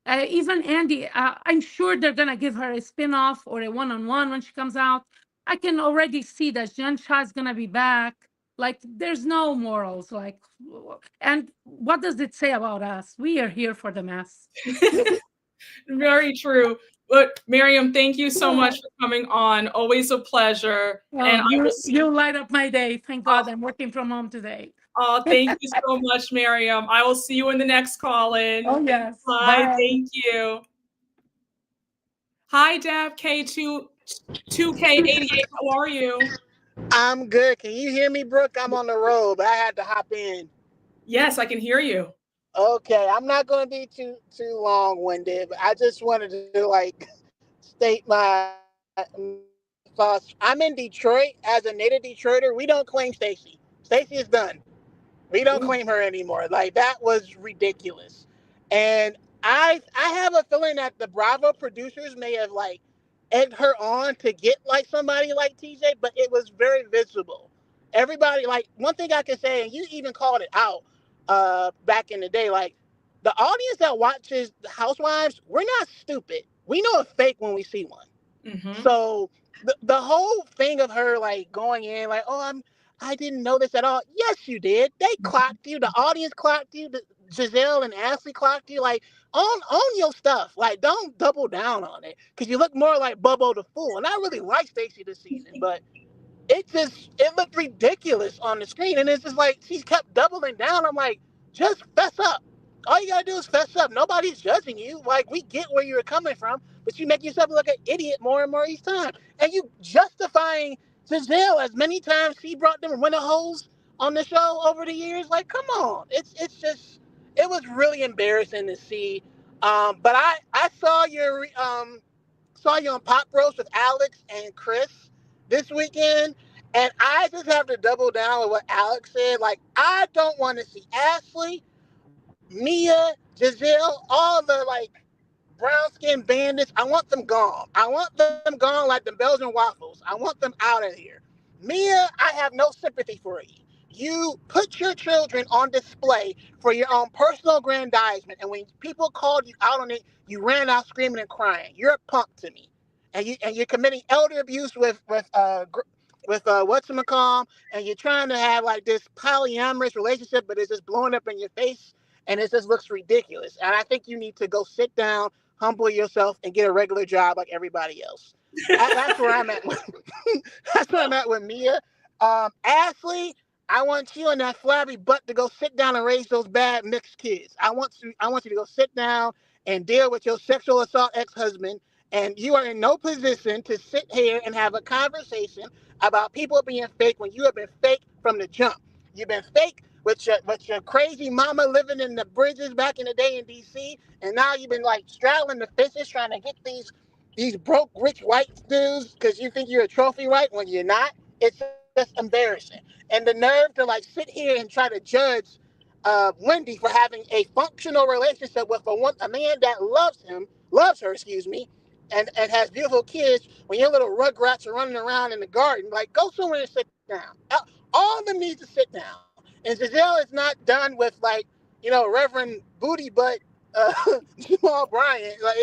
C: even Andy, I'm sure they're going to give her a spin-off or a one-on-one when she comes out. I can already see that Jen Shah is going to be back. Like there's no morals. And what does it say about us? We are here for the mess.
A: Very true. But Miriam, thank you so
C: Yeah.
A: much for coming on. Always a pleasure. And
C: Well,
A: I will
C: you
A: see.
C: light up my day. Thank God I'm working from home today.
A: Thank you so much, Miriam. I will see you in the next call in.
C: Oh yes.
A: Bye.
C: Bye.
A: Thank you. Hi, Dab K2 2K88. How are you?
D: I'm good. Can you hear me, Brooke? I'm on the road, but I had to hop in.
A: Yes, I can hear you.
D: Okay, I'm not going to be too long-winded, but I just wanted to state my thoughts. I'm in Detroit. As a native Detroiter, we don't claim Stacey. Stacey is done. We don't claim her anymore. Like that was ridiculous. And I have a feeling that the Bravo producers may have egged her on to get like somebody like TJ, but it was very visible. Everybody, like, one thing I can say, and you even called it out back in the day, like, the audience that watches Housewives, we're not stupid. We know a fake when we see one.
A: Mm-hmm.
D: So the whole thing of her like going in like, oh, I didn't know this at all. Yes, you did. They clocked you. The audience clocked you. Giselle and Ashley clocked you. Like, own your stuff. Like, don't double down on it because you look more like Bubbo the Fool. And I really like Stacey this season, but it looked ridiculous on the screen, and it's just like she kept doubling down. I'm like, just fess up. All you gotta do is fess up. Nobody's judging you. Like, we get where you're coming from, but you make yourself look like an idiot more and more each time. And you justifying Giselle as many times she brought them winter hoes on the show over the years. Like, come on. it was really embarrassing to see. But I saw you on Pop Roast with Alex and Chris this weekend, and I just have to double down with what Alex said. Like, I don't want to see Ashley, Mia, Giselle, all the like brown skinned bandits. I want them gone. I want them gone like the Belgian waffles. I want them out of here. Mia, I have no sympathy for you. You put your children on display for your own personal aggrandizement, and when people called you out on it, you ran out screaming and crying. You're a punk to me, and you're committing elder abuse with whatchamacallit, and you're trying to have like this polyamorous relationship, but it's just blowing up in your face, and it just looks ridiculous. And I think you need to go sit down, humble yourself, and get a regular job like everybody else. That's where I'm at. That's where I'm at with Mia. Ashley, I want you and that flabby butt to go sit down and raise those bad mixed kids. I want you to go sit down and deal with your sexual assault ex-husband. And you are in no position to sit here and have a conversation about people being fake when you have been fake from the jump. You've been fake with your crazy mama living in the bridges back in the day in DC, and now you've been like straddling the fences trying to get these broke rich white dudes because you think you're a trophy wife when you're not. It's just embarrassing. And the nerve to like sit here and try to judge Wendy for having a functional relationship with a man that loves her, excuse me, and has beautiful kids when your little rugrats are running around in the garden. Like, go somewhere and sit down. All of them need to sit down. And Giselle is not done with like, Reverend Booty Butt Jamal Bryant. Like,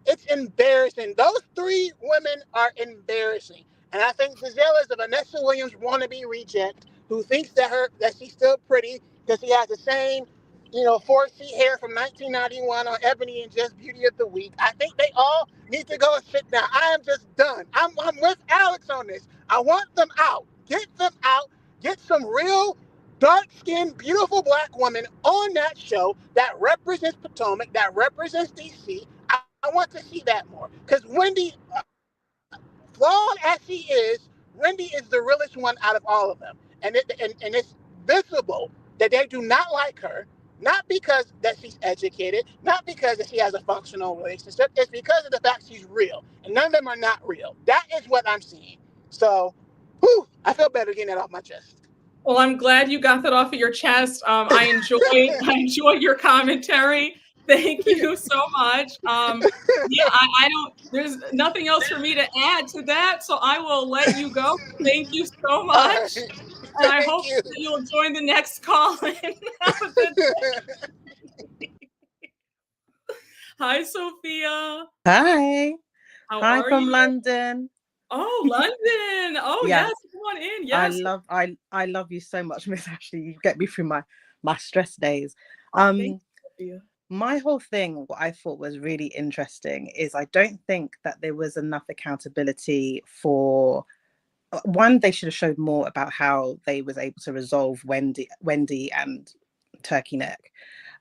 D: it's embarrassing. Those three women are embarrassing. And I think Giselle is a Vanessa Williams wannabe reject who thinks that she's still pretty because she has the same, 4C hair from 1991 on Ebony and Just Beauty of the Week. I think they all need to go and sit down. I am just done. I'm with Alex on this. I want them out. Get them out. Get some real dark-skinned, beautiful black woman on that show that represents Potomac, that represents DC. I want to see that more. Because Wendy, flawed as she is, Wendy is the realest one out of all of them. And it's visible that they do not like her, not because that she's educated, not because that she has a functional relationship. It's because of the fact she's real. And none of them are not real. That is what I'm seeing. So, I feel better getting that off my chest.
A: Well, I'm glad you got that off of your chest. I enjoy your commentary. Thank you so much. Yeah, I don't. There's nothing else for me to add to that, so I will let you go. Thank you so much, and I hope that you'll join the next call. And have a good day. Hi, Sophia.
E: Hi.
A: How
E: Hi
A: are
E: from
A: you?
E: London.
A: Oh, London. Oh,
E: Yeah.
A: yes. Come on in. Yes.
E: I love you so much, Miss Ashley. You get me through my stress days.
A: Thank you, Sophia.
E: My whole thing, what I thought was really interesting is I don't think that there was enough accountability for one. They should have showed more about how they was able to resolve Wendy and Turkey Neck.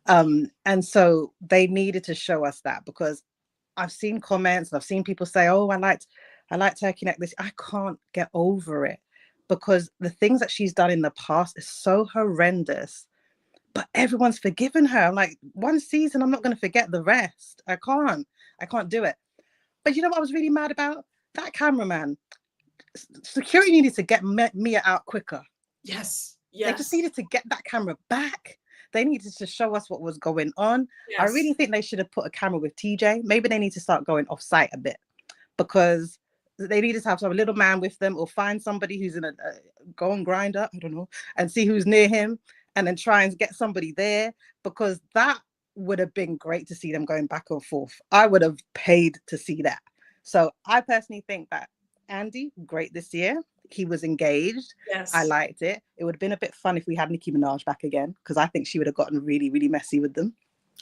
E: And so they needed to show us that, because I've seen comments and I've seen people say, oh, I liked Turkey Neck. I can't get over it, because the things that she's done in the past is so horrendous, but everyone's forgiven her. I'm like, one season, I'm not going to forget the rest. I can't do it. But you know what I was really mad about? That cameraman. Security needed to get Mia out quicker.
A: Yes.
E: They just needed to get that camera back. They needed to show us what was going on. Yes. I really think they should have put a camera with TJ. Maybe they need to start going off site a bit, because they need to have some little man with them, or find somebody who's in go on Grindr, I don't know, and see who's near him, and then try and get somebody there, because that would have been great to see them going back and forth. I would have paid to see that. So I personally think that Andy, great this year. He was engaged.
A: Yes.
E: I liked it. It would have been a bit fun if we had Nicki Minaj back again, because I think she would have gotten really, really messy with them.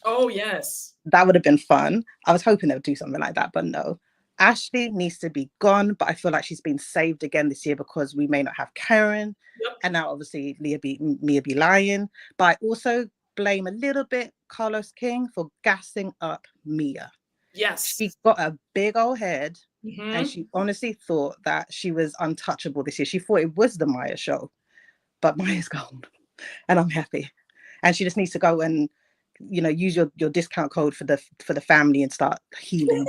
A: Oh, yes.
E: That would have been fun. I was hoping they would do something like that, but no. Ashley needs to be gone, but I feel like she's been saved again this year because we may not have Karen. Yep. And now obviously Mia be lying. But I also blame a little bit Carlos King for gassing up Mia.
A: Yes.
E: She got a big old head. Mm-hmm. And she honestly thought that she was untouchable this year. She thought it was the Maya show, but Maya's gone, and I'm happy. And she just needs to go and use your discount code for the family and start healing.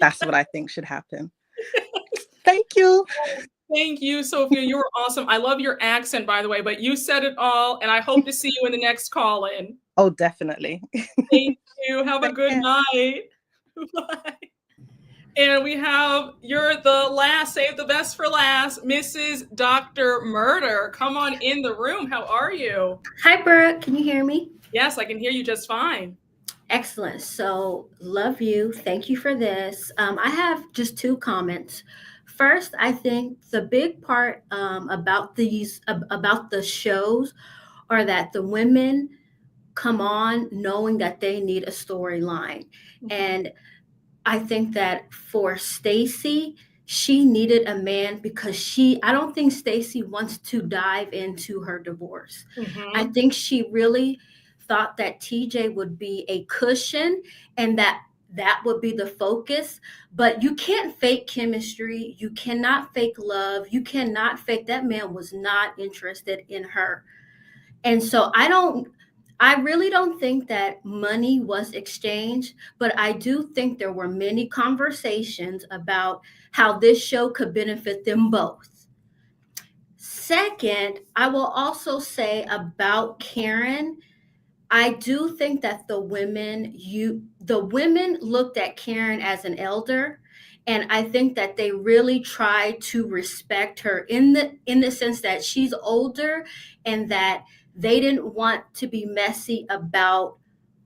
E: That's what I think should happen. Thank you.
A: Thank you, Sophia. You were awesome. I love your accent, by the way, but you said it all, and I hope to see you in the next call-in.
E: Oh, definitely.
A: Thank you. Have a good night. Bye. And we have, you're the last, save the best for last, Mrs. Dr. Murder. Come on in the room. How are you?
F: Hi, Brooke. Can you hear me?
A: Yes, I can hear you just fine.
F: Excellent. So, love you. Thank you for this. I have just 2 comments. First, I think the big part about the shows are that the women come on knowing that they need a storyline. And I think that for Stacey, she needed a man because I don't think Stacey wants to dive into her divorce. I think she really thought that TJ would be a cushion and that would be the focus. But you can't fake chemistry. You cannot fake love. You cannot fake that man was not interested in her. And so I really don't think that money was exchanged, but I do think there were many conversations about how this show could benefit them both. Second, I will also say about Karen, I do think that the women looked at Karen as an elder, and I think that they really tried to respect her in the sense that she's older and that they didn't want to be messy about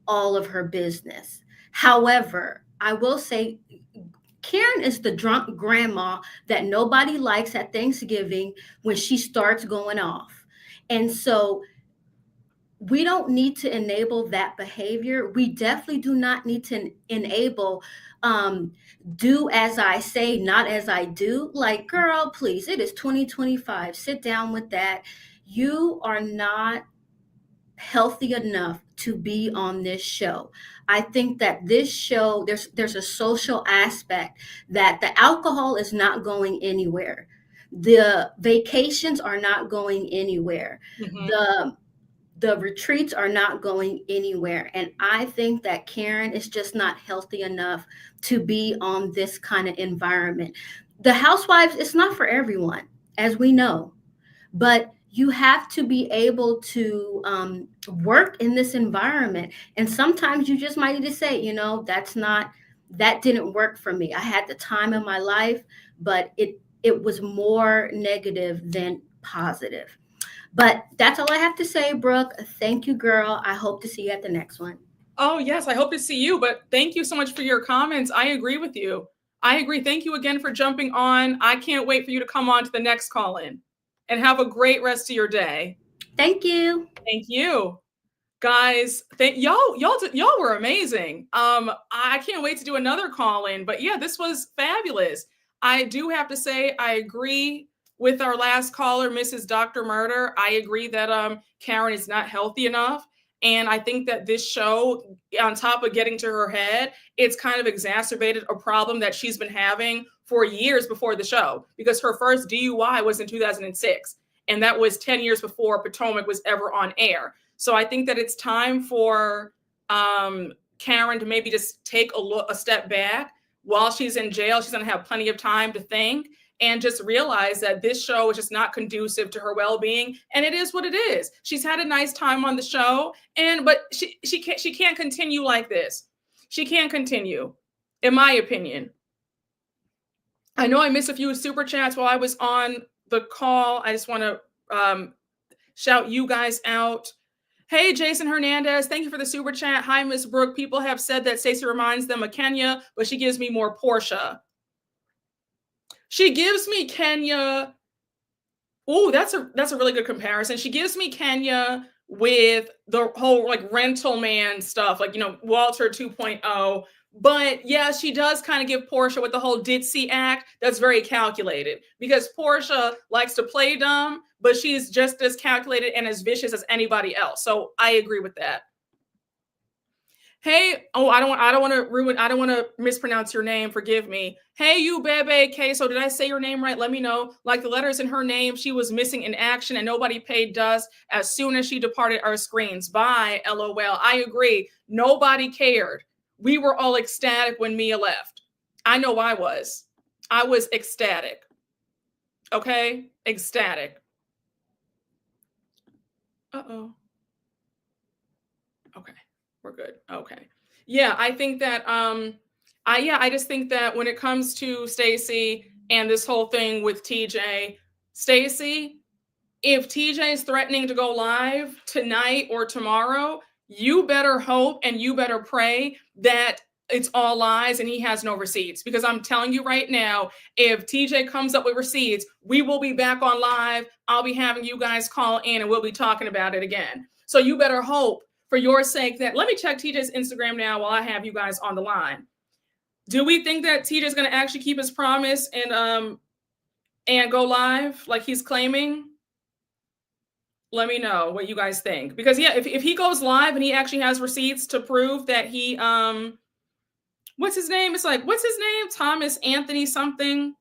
F: all of her business. However, I will say Karen is the drunk grandma that nobody likes at Thanksgiving when she starts going off. And so we don't need to enable that behavior. We definitely do not need to enable do as I say, not as I do. Like, girl, please, it is 2025. Sit down with that. You are not healthy enough to be on this show. I think that this show, there's a social aspect that the alcohol is not going anywhere. The vacations are not going anywhere. The retreats are not going anywhere. And I think that Karen is just not healthy enough to be on this kind of environment. The Housewives, it's not for everyone, as we know, but you have to be able to work in this environment. And sometimes you just might need to say, that didn't work for me. I had the time in my life, but it was more negative than positive. But that's all I have to say, Brooke. Thank you, girl. I hope to see you at the next one.
A: Oh, yes, I hope to see you. But thank you so much for your comments. I agree with you. I agree. Thank you again for jumping on. I can't wait for you to come on to the next call-in. And have a great rest of your day.
F: Thank you.
A: Thank you. Guys, y'all were amazing. I can't wait to do another call-in. But yeah, this was fabulous. I do have to say, I agree with our last caller, Mrs. Dr. Murder. I agree that Karen is not healthy enough. And I think that this show, on top of getting to her head, it's kind of exacerbated a problem that she's been having for years before the show, because her first DUI was in 2006. And that was 10 years before Potomac was ever on air. So I think that it's time for Karen to maybe just take a step back. While she's in jail, she's going to have plenty of time to think and just realize that this show is just not conducive to her well-being. And it is what it is. She's had a nice time on the show, but she can't continue like this. She can't continue, in my opinion. I know I missed a few super chats while I was on the call. I just want to shout you guys out. Hey, Jason Hernandez, thank you for the super chat. Hi, Miss Brooke. People have said that Stacey reminds them of Kenya, but she gives me more Portia. She gives me Kenya. Oh, that's a really good comparison. She gives me Kenya with the whole rental man stuff, Walter 2.0. But yeah, she does kind of give Portia with the whole ditzy act. That's very calculated, because Portia likes to play dumb, but she's just as calculated and as vicious as anybody else. So I agree with that. Hey, oh, I don't want to mispronounce your name. Forgive me. Hey, you Bebe Queso. Did I say your name right? Let me know. Like the letters in her name, she was missing in action and nobody paid dust as soon as she departed our screens. Bye, LOL. I agree. Nobody cared. We were all ecstatic when Mia left. I know I was. I was ecstatic. Okay? Ecstatic. Uh-oh. Okay. We're good. Okay. Yeah, I think that I just think that when it comes to Stacey and this whole thing with TJ, Stacey, if TJ is threatening to go live tonight or tomorrow, you better hope and you better pray that it's all lies and he has no receipts. Because I'm telling you right now, if TJ comes up with receipts, we will be back on live. I'll be having you guys call in and we'll be talking about it again. So you better hope for your sake that, let me check TJ's Instagram now while I have you guys on the line. Do we think that TJ is going to actually keep his promise and go live like he's claiming? Let me know what you guys think. Because yeah, if he goes live and he actually has receipts to prove that he what's his name? It's like, what's his name? Thomas Anthony something.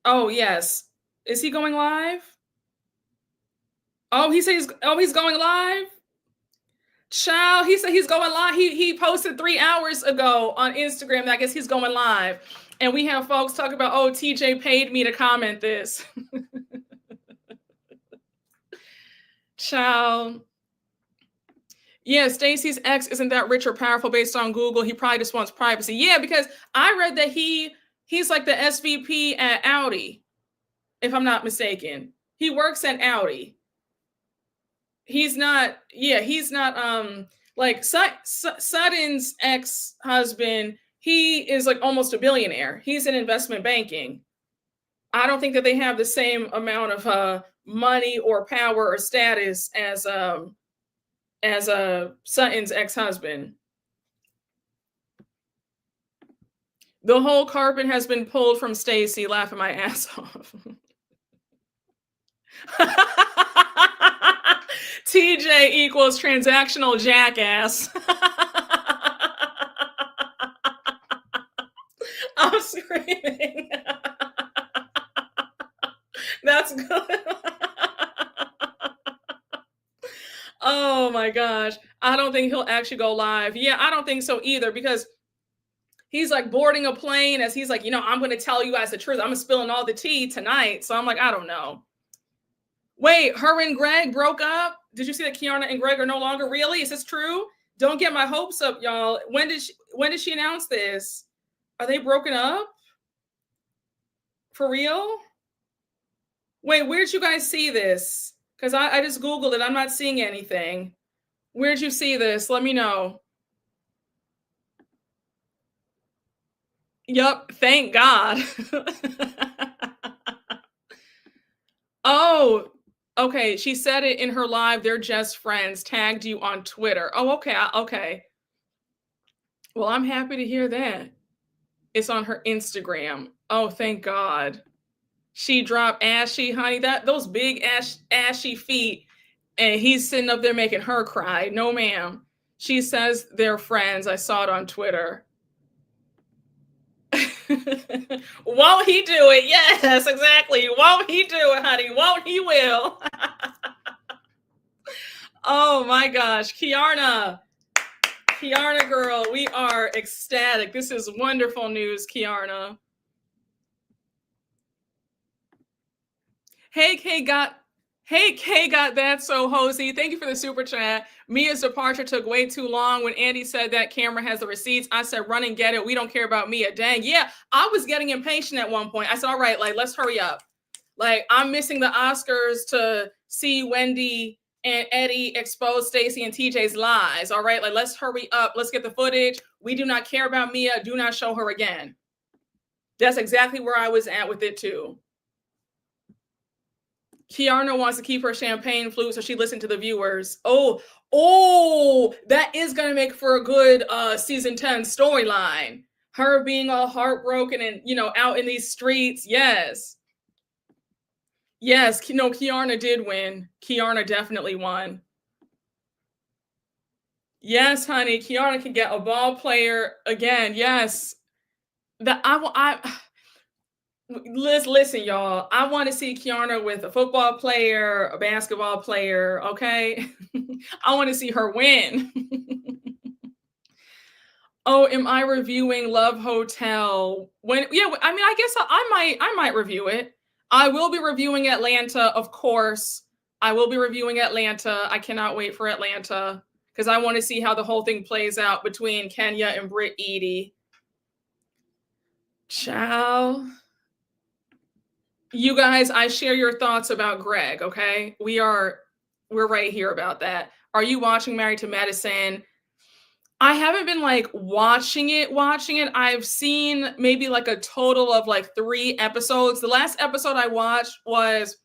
A: Oh, yes. Is he going live? Oh, he's going live? Child, he said he's going live. He posted 3 hours ago on Instagram that I guess he's going live. And we have folks talk about, oh, TJ paid me to comment this. Child. Yeah, Stacey's ex isn't that rich or powerful based on Google. He probably just wants privacy. Yeah, because I read that he's like the SVP at Audi, if I'm not mistaken. He works at Audi. He's not like Sutton's ex-husband. He is like almost a billionaire. He's in investment banking. I don't think that they have the same amount of money or power or status as Sutton's ex-husband. The whole carpet has been pulled from Stacey, laughing my ass off. TJ equals transactional jackass. I'm screaming. That's good. Oh my gosh. I don't think he'll actually go live. Yeah, I don't think so either, because he's like boarding a plane as he's like, I'm going to tell you guys the truth. I'm spilling all the tea tonight. So I'm like, I don't know. Wait, her and Greg broke up? Did you see that Kiana and Greg are no longer? Really? Is this true? Don't get my hopes up, y'all. When did she announce this? Are they broken up? For real? Wait, where'd you guys see this? Because I just Googled it. I'm not seeing anything. Where'd you see this? Let me know. Yup, thank God. Oh, okay. She said it in her live. They're just friends. Tagged you on Twitter. Oh, okay. Okay. Well, I'm happy to hear that. It's on her Instagram. Oh, thank God. She dropped ashy, honey. Those big ashy feet. And he's sitting up there making her cry. No, ma'am. She says they're friends. I saw it on Twitter. Won't he do it? Yes, exactly. Won't he do it, honey? Won't he will? Oh my gosh. Kiana girl, we are ecstatic. This is wonderful news, Kiana. Hey, Kay got that so hosey. Thank you for the super chat. Mia's departure took way too long. When Andy said that camera has the receipts, I said, run and get it. We don't care about Mia. Dang. Yeah, I was getting impatient at one point. I said, all right, like, let's hurry up. Like, I'm missing the Oscars to see Wendy and Eddie expose Stacey and TJ's lies. All right, like, let's hurry up. Let's get the footage. We do not care about Mia. Do not show her again. That's exactly where I was at with it too. Kiana wants to keep her champagne flute so she listened to the viewers. Oh, that is going to make for a good season 10 storyline. Her being all heartbroken and, out in these streets. Yes. Yes, Kiana did win. Kiana definitely won. Yes, honey. Kiana can get a ball player again. Yes. Listen, y'all. I want to see Kiana with a football player, a basketball player. Okay. I want to see her win. Oh, am I reviewing Love Hotel? When yeah, I mean, I guess I might review it. I will be reviewing Atlanta, of course. I will be reviewing Atlanta. I cannot wait for Atlanta because I want to see how the whole thing plays out between Kenya and Britt Edie. Ciao. You guys, I share your thoughts about Greg, okay? We're right here about that. Are you watching Married to Medicine? I haven't been like watching it. I've seen maybe like a total of like 3 episodes. The last episode I watched was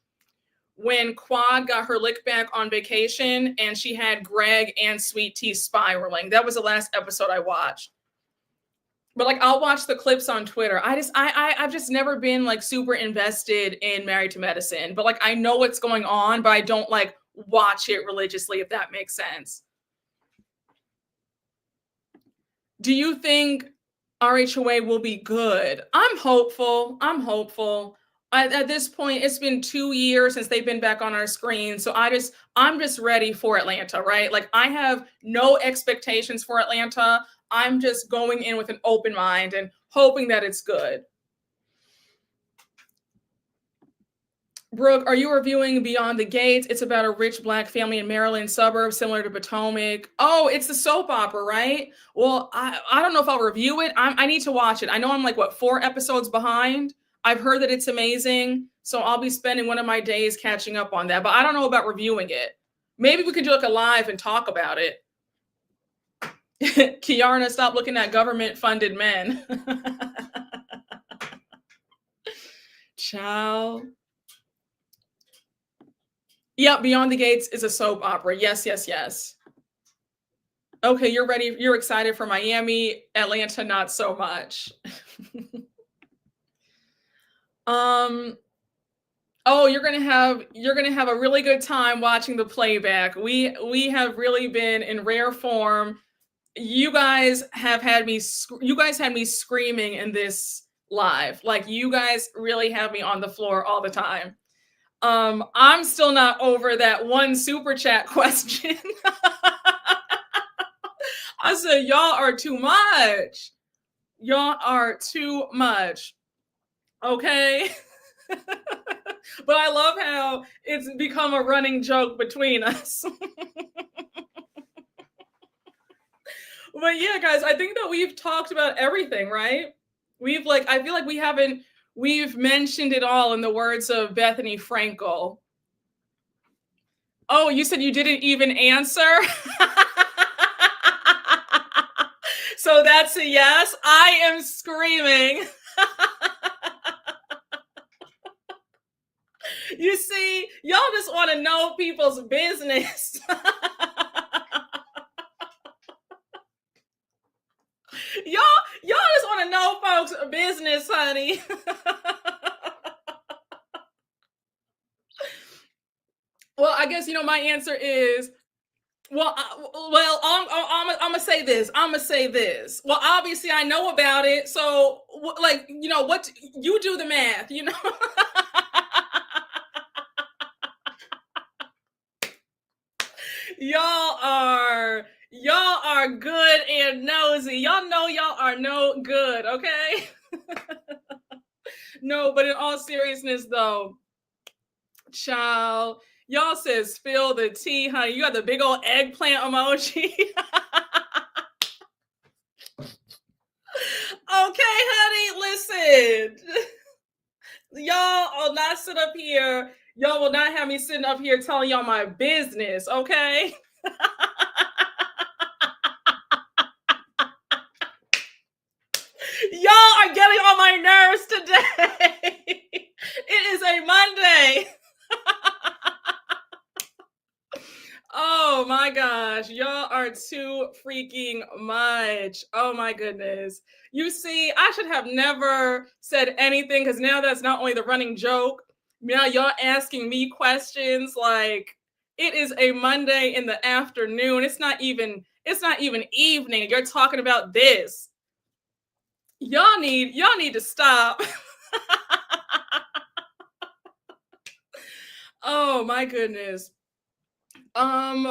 A: when Quad got her lick back on vacation and she had Greg and Sweet Tea spiraling. That was the last episode I watched. But like I'll watch the clips on Twitter. I've just never been like super invested in Married to Medicine. But like I know what's going on, but I don't like watch it religiously, if that makes sense. Do you think RHOA will be good? I'm hopeful. At this point, it's been 2 years since they've been back on our screen. So I'm just ready for Atlanta, right? Like I have no expectations for Atlanta. I'm just going in with an open mind and hoping that it's good. Brooke, are you reviewing Beyond the Gates? It's about a rich Black family in Maryland suburb similar to Potomac. Oh, it's the soap opera, right? Well, I don't know if I'll review it. I need to watch it. I know I'm like, 4 episodes behind? I've heard that it's amazing. So I'll be spending one of my days catching up on that. But I don't know about reviewing it. Maybe we could do like a live and talk about it. Kiarna, stop looking at government-funded men. Ciao. Yep, Beyond the Gates is a soap opera. Yes. Okay, you're ready. You're excited for Miami. Atlanta, not so much. Oh, you're gonna have a really good time watching the playback. We have really been in rare form. You guys had me screaming in this live. Like you guys really have me on the floor all the time. I'm still not over that one super chat question. I said, y'all are too much. Y'all are too much. Okay. But I love how it's become a running joke between us. But yeah, guys, I think that we've talked about everything, right? I feel like we've mentioned it all in the words of Bethany Frankel. Oh, you said you didn't even answer? So that's a yes. I am screaming. You see, y'all just want to know people's business. Y'all just want to know folks' business, honey. Well, I guess my answer is I'm gonna say this. Well, obviously I know about it, so what you do the math, Y'all are good and nosy. Y'all know y'all are no good, okay? No, but in all seriousness though, child, y'all said spill the tea, honey. You got the big old eggplant emoji. Okay, honey, listen. Y'all will not sit up here. Y'all will not have me sitting up here telling y'all my business, okay? Y'all are getting on my nerves today. It is a Monday. Oh my gosh, y'all are too freaking much. Oh my goodness. You see, I should have never said anything because now that's not only the running joke, now y'all asking me questions like it is a Monday in the afternoon. It's not even It's not even evening. You're talking about this. Y'all need to stop. Oh my goodness. I'm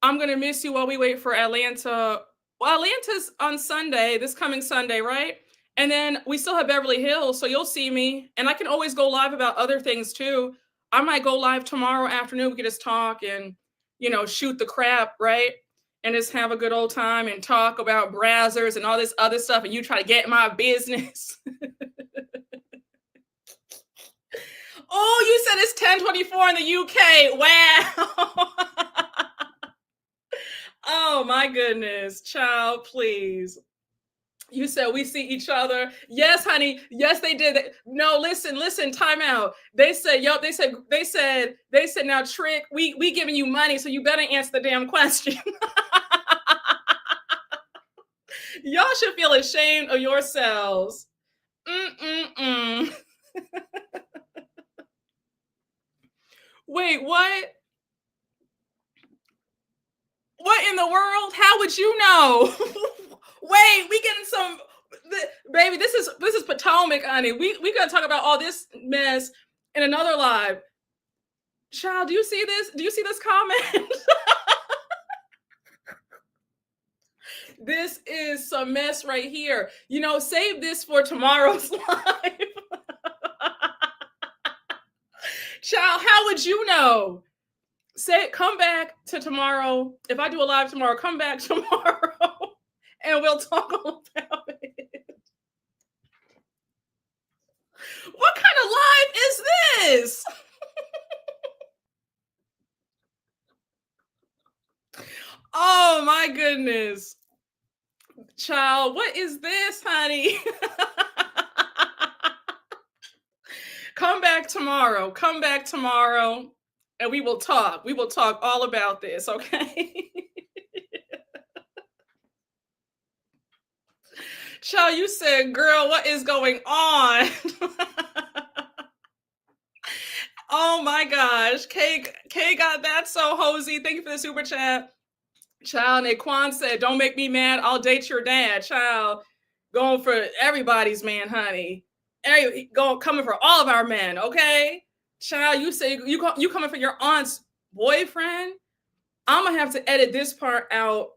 A: gonna miss you while we wait for Atlanta. Well, Atlanta's on Sunday, this coming Sunday, right? And then we still have Beverly Hills, so you'll see me. And I can always go live about other things too. I might go live tomorrow afternoon. We can just talk and, shoot the crap, right? And just have a good old time and talk about browsers and all this other stuff. And you try to get in my business. Oh, you said it's 10:24 in the UK. Wow. Oh my goodness, child, please. You said we see each other. Yes, honey. Yes, they did. No, listen, time out. They said, now Trick, we giving you money, so you better answer the damn question. Y'all should feel ashamed of yourselves. Wait, what? What in the world? How would you know? Wait, we getting some, baby. This is Potomac, honey. We gotta talk about all this mess in another live. Child, do you see this? Do you see this comment? This is some mess right here. Save this for tomorrow's live. Child, how would you know? Come back to tomorrow. If I do a live tomorrow, come back tomorrow and we'll talk all about it. What kind of live is this? Oh my goodness. Child, what is this, honey? Come back tomorrow. And we will talk. We will talk all about this, okay? Child, you said, girl, what is going on? Oh my gosh. Kay got that so hosey. Thank you for the super chat. Child, Naquan said, don't make me mad. I'll date your dad. Child, going for everybody's man, honey. Coming for all of our men, okay? Child, you say you coming for your aunt's boyfriend? I'm gonna have to edit this part out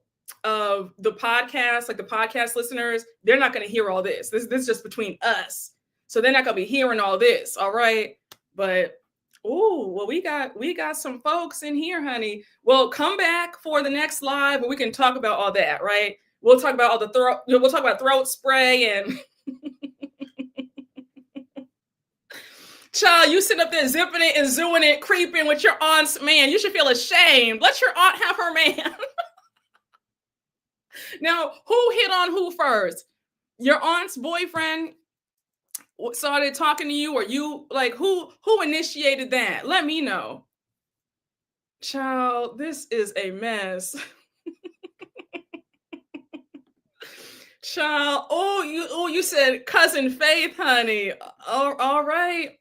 A: of the podcast, like the podcast listeners. They're not gonna hear all this. This is just between us, so they're not gonna be hearing all this. All right, but well, we got some folks in here, honey. Well, come back for the next live where we can talk about all that, right? We'll talk about all the throat. We'll talk about throat spray and. Child, you sit up there zipping it and zooing it, creeping with your aunt's man. You should feel ashamed. Let your aunt have her man. Now, who hit on who first? Your aunt's boyfriend started talking to you, or you, like, who initiated that? Let me know. Child, this is a mess. Child, you said cousin Faith, honey. All right.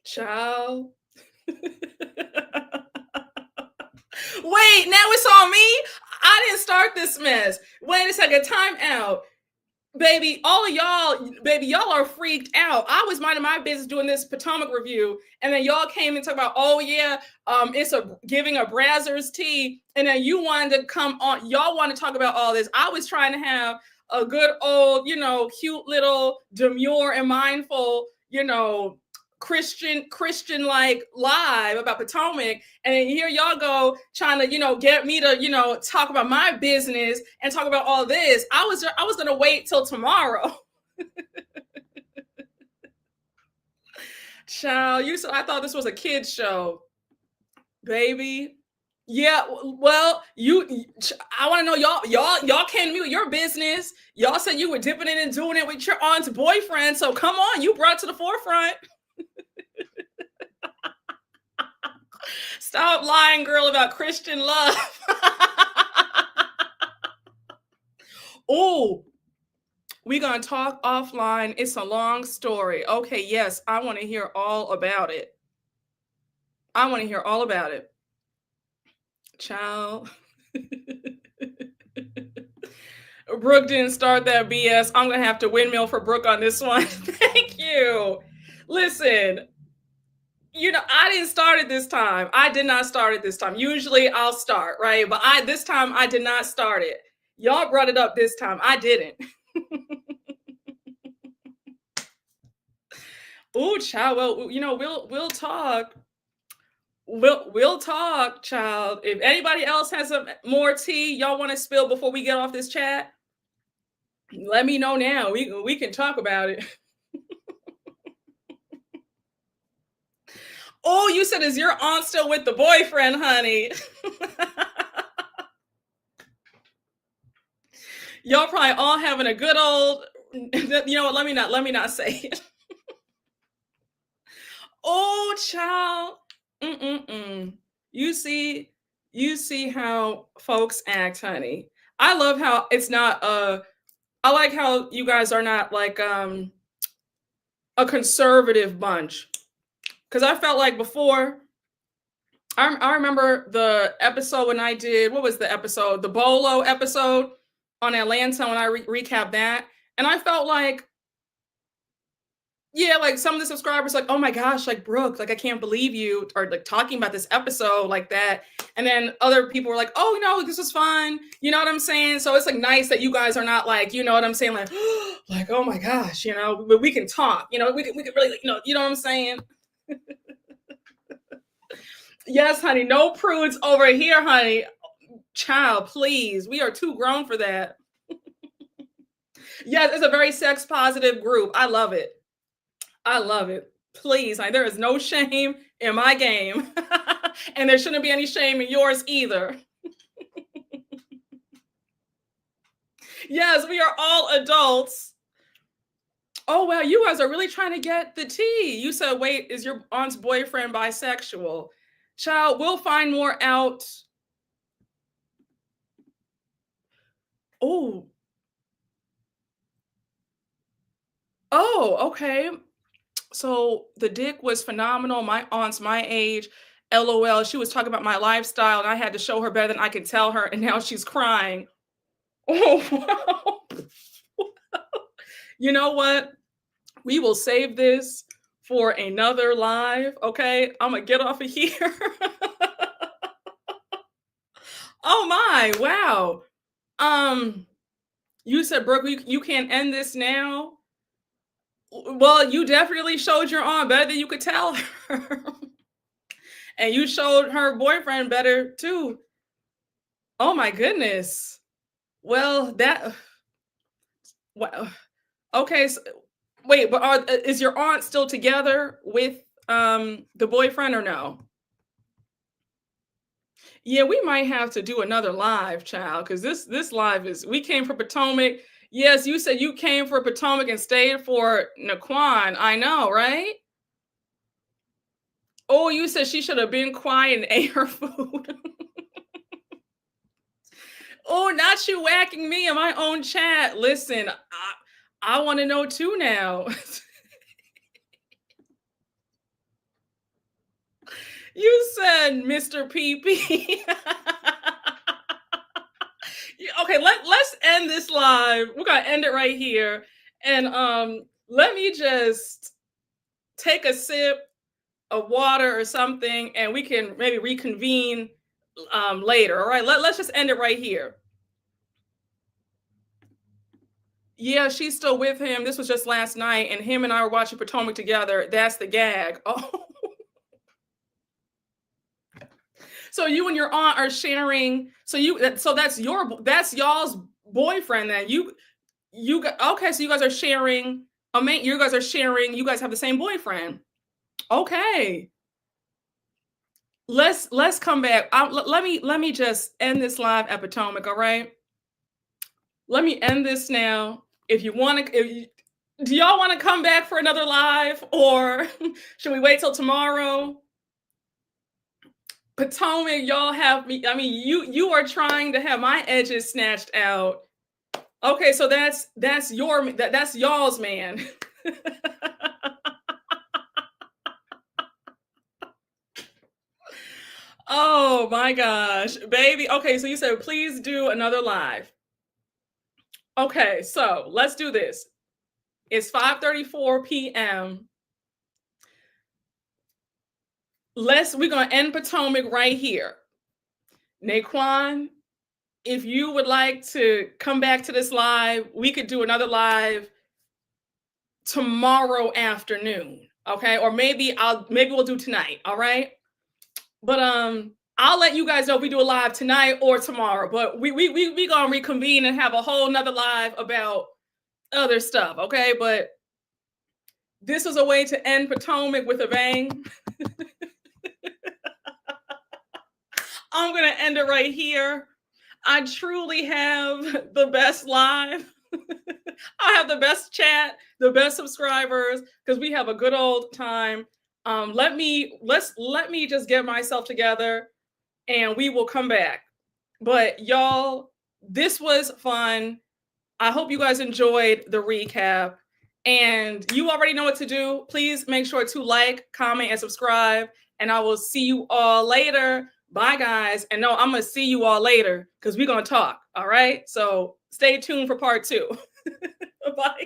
A: Child. Wait, now it's on me? I didn't start this mess. Wait a second, time out. Baby, all of y'all are freaked out. I was minding my business doing this Potomac review, and then y'all came and talk about, it's giving a Brazzers tea, and then you wanted to come on. Y'all want to talk about all this. I was trying to have a good old, cute little demure and mindful, Christian like live about Potomac, and then here y'all go trying to get me to talk about my business and talk about all this. I was gonna wait till tomorrow. Child, I thought this was a kid's show, baby. Yeah, well, I want to know y'all came to me with your business. Y'all said you were dipping in and doing it with your aunt's boyfriend, so come on, you brought it to the forefront. Stop lying, girl, about Christian love. Oh, we're going to talk offline. It's a long story. Okay, yes, I want to hear all about it. Child. Brooke didn't start that BS. I'm gonna have to windmill for Brooke on this one. Thank you. Listen, I didn't start it this time. I did not start it this time. Usually I'll start, right? But this time I did not start it. Y'all brought it up this time. I didn't. Ooh, child. Well, we'll talk. We'll talk, child. If anybody else has some more tea y'all want to spill before we get off this chat, let me know now. We can talk about it. Oh, you said, is your aunt still with the boyfriend, honey? Y'all probably all having a good old, you know what, let me not say it. Oh, child. You see how folks act, honey. I love how it's not I like how you guys are not like a conservative bunch. Because I felt like before, I remember the episode when I did, what was the episode? The Bolo episode on Atlanta when I recapped that. And I felt like, yeah, like some of the subscribers like, oh my gosh, like Brooke, like I can't believe you are like talking about this episode like that. And then other people were like, oh, this was fun. You know what I'm saying? So it's like nice that you guys are not like, you know what I'm saying? Like, like, oh my gosh, but we can talk, we can really, you know what I'm saying? Yes, honey, no prudes over here, honey. Child, please. We are too grown for that. Yes, it's a very sex positive group. I love it. I love it. Please, honey, there is no shame in my game. And there shouldn't be any shame in yours either. Yes, we are all adults. Oh, well, you guys are really trying to get the tea. You said, wait, is your aunt's boyfriend bisexual? Child, we'll find more out. Oh. Oh, okay. So the dick was phenomenal. My aunt's my age. LOL. She was talking about my lifestyle and I had to show her better than I could tell her. And now she's crying. Oh, wow. You know what? We will save this for another live. Okay. I'm going to get off of here. Oh my. Wow. You said, Brooke, you can't end this now. Well, you definitely showed your aunt better than you could tell her. And you showed her boyfriend better too. Oh my goodness. Well, okay. So, wait, but is your aunt still together with the boyfriend or no? Yeah, we might have to do another live, child, because this live we came for Potomac. Yes, you said you came for Potomac and stayed for Naquan. I know, right? Oh, you said she should have been quiet and ate her food. Oh, not you whacking me in my own chat. Listen, I want to know too now. You said Mr. PP. Okay, let's end this live. We're gonna end it right here. And let me just take a sip of water or something, and we can maybe reconvene later. All right, let's just end it right here. Yeah, she's still with him. This was just last night, and him and I were watching Potomac together. That's the gag. Oh. So you and your aunt are sharing. So that's y'all's boyfriend then. Okay, so you guys are sharing you guys are sharing, you guys have the same boyfriend. Okay. Let's come back. Let me just end this live at Potomac, all right? Let me end this now. If you want to, do y'all want to come back for another live, or should we wait till tomorrow? Potomac, y'all have me. I mean, you are trying to have my edges snatched out. Okay, so that's y'all's man. Oh my gosh, baby. Okay, so you said please do another live. Okay, so let's do this. It's 5:34 p.m. We're gonna end Potomac right here. Naquan, if you would like to come back to this live, we could do another live tomorrow afternoon. Okay, or maybe we'll do tonight. All right, but I'll let you guys know if we do a live tonight or tomorrow. But we gonna reconvene and have a whole nother live about other stuff. Okay, but this was a way to end Potomac with a bang. I'm gonna end it right here. I truly have the best live. I have the best chat, the best subscribers, because we have a good old time. Let me just get myself together and we will come back. But y'all, this was fun. I hope you guys enjoyed the recap. And you already know what to do. Please make sure to like, comment, and subscribe. And I will see you all later. Bye, guys. And no, I'm going to see you all later because we're going to talk. All right. So stay tuned for part 2. Bye.